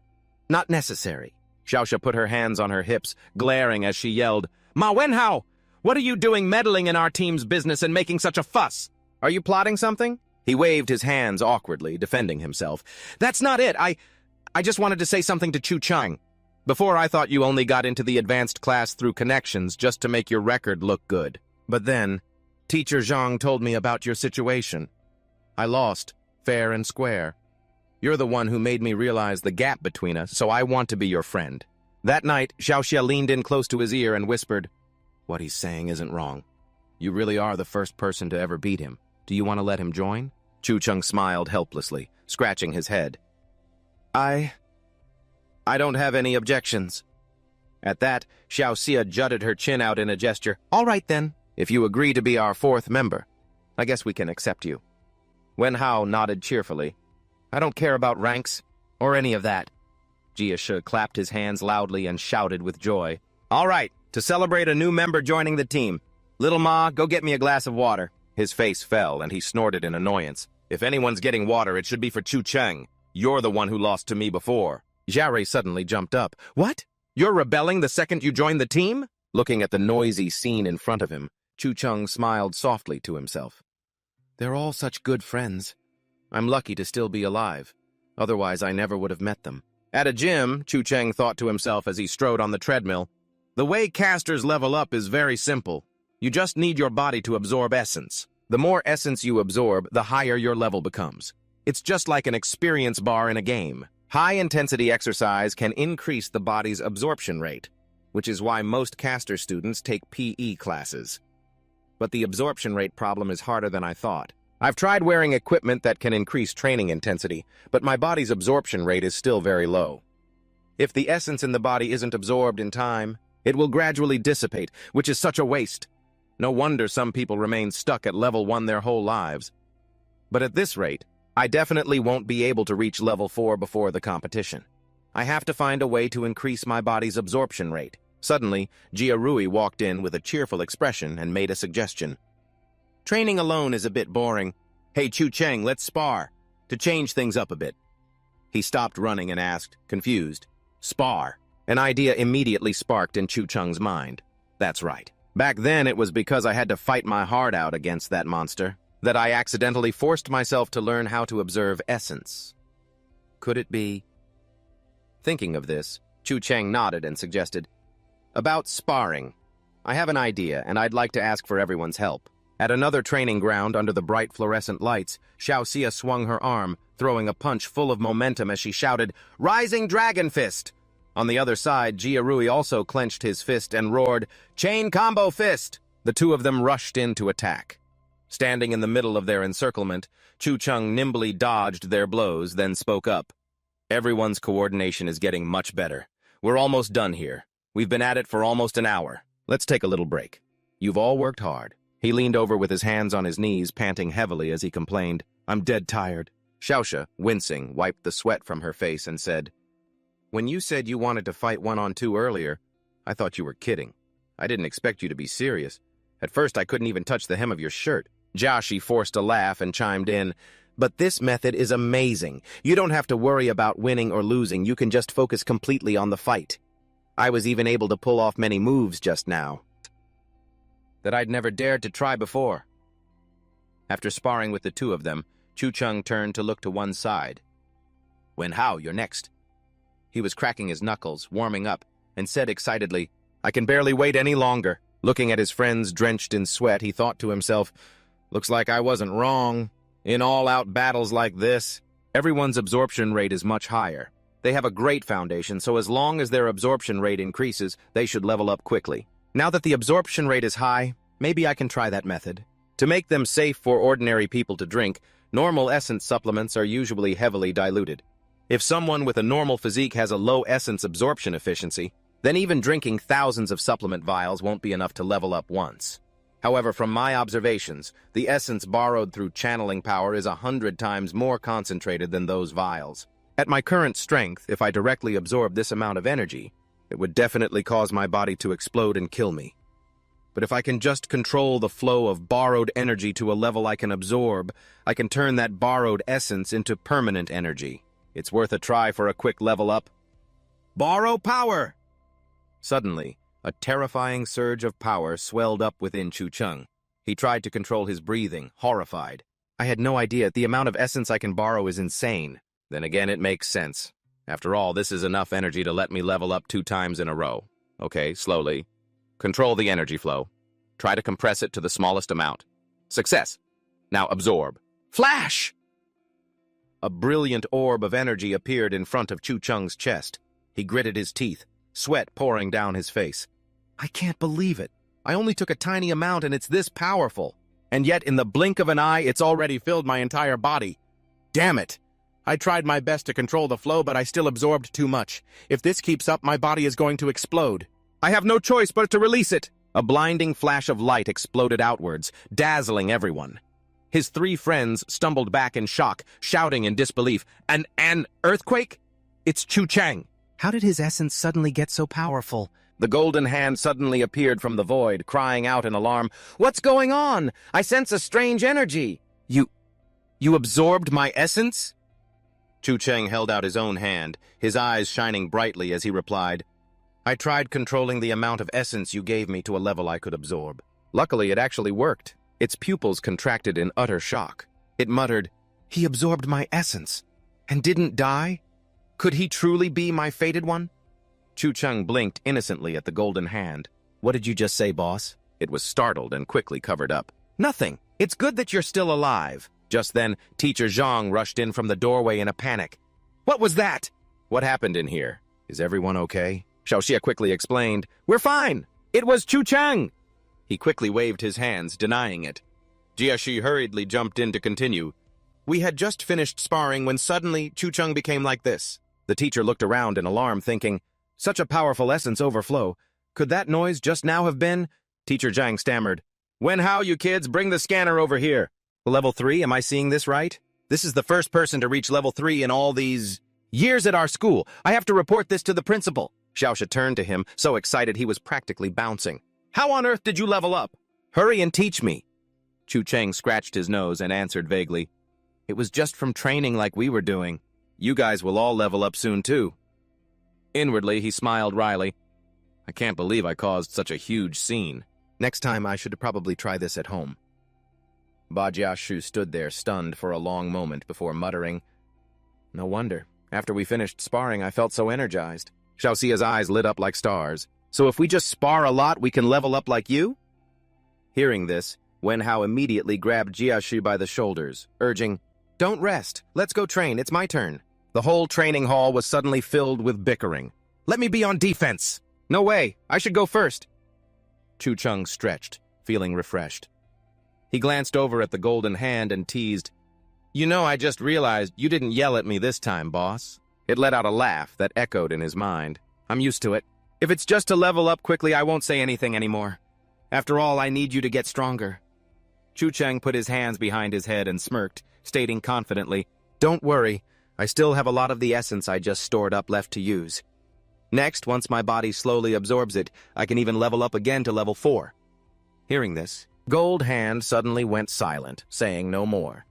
not necessary." Xiaoxia put her hands on her hips, glaring as she yelled, "Ma Wenhao! What are you doing meddling in our team's business and making such a fuss? Are you plotting something?" He waved his hands awkwardly, defending himself. "That's not it. I just wanted to say something to Chu Cheng. Before, I thought you only got into the advanced class through connections just to make your record look good. But then, Teacher Zhang told me about your situation. I lost, fair and square. You're the one who made me realize the gap between us, so I want to be your friend." That night, Xiaoxia leaned in close to his ear and whispered, "What he's saying isn't wrong. You really are the first person to ever beat him. Do you want to let him join?" Chu Cheng smiled helplessly, scratching his head. I don't have any objections." At that, Xiaoxia jutted her chin out in a gesture. "All right then, if you agree to be our fourth member, I guess we can accept you." Wenhao nodded cheerfully. "I don't care about ranks, or any of that." Jia Shi clapped his hands loudly and shouted with joy. "All right, to celebrate a new member joining the team. Little Ma, go get me a glass of water." His face fell, and he snorted in annoyance. "If anyone's getting water, it should be for Chu Cheng. You're the one who lost to me before." Xiaorui suddenly jumped up. "What? You're rebelling the second you joined the team?" Looking at the noisy scene in front of him, Chu Cheng smiled softly to himself. "They're all such good friends. I'm lucky to still be alive. Otherwise, I never would have met them." At a gym, Chu Cheng thought to himself as he strode on the treadmill, "The way casters level up is very simple. You just need your body to absorb essence. The more essence you absorb, the higher your level becomes. It's just like an experience bar in a game. High-intensity exercise can increase the body's absorption rate, which is why most caster students take PE classes. But the absorption rate problem is harder than I thought. I've tried wearing equipment that can increase training intensity, but my body's absorption rate is still very low. If the essence in the body isn't absorbed in time, it will gradually dissipate, which is such a waste. No wonder some people remain stuck at level 1 their whole lives. But at this rate, I definitely won't be able to reach level 4 before the competition. I have to find a way to increase my body's absorption rate." Suddenly, Jia Rui walked in with a cheerful expression and made a suggestion. "Training alone is a bit boring. Hey, Chu Cheng, let's spar, to change things up a bit." He stopped running and asked, confused, "Spar?" An idea immediately sparked in Chu Cheng's mind. That's right. Back then, it was because I had to fight my heart out against that monster that I accidentally forced myself to learn how to observe essence. Could it be? Thinking of this, Chu Cheng nodded and suggested, "About sparring. I have an idea, and I'd like to ask for everyone's help." At another training ground under the bright fluorescent lights, Xiaoxia swung her arm, throwing a punch full of momentum as she shouted, "Rising Dragon Fist!" On the other side, Jiarui also clenched his fist and roared, "Chain Combo Fist!" The two of them rushed in to attack. Standing in the middle of their encirclement, Chu Cheng nimbly dodged their blows, then spoke up. "Everyone's coordination is getting much better. We're almost done here. We've been at it for almost an hour. Let's take a little break. You've all worked hard." He leaned over with his hands on his knees, panting heavily as he complained, "I'm dead tired." Xiaoxia, wincing, wiped the sweat from her face and said, "When you said you wanted to fight 1-on-2 earlier, I thought you were kidding. I didn't expect you to be serious. At first, I couldn't even touch the hem of your shirt." Jiaxi forced a laugh and chimed in, "But this method is amazing. You don't have to worry about winning or losing. You can just focus completely on the fight. I was even able to pull off many moves just now that I'd never dared to try before." After sparring with the two of them, Chu Cheng turned to look to one side. "Wen Hao, you're next." He was cracking his knuckles, warming up, and said excitedly, "I can barely wait any longer." Looking at his friends drenched in sweat, he thought to himself, "Looks like I wasn't wrong. In all-out battles like this, everyone's absorption rate is much higher. They have a great foundation, so as long as their absorption rate increases, they should level up quickly. Now that the absorption rate is high, maybe I can try that method. To make them safe for ordinary people to drink, normal essence supplements are usually heavily diluted. If someone with a normal physique has a low essence absorption efficiency, then even drinking thousands of supplement vials won't be enough to level up once. However, from my observations, the essence borrowed through channeling power is 100 times more concentrated than those vials. At my current strength, if I directly absorb this amount of energy, it would definitely cause my body to explode and kill me. But if I can just control the flow of borrowed energy to a level I can absorb, I can turn that borrowed essence into permanent energy. It's worth a try for a quick level up. Borrow power!" Suddenly, a terrifying surge of power swelled up within Chu Cheng. He tried to control his breathing, horrified. "I had no idea. The amount of essence I can borrow is insane." Then again, it makes sense. After all, this is enough energy to let me level up 2 times in a row. Okay, slowly. Control the energy flow. Try to compress it to the smallest amount. Success! Now absorb. Flash! A brilliant orb of energy appeared in front of Chu Cheng's chest. He gritted his teeth, sweat pouring down his face. "I can't believe it. I only took a tiny amount and it's this powerful. And yet, in the blink of an eye, it's already filled my entire body. Damn it! I tried my best to control the flow, but I still absorbed too much. If this keeps up, my body is going to explode. I have no choice but to release it." A blinding flash of light exploded outwards, dazzling everyone. His 3 friends stumbled back in shock, shouting in disbelief, An earthquake? It's Chu Cheng. How did his essence suddenly get so powerful?" The golden hand suddenly appeared from the void, crying out in alarm, "What's going on? I sense a strange energy." You absorbed my essence?" Chu Cheng held out his own hand, his eyes shining brightly as he replied, "I tried controlling the amount of essence you gave me to a level I could absorb. Luckily, it actually worked." Its pupils contracted in utter shock. It muttered, "He absorbed my essence and didn't die? Could he truly be my fated one?" Chu Cheng blinked innocently at the golden hand. "What did you just say, boss?" It was startled and quickly covered up. "Nothing. It's good that you're still alive." Just then, Teacher Zhang rushed in from the doorway in a panic. "What was that?" "What happened in here? Is everyone okay?" Xiaoxia quickly explained, "We're fine. It was Chu Cheng." He quickly waved his hands, denying it. Jiaxi hurriedly jumped in to continue. "We had just finished sparring when suddenly Chu Cheng became like this." The teacher looked around in alarm, thinking, "Such a powerful essence overflow. Could that noise just now have been?" Teacher Zhang stammered, "Wen Hao, you kids, bring the scanner over here." "Level 3, am I seeing this right? This is the first person to reach level 3 in all these years at our school. I have to report this to the principal." Xiaoxia turned to him, so excited he was practically bouncing. "How on earth did you level up? Hurry and teach me." Chu Cheng scratched his nose and answered vaguely, "It was just from training like we were doing. You guys will all level up soon too." Inwardly, he smiled wryly. "I can't believe I caused such a huge scene." Next time, I should probably try this at home. Ba Jiashu stood there, stunned for a long moment before muttering, "No wonder. After we finished sparring, I felt so energized." Xiaoxia's eyes lit up like stars. "So if we just spar a lot, we can level up like you?" Hearing this, Wenhao immediately grabbed Jiashu by the shoulders, urging, "Don't rest. Let's go train. It's my turn." The whole training hall was suddenly filled with bickering. "Let me be on defense." "No way. I should go first." Chu Cheng stretched, feeling refreshed. He glanced over at the golden hand and teased, "You know, I just realized you didn't yell at me this time, boss." It let out a laugh that echoed in his mind. "I'm used to it. If it's just to level up quickly, I won't say anything anymore. After all, I need you to get stronger." Chu Cheng put his hands behind his head and smirked, stating confidently, "Don't worry, I still have a lot of the essence I just stored up left to use. Next, once my body slowly absorbs it, I can even level up again to level 4. Hearing this, Gold Hand suddenly went silent, saying no more.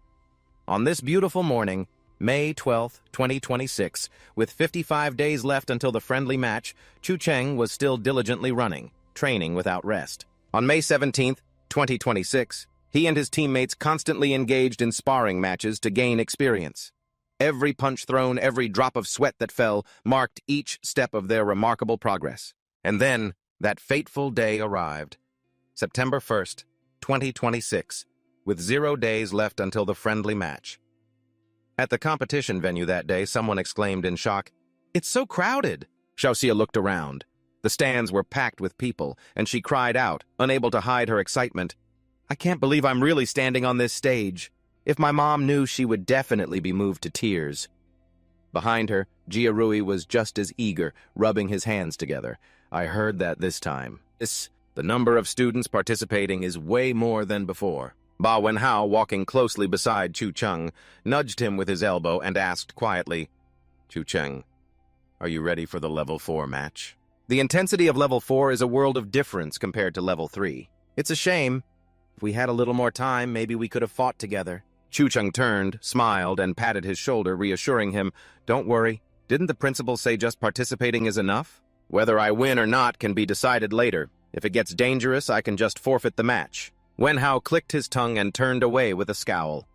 On this beautiful morning, May 12th, 2026, with 55 days left until the friendly match, Chu Cheng was still diligently running, training without rest. On May 17th, 2026, he and his teammates constantly engaged in sparring matches to gain experience. Every punch thrown, every drop of sweat that fell, marked each step of their remarkable progress. And then, that fateful day arrived. September 1st, 2026, with 0 days left until the friendly match. At the competition venue that day, someone exclaimed in shock, "It's so crowded!" Xiaoxia looked around. The stands were packed with people, and she cried out, unable to hide her excitement, "I can't believe I'm really standing on this stage. If my mom knew, she would definitely be moved to tears." Behind her, Jiarui was just as eager, rubbing his hands together. "I heard that this time. The number of students participating is way more than before." Ba Wenhao, walking closely beside Chu Cheng, nudged him with his elbow and asked quietly, "Chu Cheng, are you ready for the level 4 match?" The intensity of level 4 is a world of difference compared to level 3. It's a shame. If we had a little more time, maybe we could have fought together. Chu Cheng turned, smiled, and patted his shoulder, reassuring him, "Don't worry. Didn't the principal say just participating is enough? Whether I win or not can be decided later. If it gets dangerous, I can just forfeit the match." Wenhao clicked his tongue and turned away with a scowl.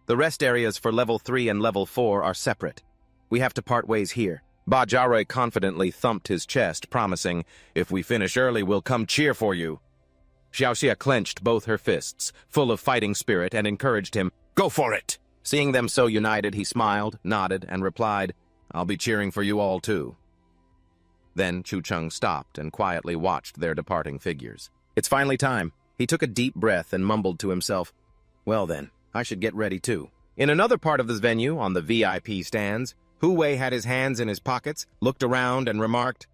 "The rest areas for level 3 and level 4 are separate. We have to part ways here." Ba Jiarui confidently thumped his chest, promising, "If we finish early, we'll come cheer for you." Xiaoxia clenched both her fists, full of fighting spirit, and encouraged him, "Go for it!" Seeing them so united, he smiled, nodded, and replied, "I'll be cheering for you all too." Then Chu Cheng stopped and quietly watched their departing figures. It's finally time. He took a deep breath and mumbled to himself, "Well then, I should get ready too." In another part of this venue, on the VIP stands, Hu Wei had his hands in his pockets, looked around, and remarked,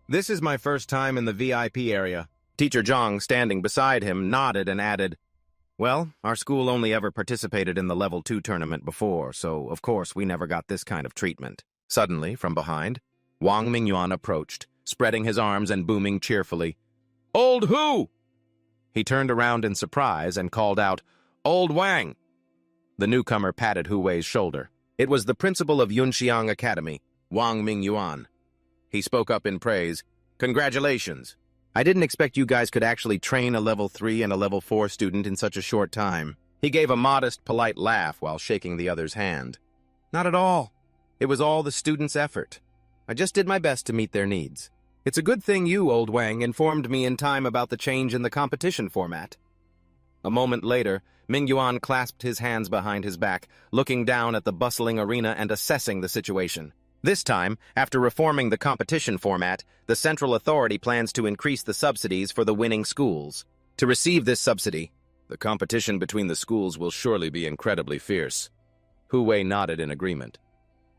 "This is my first time in the VIP area." Teacher Zhang, standing beside him, nodded and added, "Well, our school only ever participated in the level 2 tournament before, so of course we never got this kind of treatment." Suddenly, from behind, Wang Mingyuan approached, spreading his arms and booming cheerfully, "Old Hu!" He turned around in surprise and called out, "Old Wang!" The newcomer patted Hu Wei's shoulder. It was the principal of Yunxiang Academy, Wang Mingyuan. He spoke up in praise, "Congratulations! I didn't expect you guys could actually train a level 3 and a level 4 student in such a short time." He gave a modest, polite laugh while shaking the other's hand. "Not at all. It was all the students' effort. I just did my best to meet their needs. It's a good thing you, Old Wang, informed me in time about the change in the competition format." A moment later, Mingyuan clasped his hands behind his back, looking down at the bustling arena and assessing the situation. This time, after reforming the competition format, the central authority plans to increase the subsidies for the winning schools. To receive this subsidy, the competition between the schools will surely be incredibly fierce. Hu Wei nodded in agreement.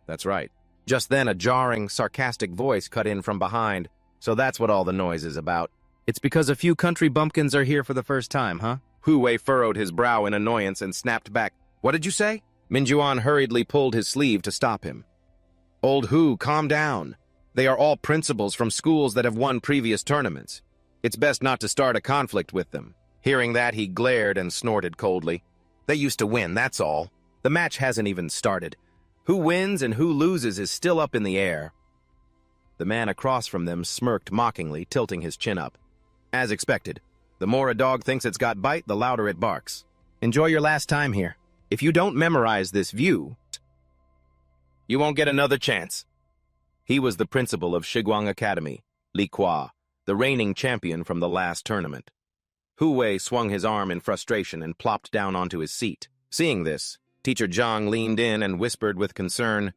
That's right. Just then, a jarring, sarcastic voice cut in from behind. "So that's what all the noise is about. It's because a few country bumpkins are here for the first time, huh?" Hu Wei furrowed his brow in annoyance and snapped back, "What did you say?" Mingyuan hurriedly pulled his sleeve to stop him. "Old Hu, calm down. They are all principals from schools that have won previous tournaments. It's best not to start a conflict with them." Hearing that, he glared and snorted coldly. "They used to win, that's all. The match hasn't even started. Who wins and who loses is still up in the air." The man across from them smirked mockingly, tilting his chin up. As expected, The more a dog thinks it's got bite, the louder it barks. Enjoy your last time here. If you don't memorize this view, you won't get another chance. He was the principal of Shiguang Academy, Li Kwa, the reigning champion from the last tournament. Hu Wei swung his arm in frustration and plopped down onto his seat. Seeing this, Teacher Zhang leaned in and whispered with concern,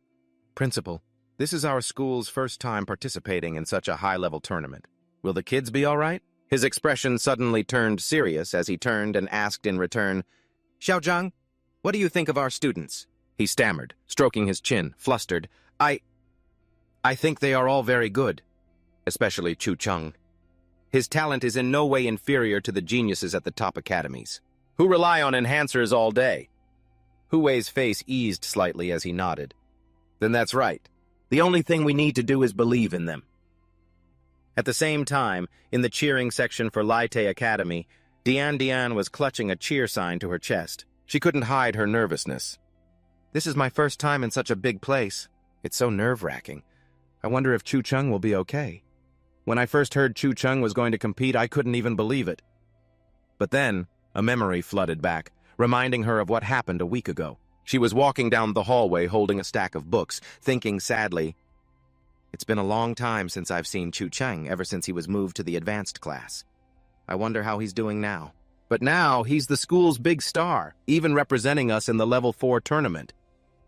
"Principal, this is our school's first time participating in such a high-level tournament. Will the kids be all right?" His expression suddenly turned serious as he turned and asked in return, "Xiao Zhang, what do you think of our students?" He stammered, stroking his chin, flustered. I think they are all very good, especially Chu Cheng. His talent is in no way inferior to the geniuses at the top academies, who rely on enhancers all day." Hu Wei's face eased slightly as he nodded. "Then that's right. The only thing we need to do is believe in them." At the same time, in the cheering section for Laite Academy, Dian was clutching a cheer sign to her chest. She couldn't hide her nervousness. "This is my first time in such a big place. It's so nerve-wracking. I wonder if Chu Cheng will be okay. When I first heard Chu Cheng was going to compete, I couldn't even believe it." But then, a memory flooded back, reminding her of what happened a week ago. She was walking down the hallway holding a stack of books, thinking sadly, "It's been a long time since I've seen Chu Cheng, ever since he was moved to the advanced class. I wonder how he's doing now." But now, he's the school's big star, even representing us in the Level 4 tournament.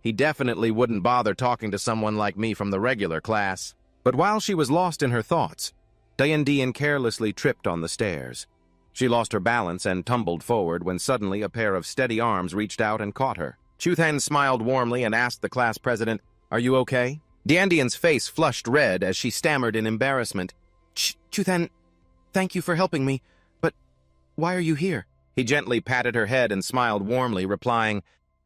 He definitely wouldn't bother talking to someone like me from the regular class. But while she was lost in her thoughts, Dian carelessly tripped on the stairs. She lost her balance and tumbled forward when suddenly a pair of steady arms reached out and caught her. Chuthan smiled warmly and asked the class president, "Are you okay?" Dian's face flushed red as she stammered in embarrassment. Chuthan, thank you for helping me, but why are you here?" He gently patted her head and smiled warmly, replying,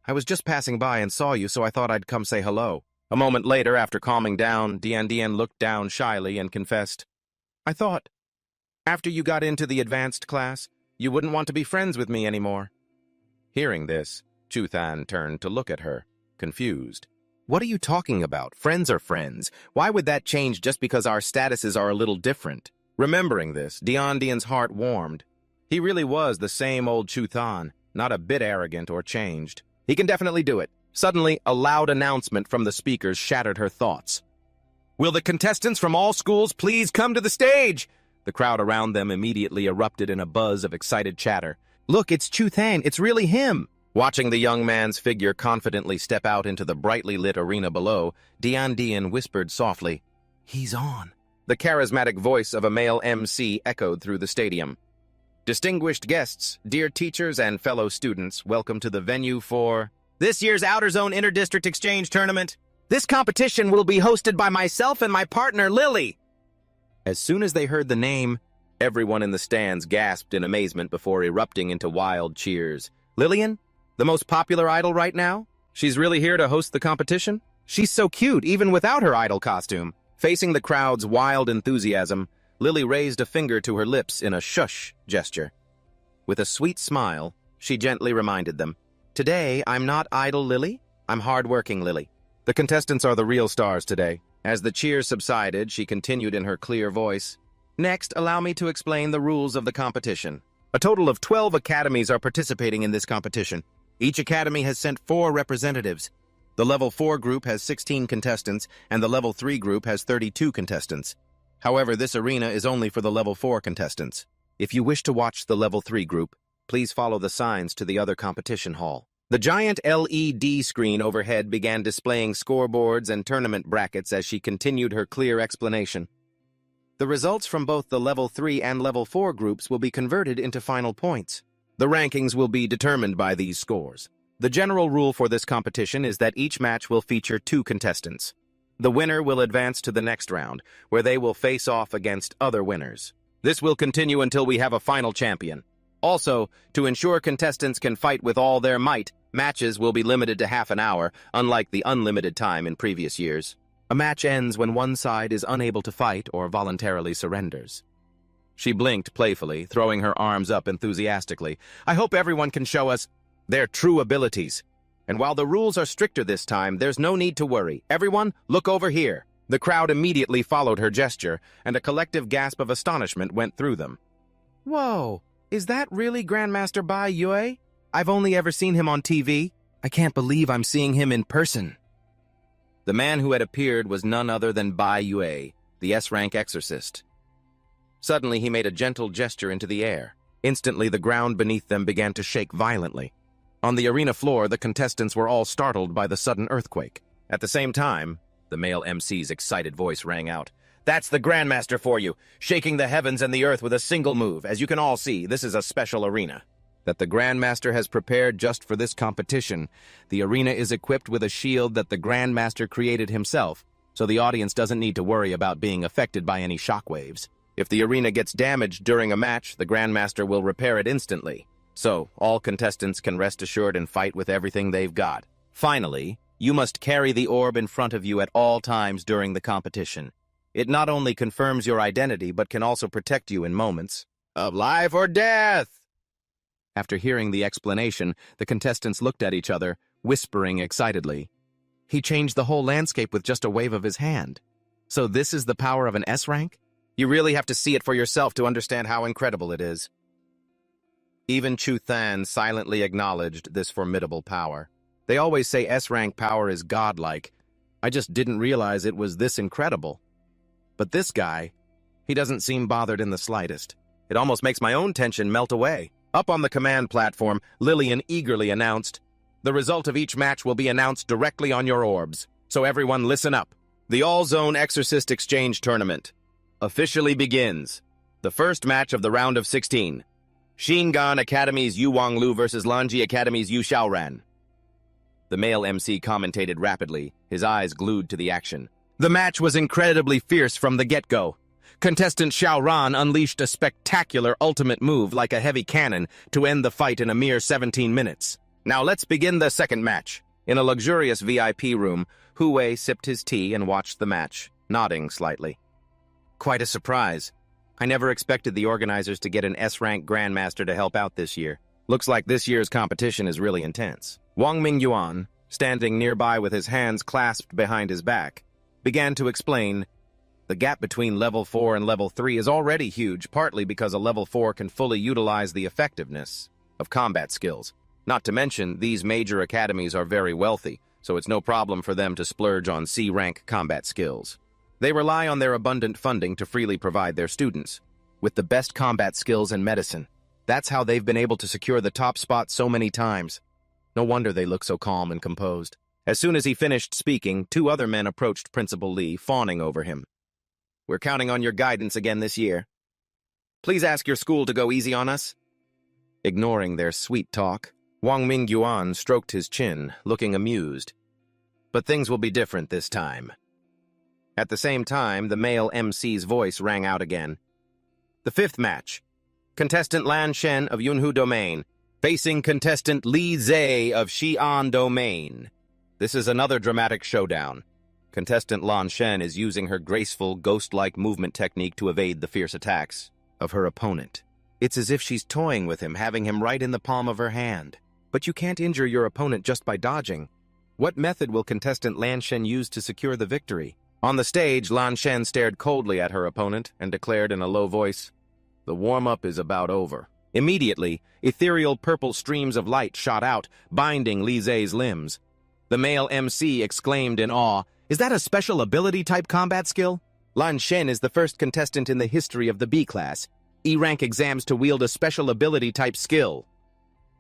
"I was just passing by and saw you, so I thought I'd come say hello." A moment later, after calming down, Dian looked down shyly and confessed, "I thought, after you got into the advanced class, you wouldn't want to be friends with me anymore." Hearing this, Chuthan turned to look at her, confused. "What are you talking about? Friends are friends. Why would that change just because our statuses are a little different?" Remembering this, Dian's heart warmed. He really was the same old Chuthan, not a bit arrogant or changed. He can definitely do it. Suddenly, a loud announcement from the speakers shattered her thoughts. "Will the contestants from all schools please come to the stage?" The crowd around them immediately erupted in a buzz of excited chatter. "Look, it's Chuthan. It's really him." Watching the young man's figure confidently step out into the brightly lit arena below, Dian whispered softly, "He's on." The charismatic voice of a male MC echoed through the stadium. "Distinguished guests, dear teachers and fellow students, welcome to the venue for this year's Outer Zone Inter-District Exchange Tournament. This competition will be hosted by myself and my partner, Lily." As soon as they heard the name, everyone in the stands gasped in amazement before erupting into wild cheers. "Lillian? The most popular idol right now? She's really here to host the competition? She's so cute, even without her idol costume." Facing the crowd's wild enthusiasm, Lily raised a finger to her lips in a shush gesture. With a sweet smile, she gently reminded them, "Today, I'm not idle Lily, I'm hard-working Lily. The contestants are the real stars today." As the cheers subsided, she continued in her clear voice, "Next, allow me to explain the rules of the competition. A total of 12 academies are participating in this competition. Each academy has sent 4 representatives. The Level 4 group has 16 contestants, and the Level 3 group has 32 contestants. However, this arena is only for the Level 4 contestants. If you wish to watch the Level 3 group, please follow the signs to the other competition hall." The giant LED screen overhead began displaying scoreboards and tournament brackets as she continued her clear explanation. The results from both the Level 3 and Level 4 groups will be converted into final points. The rankings will be determined by these scores. The general rule for this competition is that each match will feature 2 contestants. The winner will advance to the next round, where they will face off against other winners. This will continue until we have a final champion. Also, to ensure contestants can fight with all their might, matches will be limited to half an hour, unlike the unlimited time in previous years. A match ends when one side is unable to fight or voluntarily surrenders. She blinked playfully, throwing her arms up enthusiastically. "I hope everyone can show us their true abilities. And while the rules are stricter this time, there's no need to worry. Everyone, look over here." The crowd immediately followed her gesture, and a collective gasp of astonishment went through them. "Whoa, Is that really Grandmaster Bai Yue? I've only ever seen him on TV. I can't believe I'm seeing him in person. The man who had appeared was none other than Bai Yue, the S-Rank exorcist. Suddenly, he made a gentle gesture into the air. Instantly, the ground beneath them began to shake violently. On the arena floor, the contestants were all startled by the sudden earthquake. At the same time, the male MC's excited voice rang out. That's the Grandmaster for you, shaking the heavens and the earth with a single move. As you can all see, this is a special arena that the Grandmaster has prepared just for this competition. The arena is equipped with a shield that the Grandmaster created himself, so the audience doesn't need to worry about being affected by any shockwaves. If the arena gets damaged during a match, the Grandmaster will repair it instantly. So, all contestants can rest assured and fight with everything they've got. Finally, you must carry the orb in front of you at all times during the competition. It not only confirms your identity, but can also protect you in moments of life or death. After hearing the explanation, the contestants looked at each other, whispering excitedly. He changed the whole landscape with just a wave of his hand. So this is the power of an S-Rank? You really have to see it for yourself to understand how incredible it is. Even Chu Than silently acknowledged this formidable power. They always say S-Rank power is godlike. I just didn't realize it was this incredible. But this guy, he doesn't seem bothered in the slightest. It almost makes my own tension melt away. Up on the command platform, Lillian eagerly announced, "The result of each match will be announced directly on your orbs. So everyone listen up. The All-Zone Exorcist Exchange Tournament officially begins. The first match of the round of 16. Shingan Academy's Yu Wanglu versus Lanji Academy's Yu Xiaoran." The male MC commentated rapidly, his eyes glued to the action. The match was incredibly fierce from the get-go. Contestant Xiaoran unleashed a spectacular ultimate move like a heavy cannon to end the fight in a mere 17 minutes. Now let's begin the second match. In a luxurious VIP room, Hu Wei sipped his tea and watched the match, nodding slightly. Quite a surprise. I never expected the organizers to get an S-Rank Grandmaster to help out this year. Looks like this year's competition is really intense. Wang Mingyuan, standing nearby with his hands clasped behind his back, began to explain, the gap between Level 4 and Level 3 is already huge, partly because a Level 4 can fully utilize the effectiveness of combat skills. Not to mention, these major academies are very wealthy, so it's no problem for them to splurge on C-rank combat skills. They rely on their abundant funding to freely provide their students with the best combat skills and medicine. That's how they've been able to secure the top spot so many times. No wonder they look so calm and composed. As soon as he finished speaking, two other men approached Principal Lee, fawning over him. We're counting on your guidance again this year. Please ask your school to go easy on us. Ignoring their sweet talk, Wang Mingyuan stroked his chin, looking amused. But things will be different this time. At the same time, the male MC's voice rang out again. The fifth match. Contestant Lan Shen of Yunhu Domain, facing contestant Li Zhe of Xi'an Domain. This is another dramatic showdown. Contestant Lan Shen is using her graceful, ghost-like movement technique to evade the fierce attacks of her opponent. It's as if she's toying with him, having him right in the palm of her hand. But you can't injure your opponent just by dodging. What method will contestant Lan Shen use to secure the victory? On the stage, Lan Shen stared coldly at her opponent and declared in a low voice, "The warm-up is about over." Immediately, ethereal purple streams of light shot out, binding Li Zhe's limbs. The male MC exclaimed in awe, "Is that a special ability-type combat skill?" Lan Shen is the first contestant in the history of the B-class, E-rank exams to wield a special ability-type skill.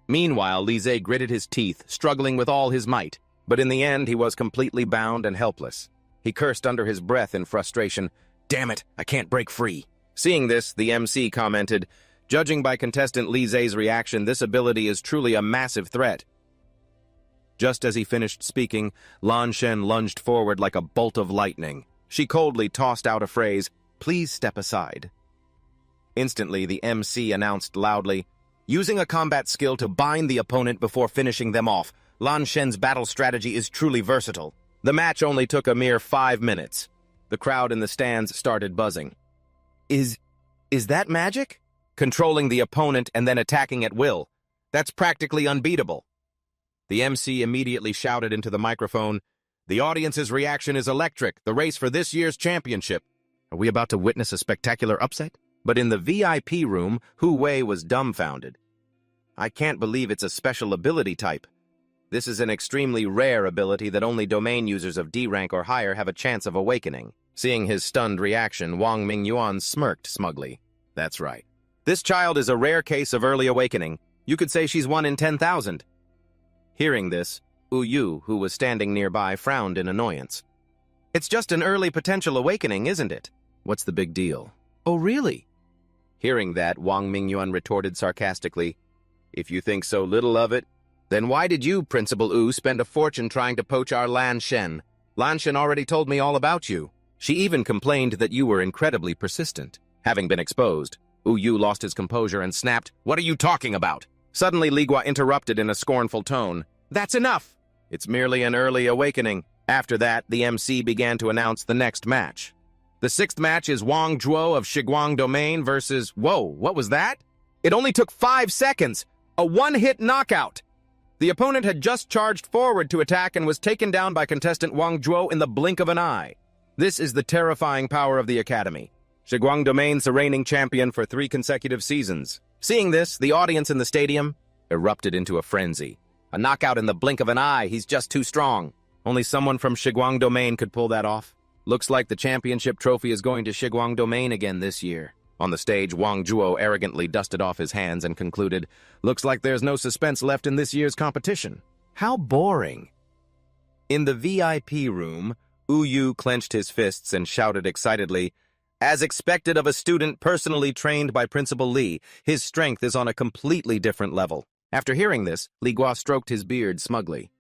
Meanwhile, Li Zhe gritted his teeth, struggling with all his might, but in the end he was completely bound and helpless. He cursed under his breath in frustration, "Damn it, I can't break free." Seeing this, the MC commented, "Judging by contestant Li Zhe's reaction, this ability is truly a massive threat." Just as he finished speaking, Lan Shen lunged forward like a bolt of lightning. She coldly tossed out a phrase, "Please step aside." Instantly, the MC announced loudly, "Using a combat skill to bind the opponent before finishing them off, Lan Shen's battle strategy is truly versatile." The match only took a mere 5 minutes. The crowd in the stands started buzzing. Is that magic? Controlling the opponent and then attacking at will. That's practically unbeatable. The MC immediately shouted into the microphone, "The audience's reaction is electric. The race for this year's championship." Are we about to witness a spectacular upset? But in the VIP room, Hu Wei was dumbfounded. I can't believe it's a special ability type. This is an extremely rare ability that only domain users of D rank or higher have a chance of awakening. Seeing his stunned reaction, Wang Mingyuan smirked smugly. That's right. This child is a rare case of early awakening. You could say she's 1 in 10,000. Hearing this, Yu, who was standing nearby, frowned in annoyance. It's just an early potential awakening, isn't it? What's the big deal? Oh, really? Hearing that, Wang Mingyuan retorted sarcastically, If you think so little of it, then why did you, Principal Wu, spend a fortune trying to poach our Lan Shen? Lan Shen already told me all about you. She even complained that you were incredibly persistent. Having been exposed, Yu lost his composure and snapped, What are you talking about? Suddenly, Li Gua interrupted in a scornful tone. That's enough! It's merely an early awakening. After that, the MC began to announce the next match. The 6th match is Wang Zhuo of Shiguang Domain versus... Whoa, what was that? It only took 5 seconds! A one-hit knockout! The opponent had just charged forward to attack and was taken down by contestant Wang Zhuo in the blink of an eye. This is the terrifying power of the Academy. Shiguang Domain's the reigning champion for 3 consecutive seasons. Seeing this, the audience in the stadium erupted into a frenzy. A knockout in the blink of an eye, he's just too strong. Only someone from Shiguang Domain could pull that off. Looks like the championship trophy is going to Shiguang Domain again this year. On the stage, Wang Zhuo arrogantly dusted off his hands and concluded, Looks like there's no suspense left in this year's competition. How boring. In the VIP room, Yu clenched his fists and shouted excitedly, As expected of a student personally trained by Principal Li, his strength is on a completely different level. After hearing this, Li Gua stroked his beard smugly.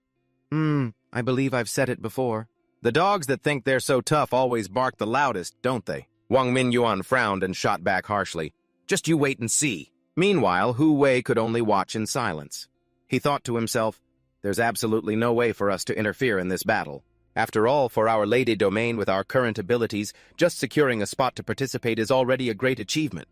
I believe I've said it before. The dogs that think they're so tough always bark the loudest, don't they? Wang Mingyuan frowned and shot back harshly. Just you wait and see. Meanwhile, Hu Wei could only watch in silence. He thought to himself, There's absolutely no way for us to interfere in this battle. After all, for our lady domain with our current abilities, just securing a spot to participate is already a great achievement.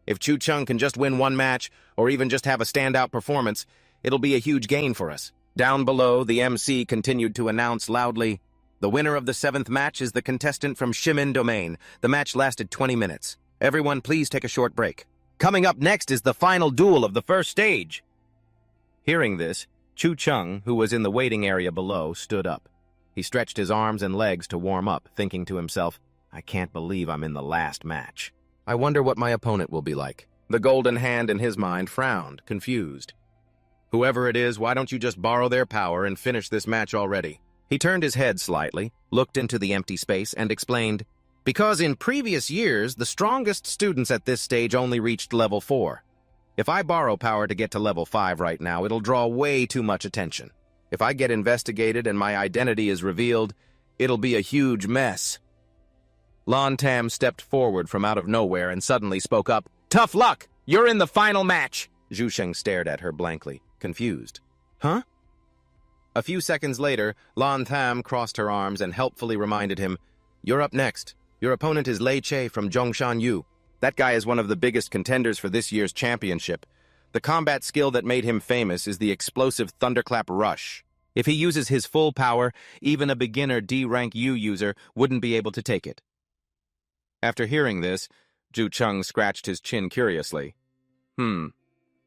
If Chu Chung can just win 1 match, or even just have a standout performance, it'll be a huge gain for us. Down below, the MC continued to announce loudly, The winner of the 7th match is the contestant from Shimin Domain. The match lasted 20 minutes. Everyone, please take a short break. Coming up next is the final duel of the first stage. Hearing this, Chu Chung, who was in the waiting area below, stood up. He stretched his arms and legs to warm up, thinking to himself, I can't believe I'm in the last match. I wonder what my opponent will be like. The golden hand in his mind frowned, confused. Whoever it is, why don't you just borrow their power and finish this match already? He turned his head slightly, looked into the empty space, and explained, Because in previous years, the strongest students at this stage only reached level 4. If I borrow power to get to level 5 right now, it'll draw way too much attention. If I get investigated and my identity is revealed, it'll be a huge mess. Lan Tam stepped forward from out of nowhere and suddenly spoke up. Tough luck! You're in the final match! Zhu Sheng stared at her blankly, confused. Huh? A few seconds later, Lan Tam crossed her arms and helpfully reminded him, You're up next. Your opponent is Lei Che from Zhongshan Yu. That guy is one of the biggest contenders for this year's championship. The combat skill that made him famous is the explosive Thunderclap Rush. If he uses his full power, even a beginner D-rank Yu user wouldn't be able to take it. After hearing this, Zhu Chung scratched his chin curiously.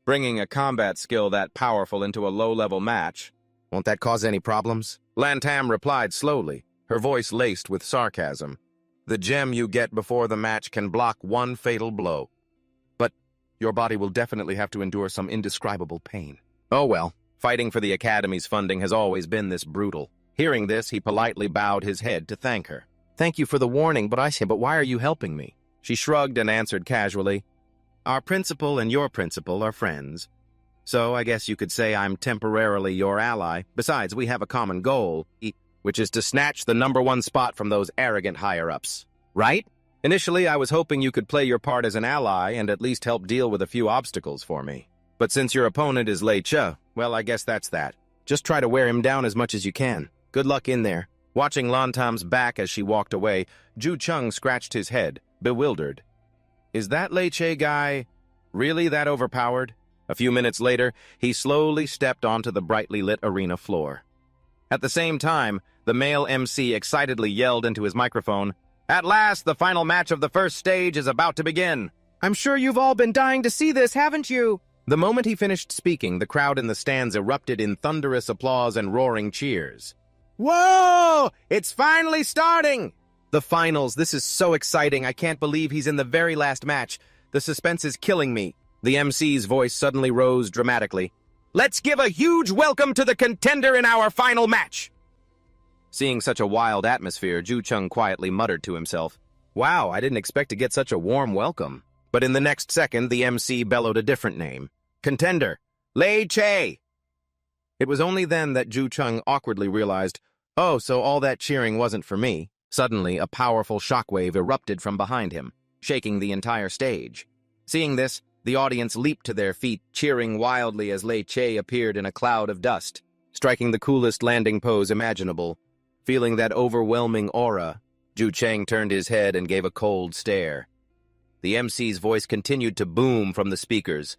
Bringing a combat skill that powerful into a low-level match, won't that cause any problems? Lan Tam replied slowly, her voice laced with sarcasm. The gem you get before the match can block 1 fatal blow. But your body will definitely have to endure some indescribable pain. Oh well, fighting for the Academy's funding has always been this brutal. Hearing this, he politely bowed his head to thank her. Thank you for the warning, but why are you helping me? She shrugged and answered casually, Our principal and your principal are friends. So I guess you could say I'm temporarily your ally. Besides, we have a common goal, which is to snatch the #1 spot from those arrogant higher-ups. Right? Initially, I was hoping you could play your part as an ally and at least help deal with a few obstacles for me. But since your opponent is Lei Che, well, I guess that's that. Just try to wear him down as much as you can. Good luck in there. Watching Lan Tam's back as she walked away, Zhu Chung scratched his head, bewildered. Is that Lei Che guy really that overpowered? A few minutes later, he slowly stepped onto the brightly lit arena floor. At the same time, the male MC excitedly yelled into his microphone, At last, the final match of the first stage is about to begin. I'm sure you've all been dying to see this, haven't you? The moment he finished speaking, the crowd in the stands erupted in thunderous applause and roaring cheers. Whoa! It's finally starting! The finals, this is so exciting. I can't believe he's in the very last match. The suspense is killing me. The MC's voice suddenly rose dramatically. Let's give a huge welcome to the contender in our final match! Seeing such a wild atmosphere, Ju Chung quietly muttered to himself, Wow, I didn't expect to get such a warm welcome. But in the next second, the MC bellowed a different name. Contender, Lei Che! It was only then that Ju Chung awkwardly realized, oh, so all that cheering wasn't for me. Suddenly, a powerful shockwave erupted from behind him, shaking the entire stage. Seeing this, the audience leaped to their feet, cheering wildly as Lei Che appeared in a cloud of dust, striking the coolest landing pose imaginable. Feeling that overwhelming aura, Ju Chang turned his head and gave a cold stare. The MC's voice continued to boom from the speakers.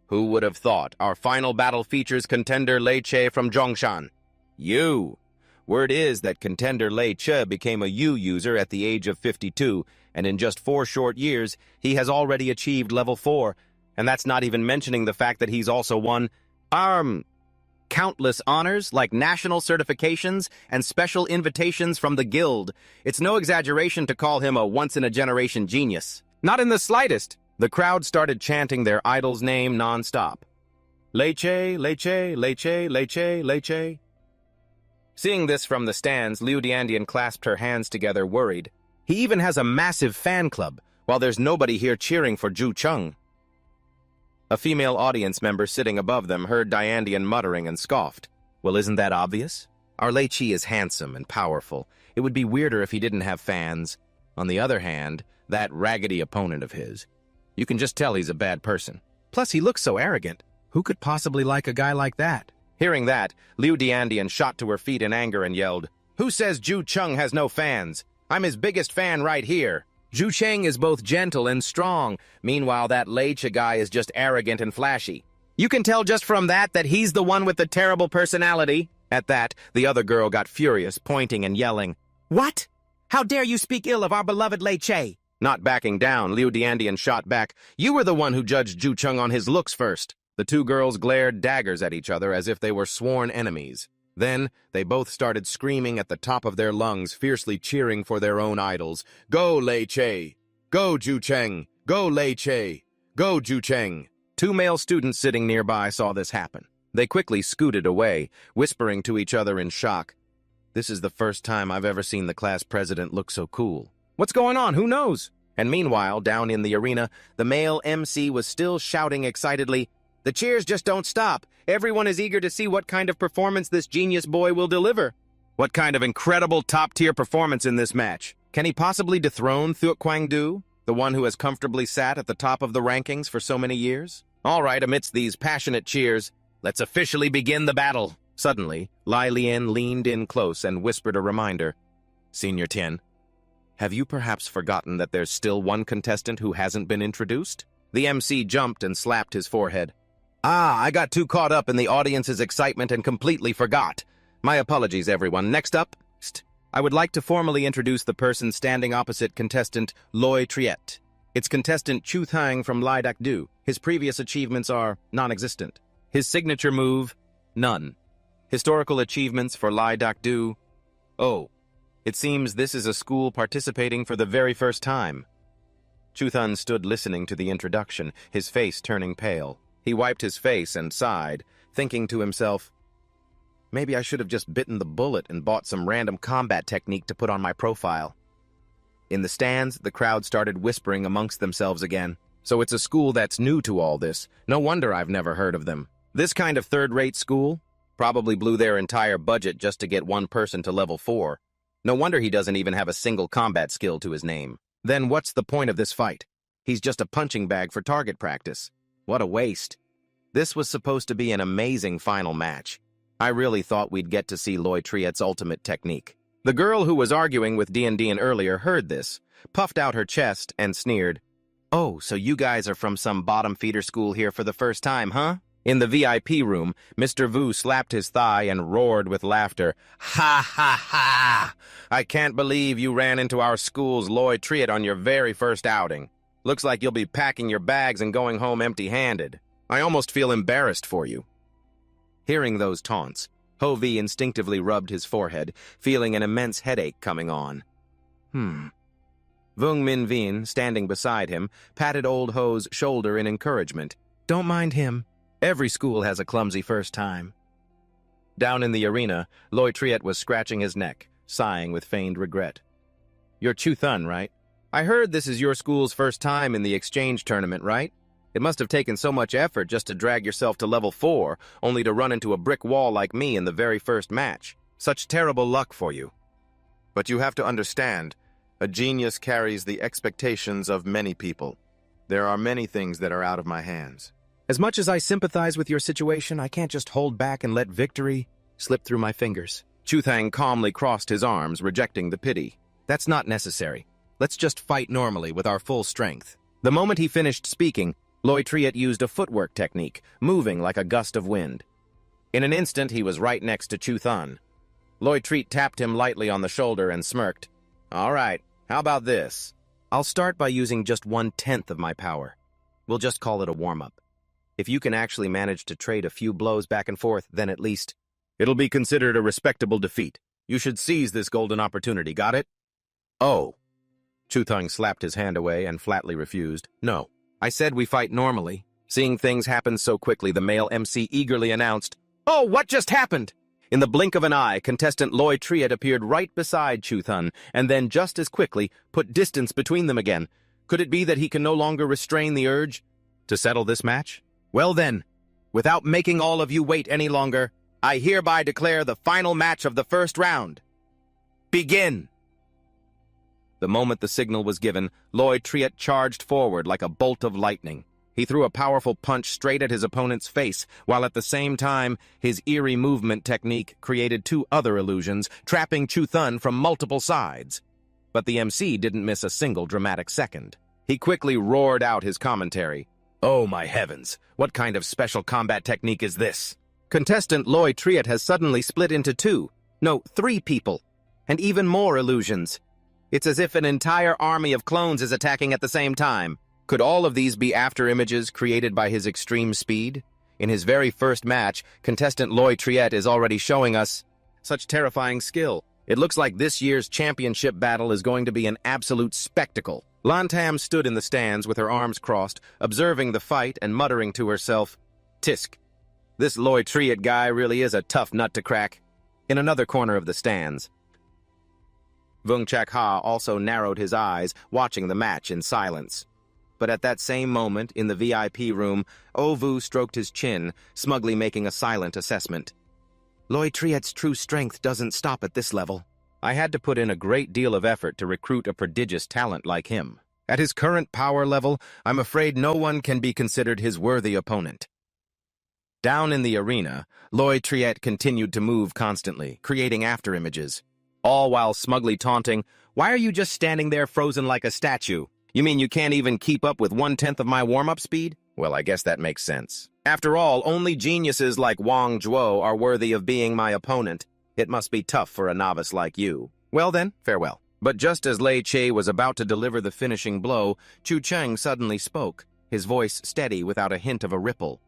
Who would have thought our final battle features contender Lei Che from Zhongshan? You! Word is that contender Lei Che became a U user at the age of 52, and in just 4 short years, he has already achieved level 4, and that's not even mentioning the fact that he's also won, countless honors like national certifications and special invitations from the guild. It's no exaggeration to call him a once-in-a-generation genius. Not in the slightest. The crowd started chanting their idol's name non-stop. Lei Che, Lei Che, Lei Che, Lei Che, Lei Che. Seeing this from the stands, Liu Diandian clasped her hands together, worried. He even has a massive fan club, while there's nobody here cheering for Ju Chung. A female audience member sitting above them heard Diandian muttering and scoffed. Well, isn't that obvious? Our Lei Che is handsome and powerful. It would be weirder if he didn't have fans. On the other hand, that raggedy opponent of his. You can just tell he's a bad person. Plus, he looks so arrogant. Who could possibly like a guy like that? Hearing that, Liu Diandian shot to her feet in anger and yelled, Who says Ju Chung has no fans? I'm his biggest fan right here. Ju Chang is both gentle and strong. Meanwhile, that Lei Che guy is just arrogant and flashy. You can tell just from that he's the one with the terrible personality. At that, the other girl got furious, pointing and yelling, What? How dare you speak ill of our beloved Lei Che? Not backing down, Liu Diandian shot back, You were the one who judged Ju Chung on his looks first. The two girls glared daggers at each other as if they were sworn enemies. Then, they both started screaming at the top of their lungs, fiercely cheering for their own idols. Go, Lei Che! Go, Ju Cheng! Go, Lei Che! Go, Ju Cheng! 2 male students sitting nearby saw this happen. They quickly scooted away, whispering to each other in shock. This is the first time I've ever seen the class president look so cool. What's going on? Who knows? And meanwhile, down in the arena, the male MC was still shouting excitedly, The cheers just don't stop. Everyone is eager to see what kind of performance this genius boy will deliver. What kind of incredible top-tier performance in this match? Can he possibly dethrone Thuot Quang Du, the one who has comfortably sat at the top of the rankings for so many years? All right, amidst these passionate cheers, let's officially begin the battle. Suddenly, Lai Lian leaned in close and whispered a reminder. Senior Tian, have you perhaps forgotten that there's still one contestant who hasn't been introduced? The MC jumped and slapped his forehead. I got too caught up in the audience's excitement and completely forgot. My apologies, everyone. Next up, I would like to formally introduce the person standing opposite contestant Loi Triet. It's contestant Chu Thang from Lai Dak Du. His previous achievements are non-existent. His signature move, none. Historical achievements for Lai Dak Du, oh. It seems this is a school participating for the very first time. Chu Thun stood listening to the introduction, his face turning pale. He wiped his face and sighed, thinking to himself, maybe I should have just bitten the bullet and bought some random combat technique to put on my profile. In the stands, the crowd started whispering amongst themselves again. So it's a school that's new to all this. No wonder I've never heard of them. This kind of third-rate school probably blew their entire budget just to get one person to level 4. No wonder he doesn't even have a single combat skill to his name. Then what's the point of this fight? He's just a punching bag for target practice. What a waste. This was supposed to be an amazing final match. I really thought we'd get to see Loi Triet's ultimate technique. The girl who was arguing with Dian earlier heard this, puffed out her chest, and sneered. Oh, so you guys are from some bottom-feeder school here for the first time, huh? In the VIP room, Mr. Vu slapped his thigh and roared with laughter. Ha ha ha! I can't believe you ran into our school's Loi Triet on your very first outing. Looks like you'll be packing your bags and going home empty-handed. I almost feel embarrassed for you." Hearing those taunts, Ho-Vi instinctively rubbed his forehead, feeling an immense headache coming on. Vung Min Vin, standing beside him, patted old Ho's shoulder in encouragement. "Don't mind him. Every school has a clumsy first time." Down in the arena, Loi Triet was scratching his neck, sighing with feigned regret. "You're Chu Thun, right? I heard this is your school's first time in the exchange tournament, right? It must have taken so much effort just to drag yourself to level 4, only to run into a brick wall like me in the very first match. Such terrible luck for you. But you have to understand, a genius carries the expectations of many people. There are many things that are out of my hands." As much as I sympathize with your situation, I can't just hold back and let victory slip through my fingers. Chu Thang calmly crossed his arms, rejecting the pity. "That's not necessary. Let's just fight normally with our full strength." The moment he finished speaking, Loi Triet used a footwork technique, moving like a gust of wind. In an instant, he was right next to Chu Thun. Loi Triet tapped him lightly on the shoulder and smirked. "All right, how about this? I'll start by using just 1/10 of my power. We'll just call it a warm-up. If you can actually manage to trade a few blows back and forth, then at least it'll be considered a respectable defeat. You should seize this golden opportunity, got it?" "Oh." Chu Thung slapped his hand away and flatly refused. "No. I said we fight normally." Seeing things happen so quickly, the male MC eagerly announced, "Oh, what just happened?" In the blink of an eye, contestant Loi Triet appeared right beside Chu Thun, and then just as quickly put distance between them again. Could it be that he can no longer restrain the urge to settle this match? Well then, without making all of you wait any longer, I hereby declare the final match of the first round. Begin! The moment the signal was given, Loi Triet charged forward like a bolt of lightning. He threw a powerful punch straight at his opponent's face, while at the same time, his eerie movement technique created 2 other illusions, trapping Chu Thun from multiple sides. But the MC didn't miss a single dramatic second. He quickly roared out his commentary. "Oh my heavens, what kind of special combat technique is this? Contestant Loi Triet has suddenly split into 3 people, and even more illusions. It's as if an entire army of clones is attacking at the same time. Could all of these be after-images created by his extreme speed? In his very first match, contestant Loi Triet is already showing us such terrifying skill. It looks like this year's championship battle is going to be an absolute spectacle." Lantam stood in the stands with her arms crossed, observing the fight and muttering to herself, "Tisk, this Loi Triet guy really is a tough nut to crack." In another corner of the stands, Vung Chak Ha also narrowed his eyes, watching the match in silence. But at that same moment, in the VIP room, Ovu stroked his chin, smugly making a silent assessment. "Loi Triet's true strength doesn't stop at this level. I had to put in a great deal of effort to recruit a prodigious talent like him. At his current power level, I'm afraid no one can be considered his worthy opponent." Down in the arena, Loi Triet continued to move constantly, creating afterimages, all while smugly taunting, "Why are you just standing there frozen like a statue? You mean you can't even keep up with 1/10 of my warm-up speed? Well, I guess that makes sense. After all, only geniuses like Wang Zhuo are worthy of being my opponent. It must be tough for a novice like you. Well then, farewell." But just as Lei Che was about to deliver the finishing blow, Chu Cheng suddenly spoke, his voice steady without a hint of a ripple.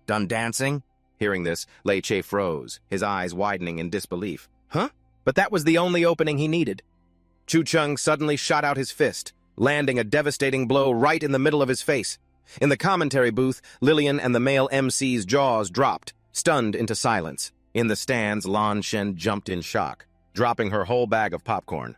"Done dancing?" Hearing this, Lei Che froze, his eyes widening in disbelief. "Huh?" But that was the only opening he needed. Chu Cheng suddenly shot out his fist, landing a devastating blow right in the middle of his face. In the commentary booth, Lillian and the male MC's jaws dropped, stunned into silence. In the stands, Lan Shen jumped in shock, dropping her whole bag of popcorn.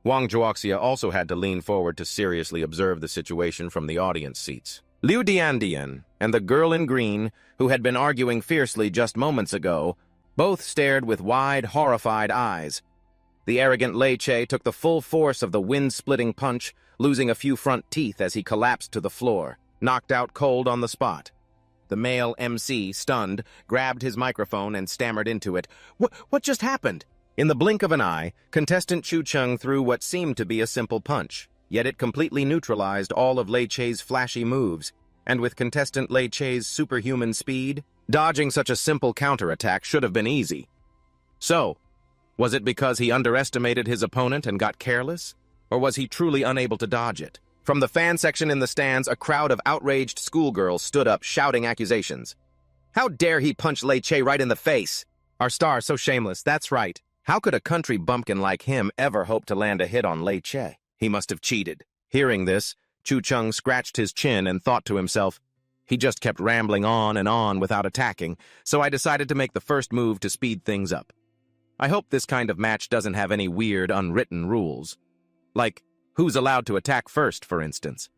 Wang Zhuoxia also had to lean forward to seriously observe the situation from the audience seats. Liu Diandian and the girl in green, who had been arguing fiercely just moments ago, both stared with wide, horrified eyes. The arrogant Lei Che took the full force of the wind-splitting punch, losing a few front teeth as he collapsed to the floor, knocked out cold on the spot. The male MC, stunned, grabbed his microphone and stammered into it. What just happened?" In the blink of an eye, contestant Chu Cheng threw what seemed to be a simple punch, yet it completely neutralized all of Lei Che's flashy moves, and with contestant Lei Che's superhuman speed, dodging such a simple counterattack should have been easy. So, was it because he underestimated his opponent and got careless? Or was he truly unable to dodge it? From the fan section in the stands, a crowd of outraged schoolgirls stood up, shouting accusations. How dare he punch Lei Che right in the face? Our star, so shameless, that's right. How could a country bumpkin like him ever hope to land a hit on Lei Che? He must have cheated. Hearing this, Chu Cheng scratched his chin and thought to himself, he just kept rambling on and on without attacking, so I decided to make the first move to speed things up. I hope this kind of match doesn't have any weird, unwritten rules. Like, who's allowed to attack first, for instance?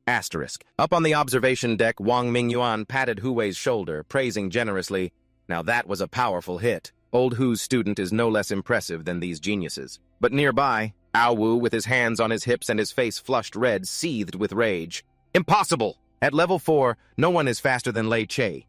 Asterisk. Up on the observation deck, Wang Mingyuan patted Hu Wei's shoulder, praising generously, now that was a powerful hit. Old Hu's student is no less impressive than these geniuses. But nearby, Ao Wu, with his hands on his hips and his face flushed red, seethed with rage. Impossible! At level 4, no one is faster than Lei Che.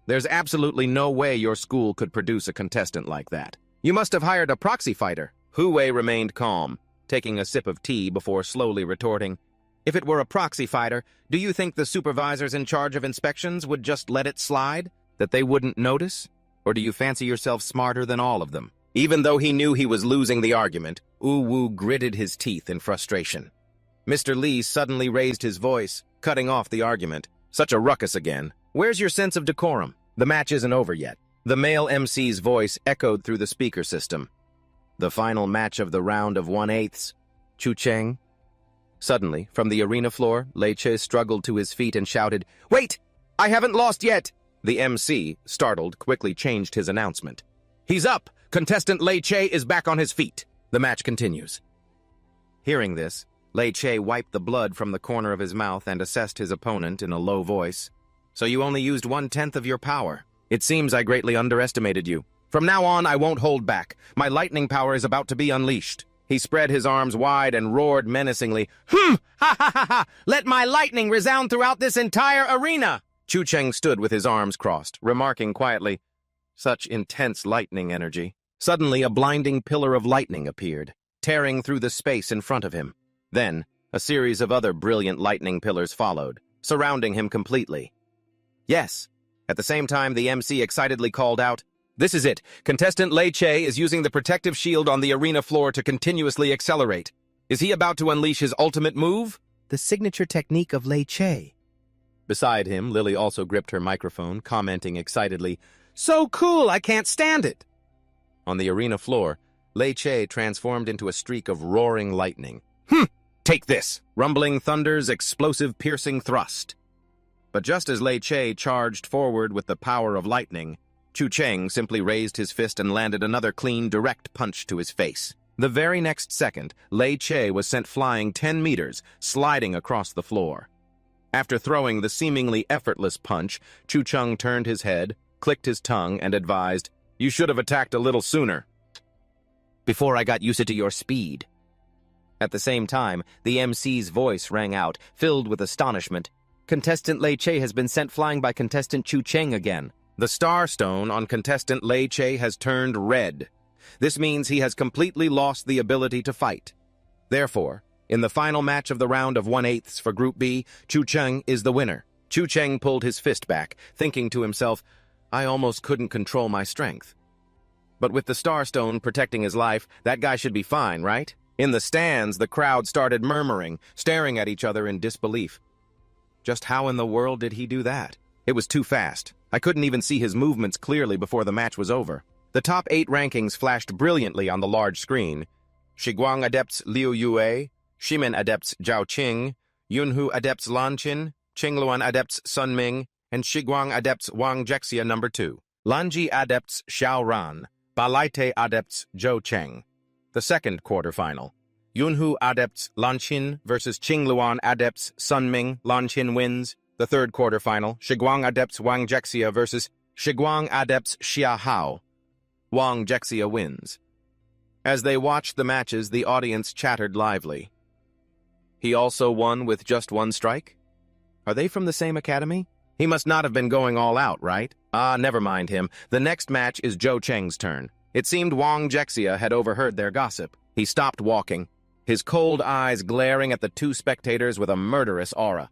There's absolutely no way your school could produce a contestant like that. You must have hired a proxy fighter. Hu Wei remained calm, taking a sip of tea before slowly retorting, if it were a proxy fighter, do you think the supervisors in charge of inspections would just let it slide? That they wouldn't notice? Or do you fancy yourself smarter than all of them? Even though he knew he was losing the argument, Wu Wu gritted his teeth in frustration. Mr. Lee suddenly raised his voice, cutting off the argument. Such a ruckus again. Where's your sense of decorum? The match isn't over yet. The male MC's voice echoed through the speaker system. The final match of the round of 1/8. Chu Cheng. Suddenly, from the arena floor, Lei Che struggled to his feet and shouted, "Wait! I haven't lost yet!" The MC, startled, quickly changed his announcement. "He's up! Contestant Lei Che is back on his feet!" The match continues. Hearing this, Lei Che wiped the blood from the corner of his mouth and assessed his opponent in a low voice. "So you only used 1/10 of your power. It seems I greatly underestimated you. From now on, I won't hold back. My lightning power is about to be unleashed." He spread his arms wide and roared menacingly, "Ha ha ha ha! Let my lightning resound throughout this entire arena!" Chu Cheng stood with his arms crossed, remarking quietly, "Such intense lightning energy." Suddenly, a blinding pillar of lightning appeared, tearing through the space in front of him. Then, a series of other brilliant lightning pillars followed, surrounding him completely. Yes. At the same time, the MC excitedly called out, "This is it. Contestant Lei Che is using the protective shield on the arena floor to continuously accelerate. Is he about to unleash his ultimate move?" "The signature technique of Lei Che." Beside him, Lily also gripped her microphone, commenting excitedly, "So cool, I can't stand it!" On the arena floor, Lei Che transformed into a streak of roaring lightning. Take this! Rumbling thunder's explosive piercing thrust. But just as Lei Che charged forward with the power of lightning, Chu Cheng simply raised his fist and landed another clean, direct punch to his face. The very next second, Lei Che was sent flying 10 meters, sliding across the floor. After throwing the seemingly effortless punch, Chu Cheng turned his head, clicked his tongue, and advised, "You should have attacked a little sooner. Before I got used to your speed." At the same time, the MC's voice rang out, filled with astonishment. "Contestant Lei Che has been sent flying by contestant Chu Cheng again. The star stone on contestant Lei Che has turned red. This means he has completely lost the ability to fight. Therefore, in the final match of the round of 1/8 for Group B, Chu Cheng is the winner." Chu Cheng pulled his fist back, thinking to himself, "I almost couldn't control my strength. But with the star stone protecting his life, that guy should be fine, right?" In the stands, the crowd started murmuring, staring at each other in disbelief. Just how in the world did he do that? It was too fast. I couldn't even see his movements clearly before the match was over. The top 8 rankings flashed brilliantly on the large screen. Shiguang adepts Liu Yue, Shimen adepts Zhao Qing, Yunhu adepts Lan Qin, Qingluan adepts Sun Ming, and Shiguang adepts Wang Jexia No. 2. Lanji adepts Xiao Ran, Balaite adepts Zhou Cheng. The second quarterfinal. Yunhu adepts Lan Qin versus Qingluan adepts Sun Ming. Lan Qin wins. The third quarterfinal. Shiguang adepts Wang Jexia versus Shiguang adepts Xia Hao. Wang Jexia wins. As they watched the matches, the audience chattered lively. He also won with just one strike? Are they from the same academy? He must not have been going all out, right? Ah, never mind him. The next match is Zhou Cheng's turn. It seemed Wang Jexia had overheard their gossip. He stopped walking, his cold eyes glaring at the two spectators with a murderous aura.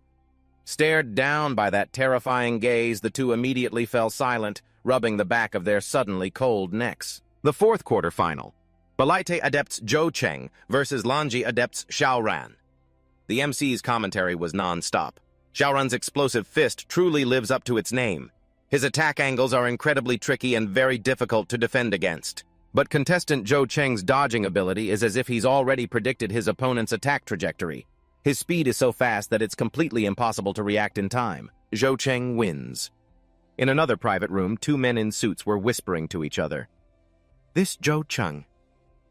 Stared down by that terrifying gaze, the two immediately fell silent, rubbing the back of their suddenly cold necks. The fourth quarterfinal. Balaite adepts Zhou Cheng versus Lanji adepts Xiao Ran. The MC's commentary was non-stop. Xiaorun's explosive fist truly lives up to its name. His attack angles are incredibly tricky and very difficult to defend against. But contestant Zhou Cheng's dodging ability is as if he's already predicted his opponent's attack trajectory. His speed is so fast that it's completely impossible to react in time. Zhou Cheng wins. In another private room, two men in suits were whispering to each other. This Zhou Cheng.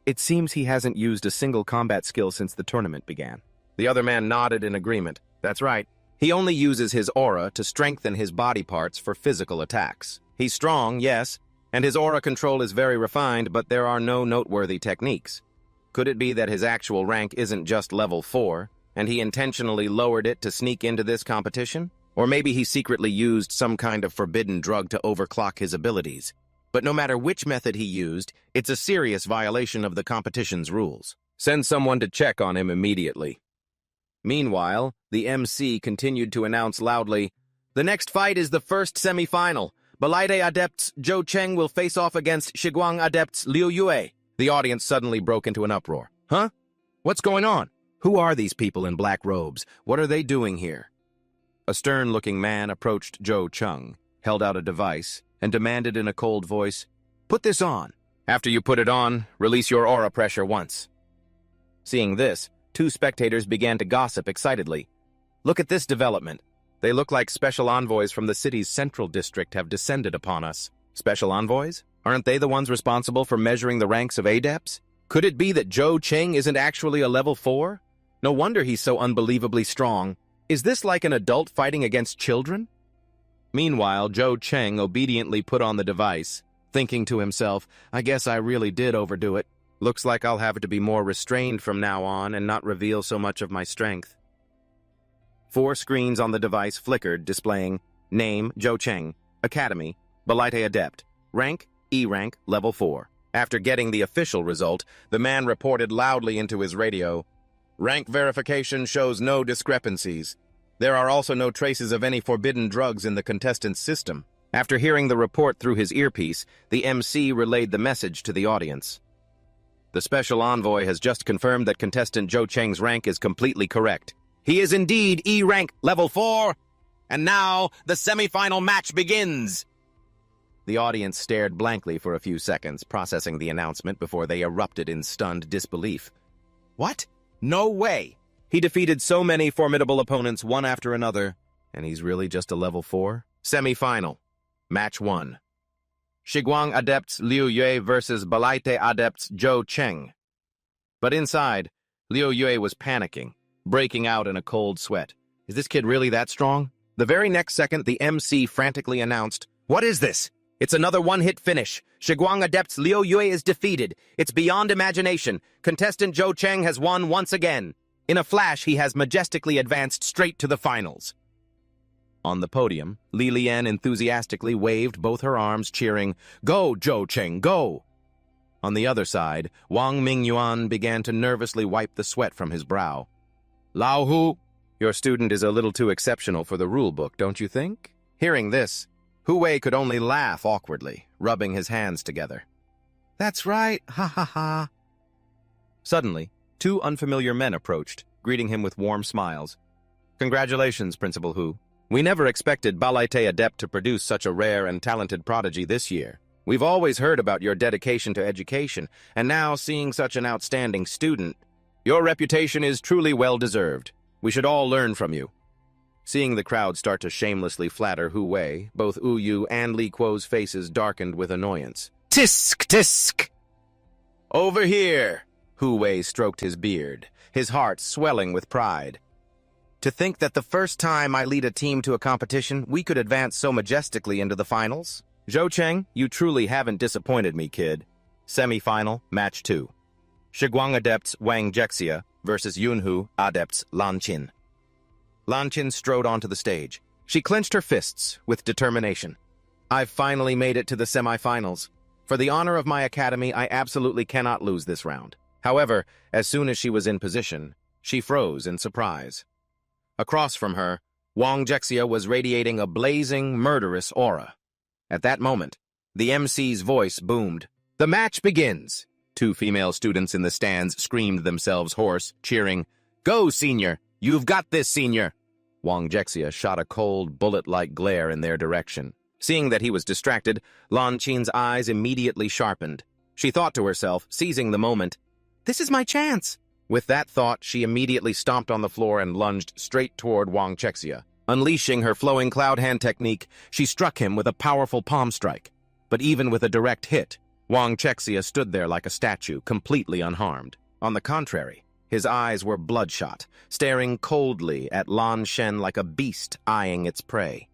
It seems he hasn't used a single combat skill since the tournament began. The other man nodded in agreement. That's right. He only uses his aura to strengthen his body parts for physical attacks. He's strong, yes, and his aura control is very refined, but there are no noteworthy techniques. Could it be that his actual rank isn't just level 4, and he intentionally lowered it to sneak into this competition? Or maybe he secretly used some kind of forbidden drug to overclock his abilities. But no matter which method he used, it's a serious violation of the competition's rules. Send someone to check on him immediately. Meanwhile, the MC continued to announce loudly, "The next fight is the first semi-final. Balite adepts Zhou Cheng will face off against Shiguang adepts Liu Yue." The audience suddenly broke into an uproar. Huh? What's going on? Who are these people in black robes? What are they doing here? A stern-looking man approached Zhou Cheng, held out a device, and demanded in a cold voice, "Put this on. After you put it on, release your aura pressure once." Seeing this, two spectators began to gossip excitedly. Look at this development. They look like special envoys from the city's central district have descended upon us. Special envoys? Aren't they the ones responsible for measuring the ranks of adepts? Could it be that Zhou Cheng isn't actually a level 4? No wonder he's so unbelievably strong. Is this like an adult fighting against children? Meanwhile, Zhou Cheng obediently put on the device, thinking to himself, I guess I really did overdo it. Looks like I'll have to be more restrained from now on and not reveal so much of my strength. 4 screens on the device flickered, displaying name, Zhou Cheng, Academy, Balite Adept, rank, E rank, level 4. After getting the official result, the man reported loudly into his radio, rank verification shows no discrepancies. There are also no traces of any forbidden drugs in the contestant's system. After hearing the report through his earpiece, the MC relayed the message to the audience. The special envoy has just confirmed that contestant Zhou Cheng's rank is completely correct. He is indeed E rank, level 4. And now, the semi-final match begins. The audience stared blankly for a few seconds, processing the announcement before they erupted in stunned disbelief. What? No way! He defeated so many formidable opponents one after another, and he's really just a level 4? Semi-final. Match 1. Shiguang Adepts Liu Yue versus Balite Adepts Zhou Cheng. But inside, Liu Yue was panicking, breaking out in a cold sweat. Is this kid really that strong? The very next second, the MC frantically announced, "What is this? It's another one-hit finish. Shiguang Adepts Liu Yue is defeated. It's beyond imagination. Contestant Zhou Cheng has won once again. In a flash, he has majestically advanced straight to the finals." On the podium, Li Lian enthusiastically waved both her arms, cheering, "Go, Zhou Cheng, go!" On the other side, Wang Mingyuan began to nervously wipe the sweat from his brow. "Lao Hu, your student is a little too exceptional for the rule book, don't you think?" Hearing this, Hu Wei could only laugh awkwardly, rubbing his hands together. "That's right, ha ha ha." Suddenly, 2 unfamiliar men approached, greeting him with warm smiles. "Congratulations, Principal Hu. We never expected Balite Adept to produce such a rare and talented prodigy this year. We've always heard about your dedication to education, and now seeing such an outstanding student, your reputation is truly well-deserved. We should all learn from you." Seeing the crowd start to shamelessly flatter Hu Wei, both Wu Yu and Li Kuo's faces darkened with annoyance. "Tisk, tisk!" "Over here!" Hu Wei stroked his beard, his heart swelling with pride. "To think that the first time I lead a team to a competition, we could advance so majestically into the finals? Zhou Cheng, you truly haven't disappointed me, kid." Semi-final, match 2. Shiguang Adepts Wang Jexia versus Yunhu Adepts Lan Qin. Lan Qin strode onto the stage. She clenched her fists with determination. "I've finally made it to the semi-finals. For the honor of my academy, I absolutely cannot lose this round." However, as soon as she was in position, she froze in surprise. Across from her, Wang Jexia was radiating a blazing, murderous aura. At that moment, the MC's voice boomed. "The match begins!" 2 female students in the stands screamed themselves hoarse, cheering, "Go, senior! You've got this, senior! Wang Jexia shot a cold, bullet-like glare in their direction. Seeing that he was distracted, Lan Qin's eyes immediately sharpened. She thought to herself, seizing the moment, "This is my chance!" With that thought, she immediately stomped on the floor and lunged straight toward Wang Jexia. Unleashing her flowing cloud hand technique, she struck him with a powerful palm strike. But even with a direct hit, Wang Jexia stood there like a statue, completely unharmed. On the contrary, his eyes were bloodshot, staring coldly at Lan Shen like a beast eyeing its prey.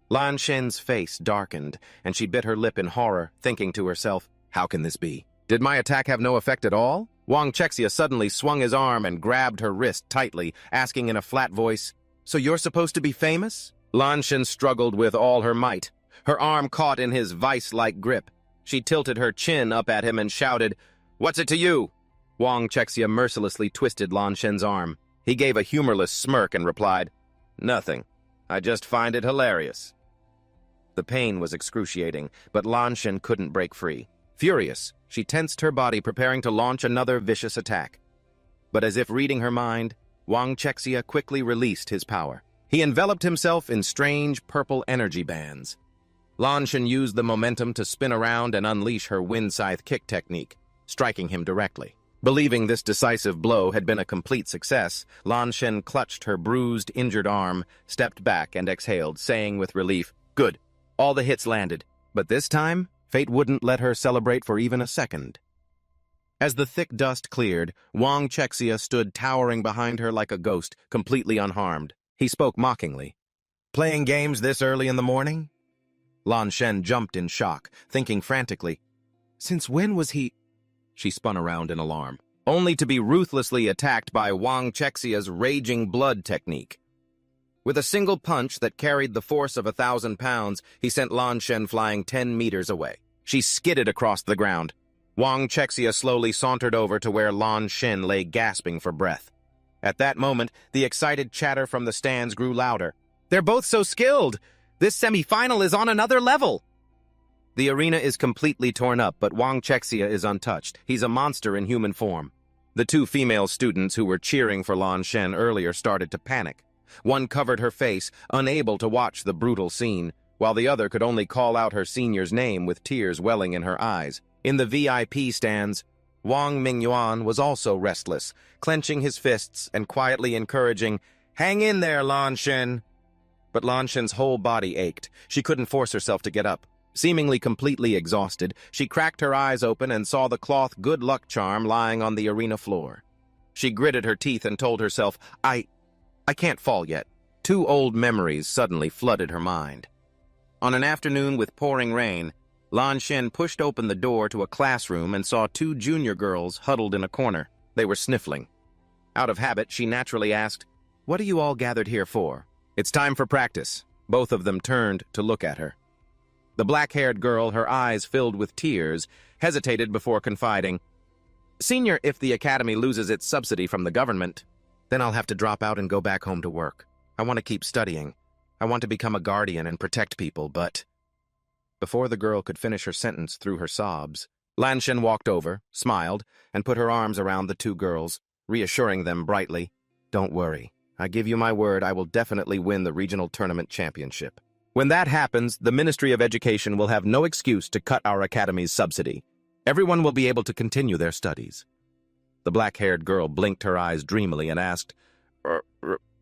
Lan Shen's face darkened, and she bit her lip in horror, thinking to herself, "How can this be? Did my attack have no effect at all?" Wang Jexia suddenly swung his arm and grabbed her wrist tightly, asking in a flat voice, "So you're supposed to be famous?" Lan Shen struggled with all her might. Her arm caught in his vice-like grip. She tilted her chin up at him and shouted, "What's it to you?" Wang Jexia mercilessly twisted Lan Shen's arm. He gave a humorless smirk and replied, "Nothing. I just find it hilarious." The pain was excruciating, but Lan Shen couldn't break free. Furious, she tensed her body, preparing to launch another vicious attack. But as if reading her mind, Wang Jexia quickly released his power. He enveloped himself in strange purple energy bands. Lan Shen used the momentum to spin around and unleash her wind scythe kick technique, striking him directly. Believing this decisive blow had been a complete success, Lan Shen clutched her bruised, injured arm, stepped back, and exhaled, saying with relief, "Good. All the hits landed." But this time, fate wouldn't let her celebrate for even a second. As the thick dust cleared, Wang Jexia stood towering behind her like a ghost, completely unharmed. He spoke mockingly. "Playing games this early in the morning?" Lan Shen jumped in shock, thinking frantically, "Since when was he—" She spun around in alarm, only to be ruthlessly attacked by Wang Jexia's raging blood technique. With a single punch that carried the force of 1,000 pounds, he sent Lan Shen flying 10 meters away. She skidded across the ground. Wang Jexia slowly sauntered over to where Lan Shen lay gasping for breath. At that moment, the excited chatter from the stands grew louder. "They're both so skilled! This semi-final is on another level!" The arena is completely torn up, but Wang Jexia is untouched. He's a monster in human form. The two female students who were cheering for Lan Shen earlier started to panic. One covered her face, unable to watch the brutal scene, while the other could only call out her senior's name with tears welling in her eyes. In the VIP stands, Wang Mingyuan was also restless, clenching his fists and quietly encouraging, "Hang in there, Lan Shen." But Lan Shen's whole body ached. She couldn't force herself to get up. Seemingly completely exhausted, she cracked her eyes open and saw the cloth good luck charm lying on the arena floor. She gritted her teeth and told herself, I can't fall yet." Two old memories suddenly flooded her mind. On an afternoon with pouring rain, Lan Shen pushed open the door to a classroom and saw two junior girls huddled in a corner. They were sniffling. Out of habit, she naturally asked, "What are you all gathered here for?" "It's time for practice." Both of them turned to look at her. The black-haired girl, her eyes filled with tears, hesitated before confiding, "Senior, if the academy loses its subsidy from the government, then I'll have to drop out and go back home to work. I want to keep studying. I want to become a guardian and protect people, but—" Before the girl could finish her sentence through her sobs, Lan Shen walked over, smiled, and put her arms around the two girls, reassuring them brightly, "Don't worry. I give you my word I will definitely win the regional tournament championship. When that happens, the Ministry of Education will have no excuse to cut our academy's subsidy. Everyone will be able to continue their studies." The black-haired girl blinked her eyes dreamily and asked,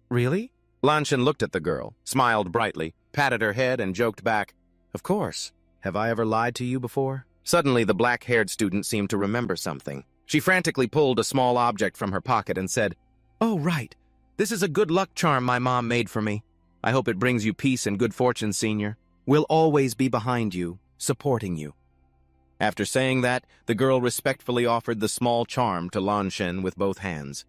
Really? Lan Shen looked at the girl, smiled brightly, patted her head, and joked back, "Of course. Have I ever lied to you before?" Suddenly, the black-haired student seemed to remember something. She frantically pulled a small object from her pocket and said, "Oh, right. This is a good luck charm my mom made for me. I hope it brings you peace and good fortune, Senior. We'll always be behind you, supporting you." After saying that, the girl respectfully offered the small charm to Lan Shen with both hands.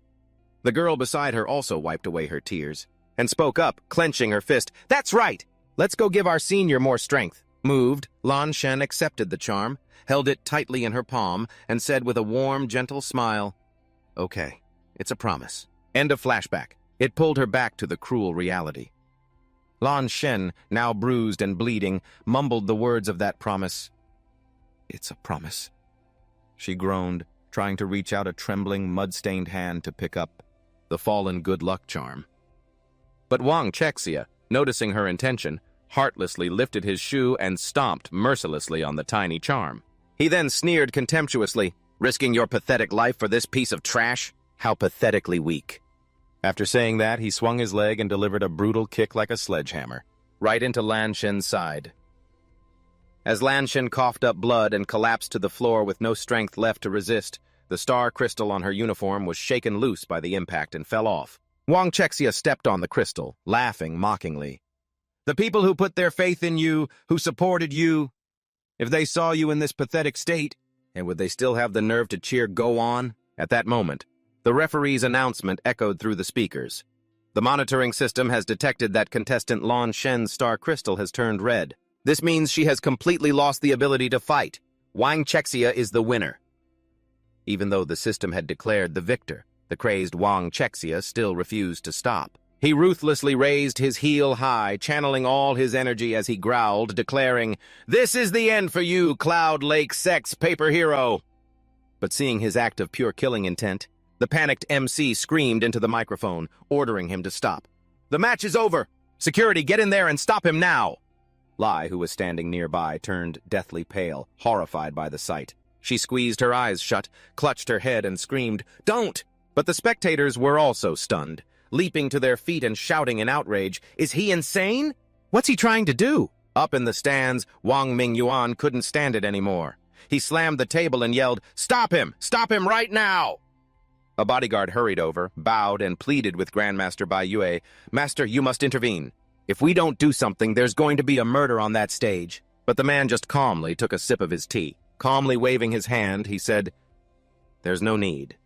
The girl beside her also wiped away her tears and spoke up, clenching her fist, "That's right! Let's go give our senior more strength." Moved, Lan Shen accepted the charm, held it tightly in her palm, and said with a warm, gentle smile, "Okay, it's a promise." End of flashback. It pulled her back to the cruel reality. Lan Shen, now bruised and bleeding, mumbled the words of that promise. "It's a promise." She groaned, trying to reach out a trembling, mud-stained hand to pick up the fallen good luck charm. But Wang Chexia, noticing her intention, heartlessly lifted his shoe and stomped mercilessly on the tiny charm. He then sneered contemptuously, "Risking your pathetic life for this piece of trash? How pathetically weak." After saying that, he swung his leg and delivered a brutal kick like a sledgehammer, right into Lan Shen's side. As Lan Shen coughed up blood and collapsed to the floor with no strength left to resist, the star crystal on her uniform was shaken loose by the impact and fell off. Wang Chexia stepped on the crystal, laughing mockingly. "The people who put their faith in you, who supported you, if they saw you in this pathetic state, and would they still have the nerve to cheer 'Go on'?" At that moment, the referee's announcement echoed through the speakers. "The monitoring system has detected that contestant Lan Shen's star crystal has turned red. This means she has completely lost the ability to fight. Wang Chexia is the winner." Even though the system had declared the victor, the crazed Wang Chexia still refused to stop. He ruthlessly raised his heel high, channeling all his energy as he growled, declaring, "This is the end for you, Cloud Lake Sex Paper Hero." But seeing his act of pure killing intent, the panicked MC screamed into the microphone, ordering him to stop. "The match is over! Security, get in there and stop him now!" Lai, who was standing nearby, turned deathly pale, horrified by the sight. She squeezed her eyes shut, clutched her head, and screamed, "Don't!" But the spectators were also stunned, leaping to their feet and shouting in outrage, "Is he insane? What's he trying to do?" Up in the stands, Wang Mingyuan couldn't stand it anymore. He slammed the table and yelled, "Stop him! Stop him right now!" A bodyguard hurried over, bowed, and pleaded with Grandmaster Bai Yue, "Master, you must intervene. If we don't do something, there's going to be a murder on that stage." But the man just calmly took a sip of his tea. Calmly waving his hand, he said, "There's no need."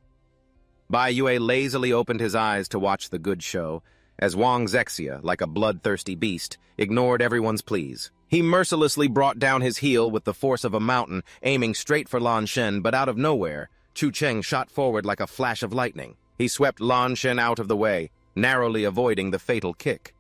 Bai Yue lazily opened his eyes to watch the good show, as Wang Zexia, like a bloodthirsty beast, ignored everyone's pleas. He mercilessly brought down his heel with the force of a mountain, aiming straight for Lan Shen, but out of nowhere, Chu Cheng shot forward like a flash of lightning. He swept Lan Shen out of the way, narrowly avoiding the fatal kick.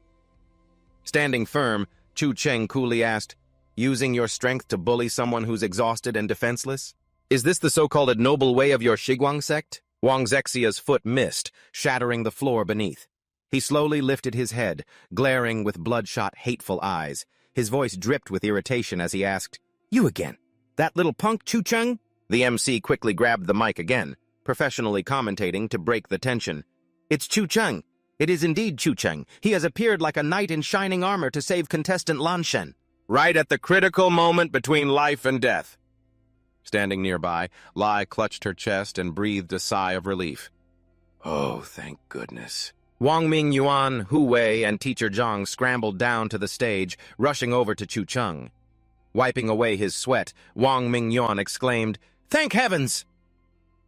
Standing firm, Chu Cheng coolly asked, "Using your strength to bully someone who's exhausted and defenseless? Is this the so-called noble way of your Shiguang sect?" Wang Zexia's foot missed, shattering the floor beneath. He slowly lifted his head, glaring with bloodshot, hateful eyes. His voice dripped with irritation as he asked, "You again? That little punk, Chu Cheng?" The MC quickly grabbed the mic again, professionally commentating to break the tension. "It's Chu Cheng. It is indeed Chu Cheng. He has appeared like a knight in shining armor to save contestant Lan Shen." Right at the critical moment between life and death. Standing nearby, Lai clutched her chest and breathed a sigh of relief. "Oh, thank goodness." Wang Mingyuan, Hu Wei, and Teacher Zhang scrambled down to the stage, rushing over to Chu Cheng. Wiping away his sweat, Wang Mingyuan exclaimed, "Thank heavens!"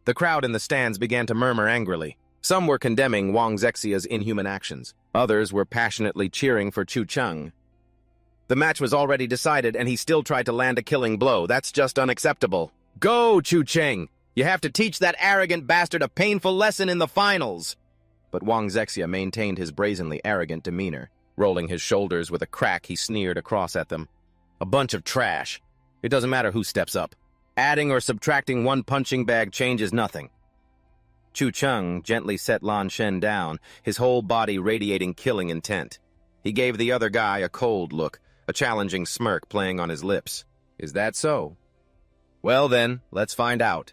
The crowd in the stands began to murmur angrily. Some were condemning Wang Zexia's inhuman actions. Others were passionately cheering for Chu Cheng. The match was already decided, and he still tried to land a killing blow. That's just unacceptable. "Go, Chu Cheng! You have to teach that arrogant bastard a painful lesson in the finals!" But Wang Zexia maintained his brazenly arrogant demeanor. Rolling his shoulders with a crack, he sneered across at them. "A bunch of trash. It doesn't matter who steps up. Adding or subtracting one punching bag changes nothing." Chu Cheng gently set Lan Shen down, his whole body radiating killing intent. He gave the other guy a cold look, a challenging smirk playing on his lips. "Is that so? Well then, let's find out."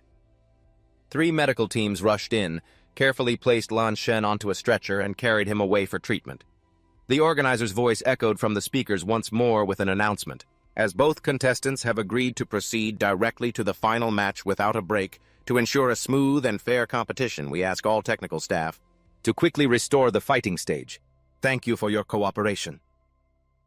3 medical teams rushed in, carefully placed Lan Shen onto a stretcher, and carried him away for treatment. The organizer's voice echoed from the speakers once more with an announcement. "As both contestants have agreed to proceed directly to the final match without a break, to ensure a smooth and fair competition, we ask all technical staff to quickly restore the fighting stage. Thank you for your cooperation."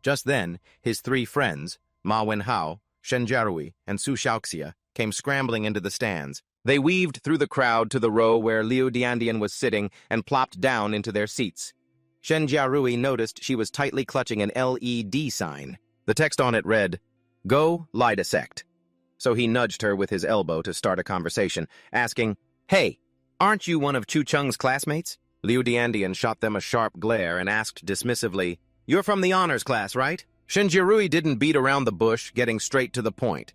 Just then, his 3 friends, Ma Wenhao, Shen Jiarui, and Su Xiaoxia, came scrambling into the stands. They weaved through the crowd to the row where Liu Diandian was sitting and plopped down into their seats. Shen Jiarui noticed she was tightly clutching an LED sign. The text on it read, "Go, lie dissect." So he nudged her with his elbow to start a conversation, asking, "Hey, aren't you one of Chu Cheng's classmates?" Liu Diandian shot them a sharp glare and asked dismissively, "You're from the honors class, right?" Shinjirui didn't beat around the bush, getting straight to the point.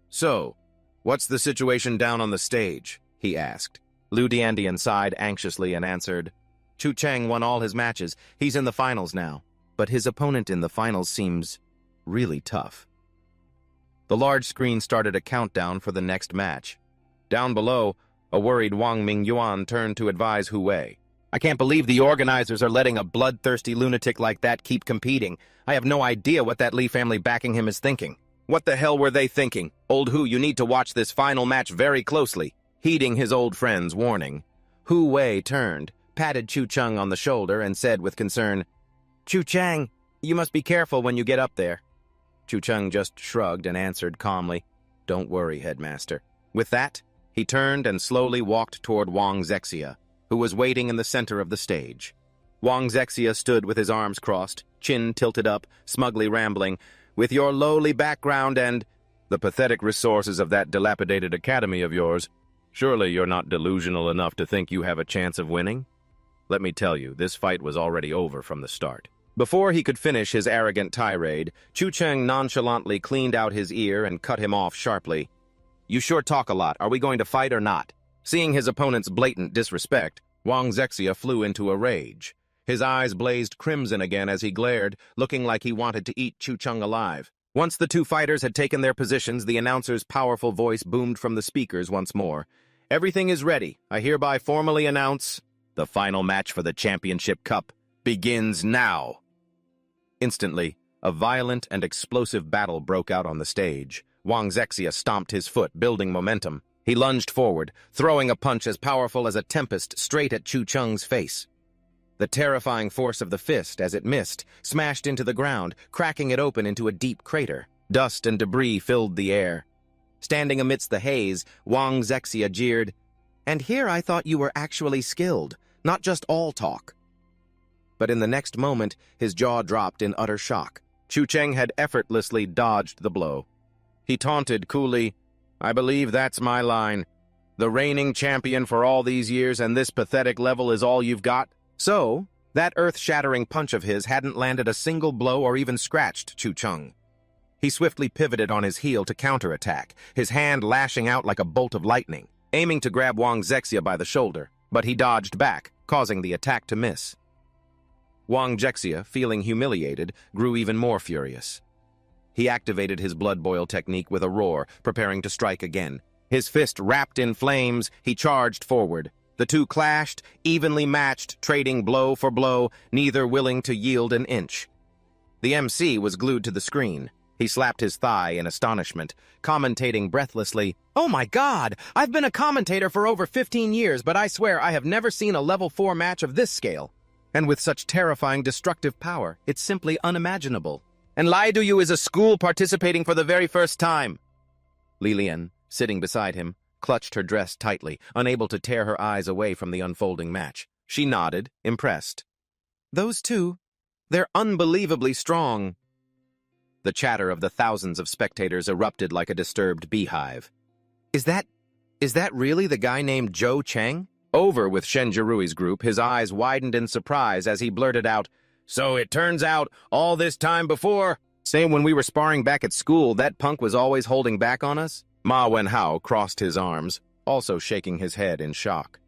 "So, what's the situation down on the stage?" he asked. Liu Diandian sighed anxiously and answered, Chu Chang won all his matches. He's in the finals now. But his opponent in the finals seems really tough. The large screen started a countdown for the next match. Down below, a worried Wang Mingyuan turned to advise Hu Wei. I can't believe the organizers are letting a bloodthirsty lunatic like that keep competing. I have no idea what that Li family backing him is thinking. What the hell were they thinking? Old Hu, you need to watch this final match very closely. Heeding his old friend's warning, Hu Wei turned, patted Chu Chang on the shoulder, and said with concern, Chu Chang, you must be careful when you get up there. Chu Chang just shrugged and answered calmly, Don't worry, headmaster. With that, he turned and slowly walked toward Wang Zexia, who was waiting in the center of the stage. Wang Zexia stood with his arms crossed, chin tilted up, smugly rambling, With your lowly background and the pathetic resources of that dilapidated academy of yours, surely you're not delusional enough to think you have a chance of winning? Let me tell you, this fight was already over from the start. Before he could finish his arrogant tirade, Chu Chang nonchalantly cleaned out his ear and cut him off sharply. You sure talk a lot. Are we going to fight or not? Seeing his opponent's blatant disrespect, Wang Zexia flew into a rage. His eyes blazed crimson again as he glared, looking like he wanted to eat Chu Chang alive. Once the two fighters had taken their positions, the announcer's powerful voice boomed from the speakers once more. Everything is ready. I hereby formally announce the final match for the championship cup begins now. Instantly, a violent and explosive battle broke out on the stage. Wang Zexia stomped his foot, building momentum. He lunged forward, throwing a punch as powerful as a tempest straight at Chu Chang's face. The terrifying force of the fist, as it missed, smashed into the ground, cracking it open into a deep crater. Dust and debris filled the air. Standing amidst the haze, Wang Zexia jeered, And here I thought you were actually skilled, not just all talk. But in the next moment, his jaw dropped in utter shock. Chu Chang had effortlessly dodged the blow. He taunted coolly, I believe that's my line. The reigning champion for all these years, and this pathetic level is all you've got? So, that earth-shattering punch of his hadn't landed a single blow or even scratched Chu Chang. He swiftly pivoted on his heel to counterattack, his hand lashing out like a bolt of lightning, aiming to grab Wang Zexia by the shoulder, but he dodged back, causing the attack to miss. Wang Zexia, feeling humiliated, grew even more furious. He activated his blood boil technique with a roar, preparing to strike again. His fist wrapped in flames, he charged forward. The two clashed, evenly matched, trading blow for blow, neither willing to yield an inch. The MC was glued to the screen. He slapped his thigh in astonishment, commentating breathlessly, Oh my God! I've been a commentator for over 15 years, but I swear I have never seen a level 4 match of this scale. And with such terrifying destructive power, it's simply unimaginable. And Lai Duyu is a school participating for the very first time. Lilian, sitting beside him, clutched her dress tightly, unable to tear her eyes away from the unfolding match. She nodded, impressed. Those two, they're unbelievably strong. The chatter of the thousands of spectators erupted like a disturbed beehive. Is that really the guy named Zhou Cheng? Over with Shen Jirui's group, his eyes widened in surprise as he blurted out, So it turns out, all this time before, same when we were sparring back at school, that punk was always holding back on us? Ma Wenhao crossed his arms, also shaking his head in shock.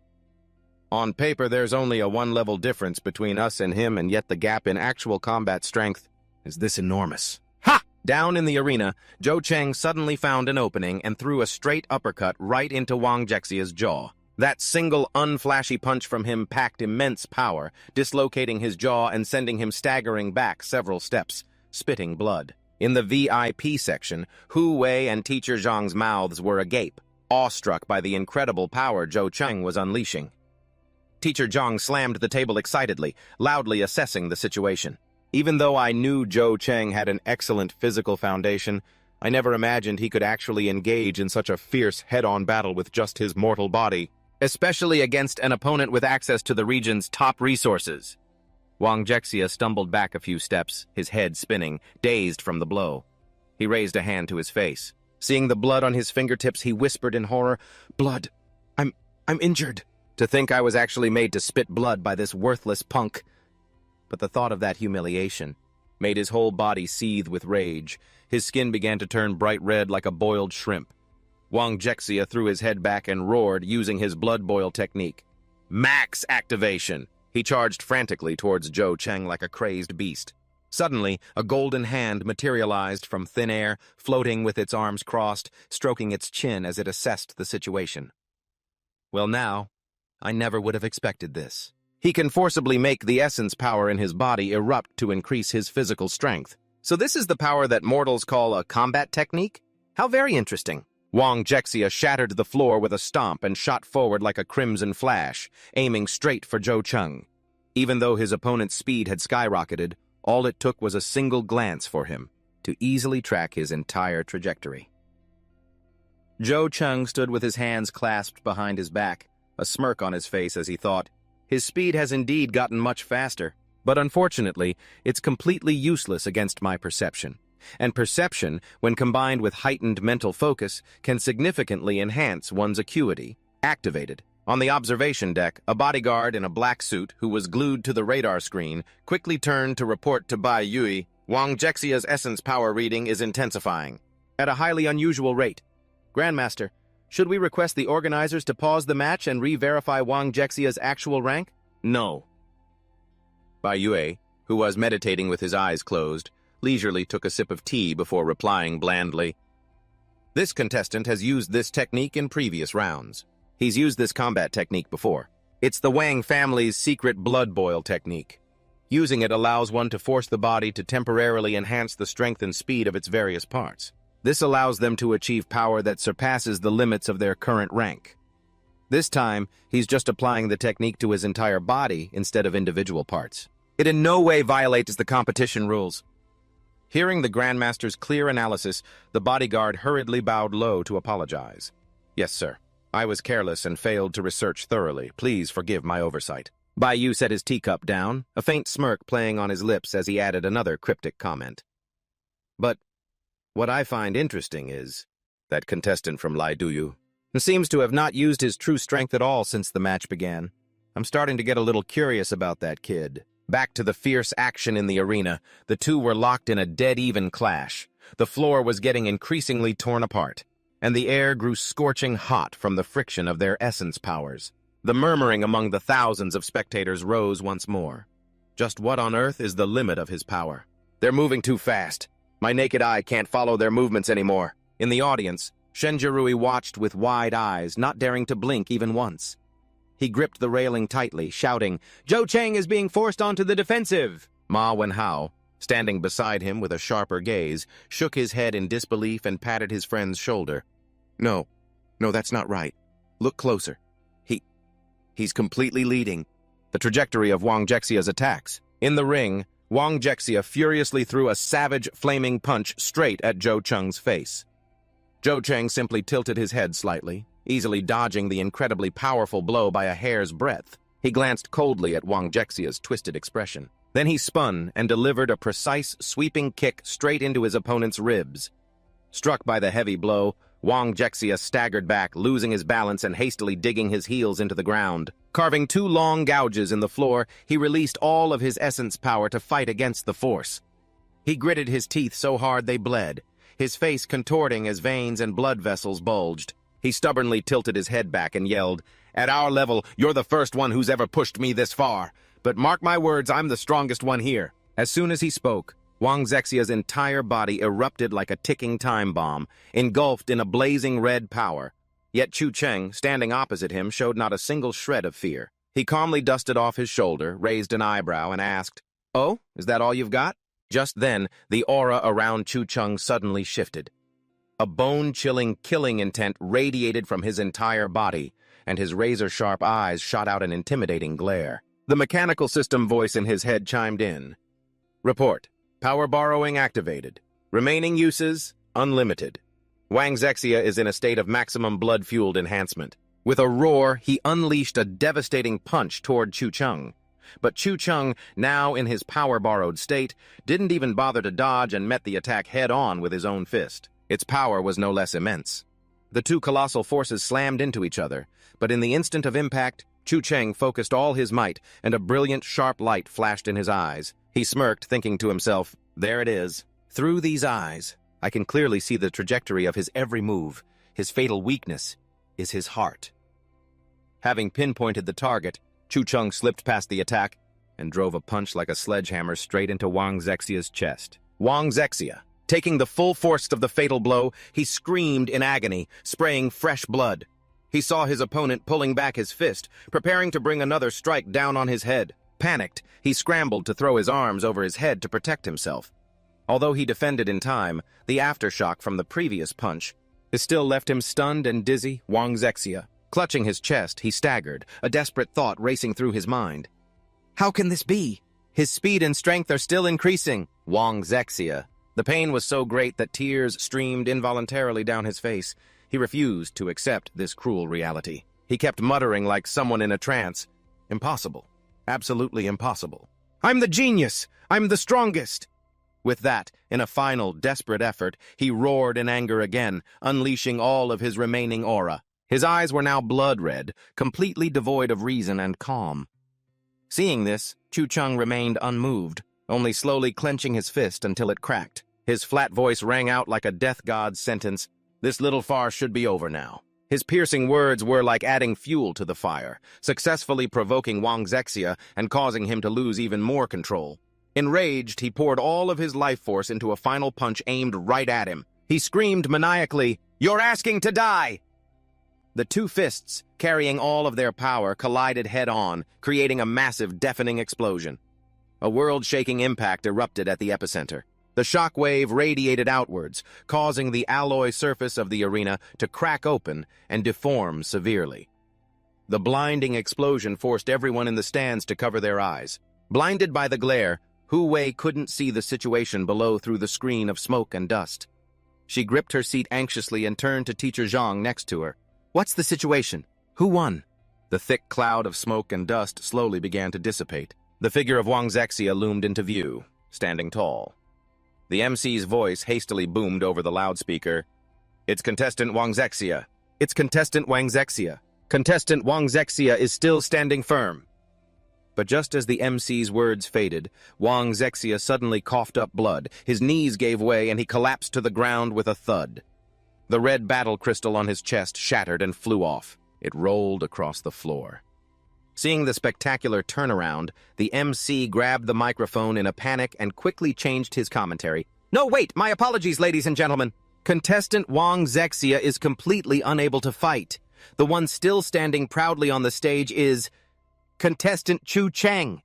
On paper, there's only a one-level difference between us and him, and yet the gap in actual combat strength is this enormous. Ha! Down in the arena, Zhou Cheng suddenly found an opening and threw a straight uppercut right into Wang Zexia's jaw. That single unflashy punch from him packed immense power, dislocating his jaw and sending him staggering back several steps, spitting blood. In the VIP section, Hu Wei and Teacher Zhang's mouths were agape, awestruck by the incredible power Zhou Cheng was unleashing. Teacher Zhang slammed the table excitedly, loudly assessing the situation. Even though I knew Zhou Cheng had an excellent physical foundation, I never imagined he could actually engage in such a fierce head-on battle with just his mortal body, especially against an opponent with access to the region's top resources. Wang Zexia stumbled back a few steps, his head spinning, dazed from the blow. He raised a hand to his face. Seeing the blood on his fingertips, he whispered in horror, Blood! I'm injured! To think I was actually made to spit blood by this worthless punk. But the thought of that humiliation made his whole body seethe with rage. His skin began to turn bright red like a boiled shrimp. Wang Zexia threw his head back and roared, using his blood boil technique. Max activation! He charged frantically towards Zhou Cheng like a crazed beast. Suddenly, a golden hand materialized from thin air, floating with its arms crossed, stroking its chin as it assessed the situation. Well now, I never would have expected this. He can forcibly make the essence power in his body erupt to increase his physical strength. So this is the power that mortals call a combat technique? How very interesting. Wang Jexia shattered the floor with a stomp and shot forward like a crimson flash, aiming straight for Zhou Cheng. Even though his opponent's speed had skyrocketed, all it took was a single glance for him to easily track his entire trajectory. Zhou Cheng stood with his hands clasped behind his back, a smirk on his face as he thought, his speed has indeed gotten much faster, but unfortunately, it's completely useless against my perception. And perception, when combined with heightened mental focus, can significantly enhance one's acuity. Activated. On the observation deck, a bodyguard in a black suit, who was glued to the radar screen, quickly turned to report to Bai Yui, Wang Jexia's essence power reading is intensifying, at a highly unusual rate. Grandmaster, should we request the organizers to pause the match and re-verify Wang Jexia's actual rank? No. Bai Yui, who was meditating with his eyes closed, leisurely took a sip of tea before replying blandly. This contestant has used this technique in previous rounds. He's used this combat technique before. It's the Wang family's secret blood boil technique. Using it allows one to force the body to temporarily enhance the strength and speed of its various parts. This allows them to achieve power that surpasses the limits of their current rank. This time, he's just applying the technique to his entire body instead of individual parts. It in no way violates the competition rules. Hearing the Grandmaster's clear analysis, the bodyguard hurriedly bowed low to apologize. Yes, sir. I was careless and failed to research thoroughly. Please forgive my oversight. Bai Yu set his teacup down, a faint smirk playing on his lips as he added another cryptic comment. But what I find interesting is that contestant from Lai Duyu seems to have not used his true strength at all since the match began. I'm starting to get a little curious about that kid. Back to the fierce action in the arena, the two were locked in a dead-even clash. The floor was getting increasingly torn apart, and the air grew scorching hot from the friction of their essence powers. The murmuring among the thousands of spectators rose once more. Just what on earth is the limit of his power? They're moving too fast. My naked eye can't follow their movements anymore. In the audience, Shenjirui watched with wide eyes, not daring to blink even once. He gripped the railing tightly, shouting, "Zhou Cheng is being forced onto the defensive!" Ma Wenhao, standing beside him with a sharper gaze, shook his head in disbelief and patted his friend's shoulder. No, that's not right. Look closer. He's completely leading the trajectory of Wang Jexia's attacks. In the ring, Wang Jexia furiously threw a savage, flaming punch straight at Zhou Cheng's face. Zhou Cheng simply tilted his head slightly, easily dodging the incredibly powerful blow by a hair's breadth. He glanced coldly at Wang Jexia's twisted expression. Then he spun and delivered a precise, sweeping kick straight into his opponent's ribs. Struck by the heavy blow, Wang Jexia staggered back, losing his balance and hastily digging his heels into the ground. Carving two long gouges in the floor, he released all of his essence power to fight against the force. He gritted his teeth so hard they bled, his face contorting as veins and blood vessels bulged. He stubbornly tilted his head back and yelled, "At our level, you're the first one who's ever pushed me this far. But mark my words, I'm the strongest one here." As soon as he spoke, Wang Zexia's entire body erupted like a ticking time bomb, engulfed in a blazing red power. Yet Chu Cheng, standing opposite him, showed not a single shred of fear. He calmly dusted off his shoulder, raised an eyebrow, and asked, "Oh, is that all you've got?" Just then, the aura around Chu Cheng suddenly shifted. A bone-chilling killing intent radiated from his entire body, and his razor-sharp eyes shot out an intimidating glare. The mechanical system voice in his head chimed in. Report. Power borrowing activated. Remaining uses, unlimited. Wang Zexia is in a state of maximum blood-fueled enhancement. With a roar, he unleashed a devastating punch toward Chu Cheng. But Chu Cheng, now in his power-borrowed state, didn't even bother to dodge and met the attack head-on with his own fist. Its power was no less immense. The two colossal forces slammed into each other, but in the instant of impact, Chu Cheng focused all his might, and a brilliant, sharp light flashed in his eyes. He smirked, thinking to himself, "There it is. Through these eyes, I can clearly see the trajectory of his every move. His fatal weakness is his heart." Having pinpointed the target, Chu Cheng slipped past the attack and drove a punch like a sledgehammer straight into Wang Zexia's chest. Wang Zexia, taking the full force of the fatal blow, he screamed in agony, spraying fresh blood. He saw his opponent pulling back his fist, preparing to bring another strike down on his head. Panicked, he scrambled to throw his arms over his head to protect himself. Although he defended in time, the aftershock from the previous punch still left him stunned and dizzy. Wang Zexia, clutching his chest, he staggered, a desperate thought racing through his mind. How can this be? His speed and strength are still increasing. Wang Zexia. The pain was so great that tears streamed involuntarily down his face. He refused to accept this cruel reality. He kept muttering like someone in a trance. Impossible. Absolutely impossible. I'm the genius! I'm the strongest! With that, in a final, desperate effort, he roared in anger again, unleashing all of his remaining aura. His eyes were now blood-red, completely devoid of reason and calm. Seeing this, Chu Cheng remained unmoved, only slowly clenching his fist until it cracked. His flat voice rang out like a death god's sentence. This little farce should be over now. His piercing words were like adding fuel to the fire, successfully provoking Wang Zexia and causing him to lose even more control. Enraged, he poured all of his life force into a final punch aimed right at him. He screamed maniacally, "You're asking to die!" The two fists, carrying all of their power, collided head-on, creating a massive, deafening explosion. A world-shaking impact erupted at the epicenter. The shock wave radiated outwards, causing the alloy surface of the arena to crack open and deform severely. The blinding explosion forced everyone in the stands to cover their eyes. Blinded by the glare, Hu Wei couldn't see the situation below through the screen of smoke and dust. She gripped her seat anxiously and turned to Teacher Zhang next to her. What's the situation? Who won? The thick cloud of smoke and dust slowly began to dissipate. The figure of Wang Zexia loomed into view, standing tall. The MC's voice hastily boomed over the loudspeaker. It's contestant Wang Zexia. It's contestant Wang Zexia. Contestant Wang Zexia is still standing firm. But just as the MC's words faded, Wang Zexia suddenly coughed up blood. His knees gave way and he collapsed to the ground with a thud. The red battle crystal on his chest shattered and flew off. It rolled across the floor. Seeing the spectacular turnaround, the MC grabbed the microphone in a panic and quickly changed his commentary. No, wait! My apologies, ladies and gentlemen! Contestant Wang Zexia is completely unable to fight. The one still standing proudly on the stage is contestant Chu Cheng.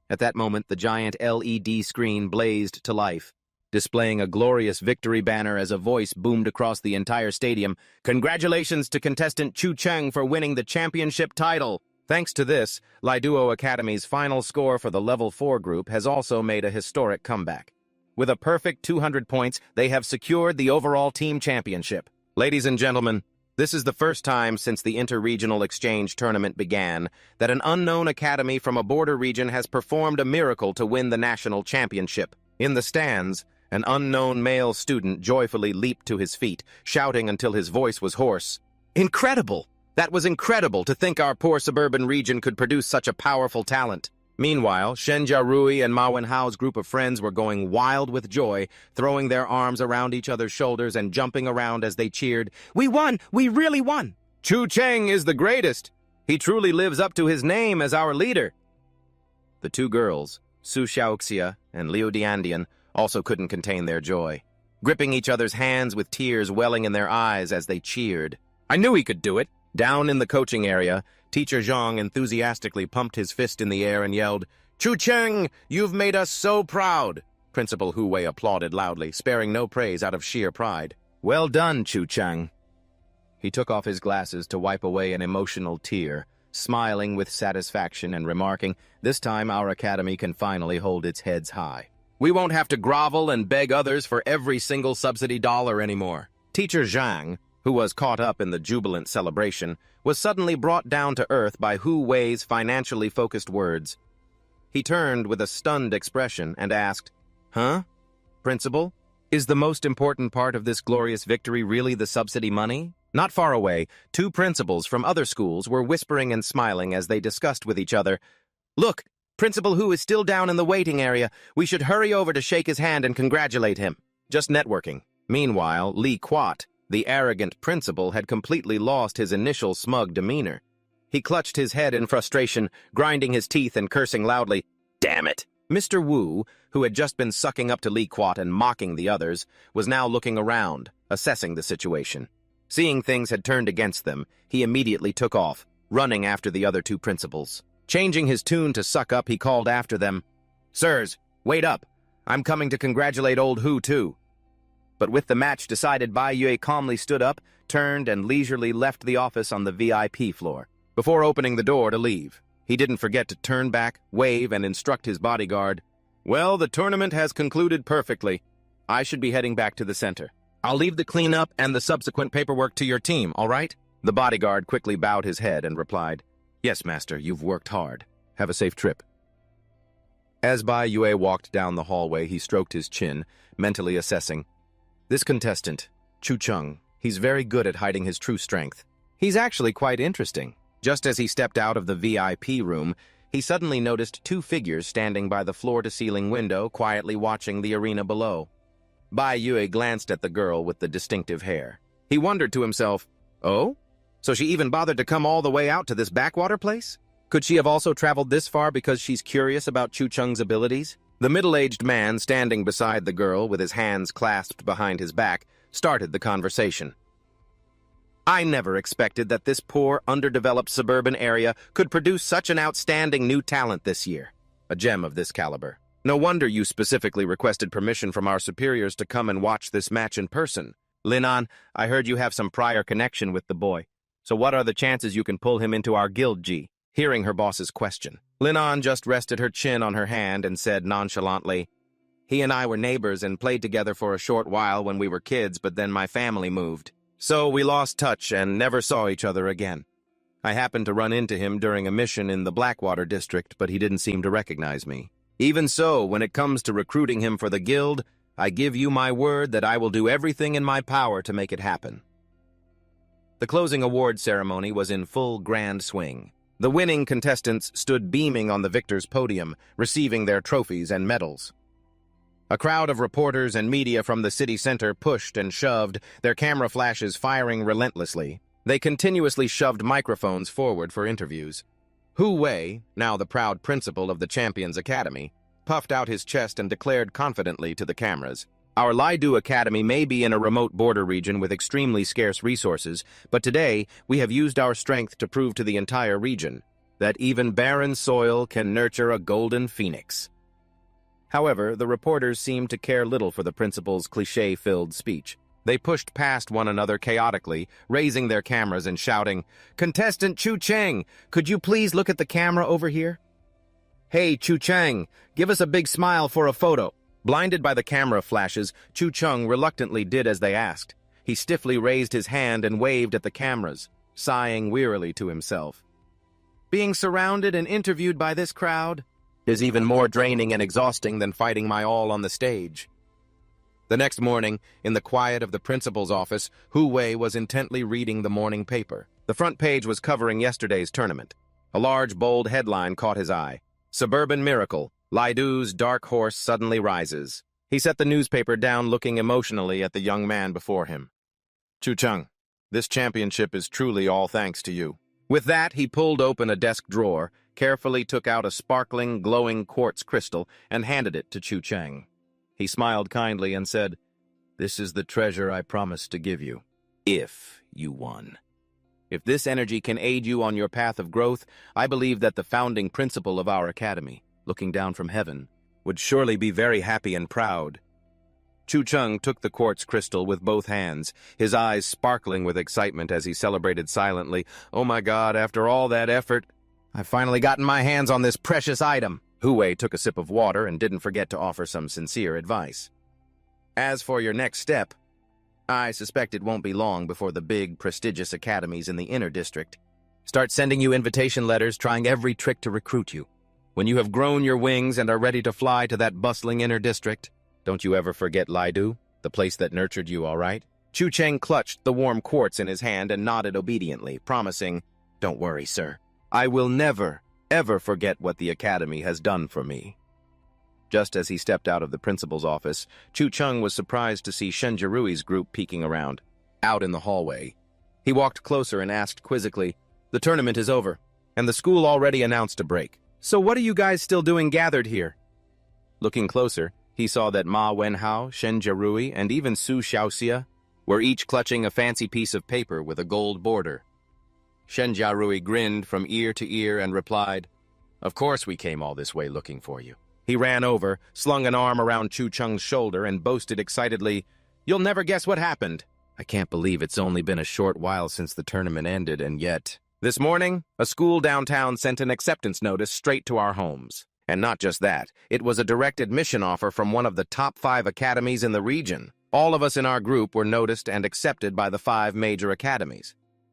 At that moment, the giant LED screen blazed to life, displaying a glorious victory banner as a voice boomed across the entire stadium. Congratulations to contestant Chu Cheng for winning the championship title! Thanks to this, Liduo Academy's final score for the Level 4 group has also made a historic comeback. With a perfect 200 points, they have secured the overall team championship. Ladies and gentlemen, this is the first time since the Inter-Regional Exchange Tournament began that an unknown academy from a border region has performed a miracle to win the national championship. In the stands, an unknown male student joyfully leaped to his feet, shouting until his voice was hoarse. Incredible! That was incredible to think our poor suburban region could produce such a powerful talent. Meanwhile, Shen Jiarui and Ma Wenhao's group of friends were going wild with joy, throwing their arms around each other's shoulders and jumping around as they cheered, "We won! We really won! Chu Cheng is the greatest! He truly lives up to his name as our leader!" The two girls, Su Xiaoxia and Liu Diandian, also couldn't contain their joy, gripping each other's hands with tears welling in their eyes as they cheered. I knew he could do it! Down in the coaching area, Teacher Zhang enthusiastically pumped his fist in the air and yelled, "Chu Cheng, you've made us so proud!" Principal Hu Wei applauded loudly, sparing no praise out of sheer pride. Well done, Chu Cheng. He took off his glasses to wipe away an emotional tear, smiling with satisfaction and remarking, "This time our academy can finally hold its heads high. We won't have to grovel and beg others for every single subsidy dollar anymore." Teacher Zhang, who was caught up in the jubilant celebration, was suddenly brought down to earth by Hu Wei's financially focused words. He turned with a stunned expression and asked, "Huh? Principal? Is the most important part of this glorious victory really the subsidy money?" Not far away, two principals from other schools were whispering and smiling as they discussed with each other. "Look, Principal Hu is still down in the waiting area. We should hurry over to shake his hand and congratulate him." Just networking. Meanwhile, Li Quat, the arrogant principal, had completely lost his initial smug demeanor. He clutched his head in frustration, grinding his teeth and cursing loudly. Damn it! Mr. Wu, who had just been sucking up to Li Quat and mocking the others, was now looking around, assessing the situation. Seeing things had turned against them, he immediately took off, running after the other two principals. Changing his tune to suck up, he called after them, Sirs, wait up! I'm coming to congratulate old Hu, too. But with the match decided, Bai Yue calmly stood up, turned, and leisurely left the office on the VIP floor. Before opening the door to leave, he didn't forget to turn back, wave, and instruct his bodyguard, Well, the tournament has concluded perfectly. I should be heading back to the center. I'll leave the cleanup and the subsequent paperwork to your team, all right? The bodyguard quickly bowed his head and replied, Yes, master, you've worked hard. Have a safe trip. As Bai Yue walked down the hallway, he stroked his chin, mentally assessing. This contestant, Chu Cheng, he's very good at hiding his true strength. He's actually quite interesting. Just as he stepped out of the VIP room, he suddenly noticed two figures standing by the floor-to-ceiling window, quietly watching the arena below. Bai Yue glanced at the girl with the distinctive hair. He wondered to himself, Oh? So she even bothered to come all the way out to this backwater place? Could she have also traveled this far because she's curious about Chu Cheng's abilities? The middle-aged man standing beside the girl with his hands clasped behind his back started the conversation. I never expected that this poor, underdeveloped suburban area could produce such an outstanding new talent this year. A gem of this caliber. No wonder you specifically requested permission from our superiors to come and watch this match in person. Linan, I heard you have some prior connection with the boy. So what are the chances you can pull him into our guild, G? Hearing her boss's question, Linan just rested her chin on her hand and said nonchalantly, He and I were neighbors and played together for a short while when we were kids, but then my family moved. So we lost touch and never saw each other again. I happened to run into him during a mission in the Blackwater district, but he didn't seem to recognize me. Even so, when it comes to recruiting him for the guild, I give you my word that I will do everything in my power to make it happen. The closing award ceremony was in full grand swing. The winning contestants stood beaming on the victors' podium, receiving their trophies and medals. A crowd of reporters and media from the city center pushed and shoved, their camera flashes firing relentlessly. They continuously shoved microphones forward for interviews. Hu Wei, now the proud principal of the Champions Academy, puffed out his chest and declared confidently to the cameras, Our Laidu Academy may be in a remote border region with extremely scarce resources, but today we have used our strength to prove to the entire region that even barren soil can nurture a golden phoenix. However, the reporters seemed to care little for the principal's cliché-filled speech. They pushed past one another chaotically, raising their cameras and shouting, Contestant Chu Cheng, could you please look at the camera over here? Hey, Chu Cheng, give us a big smile for a photo. Blinded by the camera flashes, Chu Cheng reluctantly did as they asked. He stiffly raised his hand and waved at the cameras, sighing wearily to himself. Being surrounded and interviewed by this crowd is even more draining and exhausting than fighting my all on the stage. The next morning, in the quiet of the principal's office, Hu Wei was intently reading the morning paper. The front page was covering yesterday's tournament. A large, bold headline caught his eye. Suburban Miracle. Laidu's dark horse suddenly rises. He set the newspaper down, looking emotionally at the young man before him. Chu Cheng, this championship is truly all thanks to you. With that, he pulled open a desk drawer, carefully took out a sparkling, glowing quartz crystal, and handed it to Chu Cheng. He smiled kindly and said, This is the treasure I promised to give you, if you won. If this energy can aid you on your path of growth, I believe that the founding principal of our academy, looking down from heaven, would surely be very happy and proud. Chu Cheng took the quartz crystal with both hands, his eyes sparkling with excitement as he celebrated silently, Oh my God, after all that effort, I've finally gotten my hands on this precious item. Hu Wei took a sip of water and didn't forget to offer some sincere advice. As for your next step, I suspect it won't be long before the big, prestigious academies in the inner district start sending you invitation letters, trying every trick to recruit you. When you have grown your wings and are ready to fly to that bustling inner district, don't you ever forget Laidu, the place that nurtured you, all right? Chu Cheng clutched the warm quartz in his hand and nodded obediently, promising, Don't worry, sir. I will never, ever forget what the academy has done for me. Just as he stepped out of the principal's office, Chu Cheng was surprised to see Shenjirui's group peeking around, out in the hallway. He walked closer and asked quizzically, The tournament is over, and the school already announced a break. So what are you guys still doing gathered here? Looking closer, he saw that Ma Wenhao, Shen Jarui, and even Su Xiaoxia were each clutching a fancy piece of paper with a gold border. Shen Jarui grinned from ear to ear and replied, "Of course we came all this way looking for you." He ran over, slung an arm around Chu Cheng's shoulder, and boasted excitedly, "You'll never guess what happened. I can't believe it's only been a short while since the tournament ended, and yet..." This morning, a school downtown sent an acceptance notice straight to our homes. And not just that, it was a direct admission offer from one of the top 5 academies in the region. All of us in our group were noticed and accepted by the 5 major academies.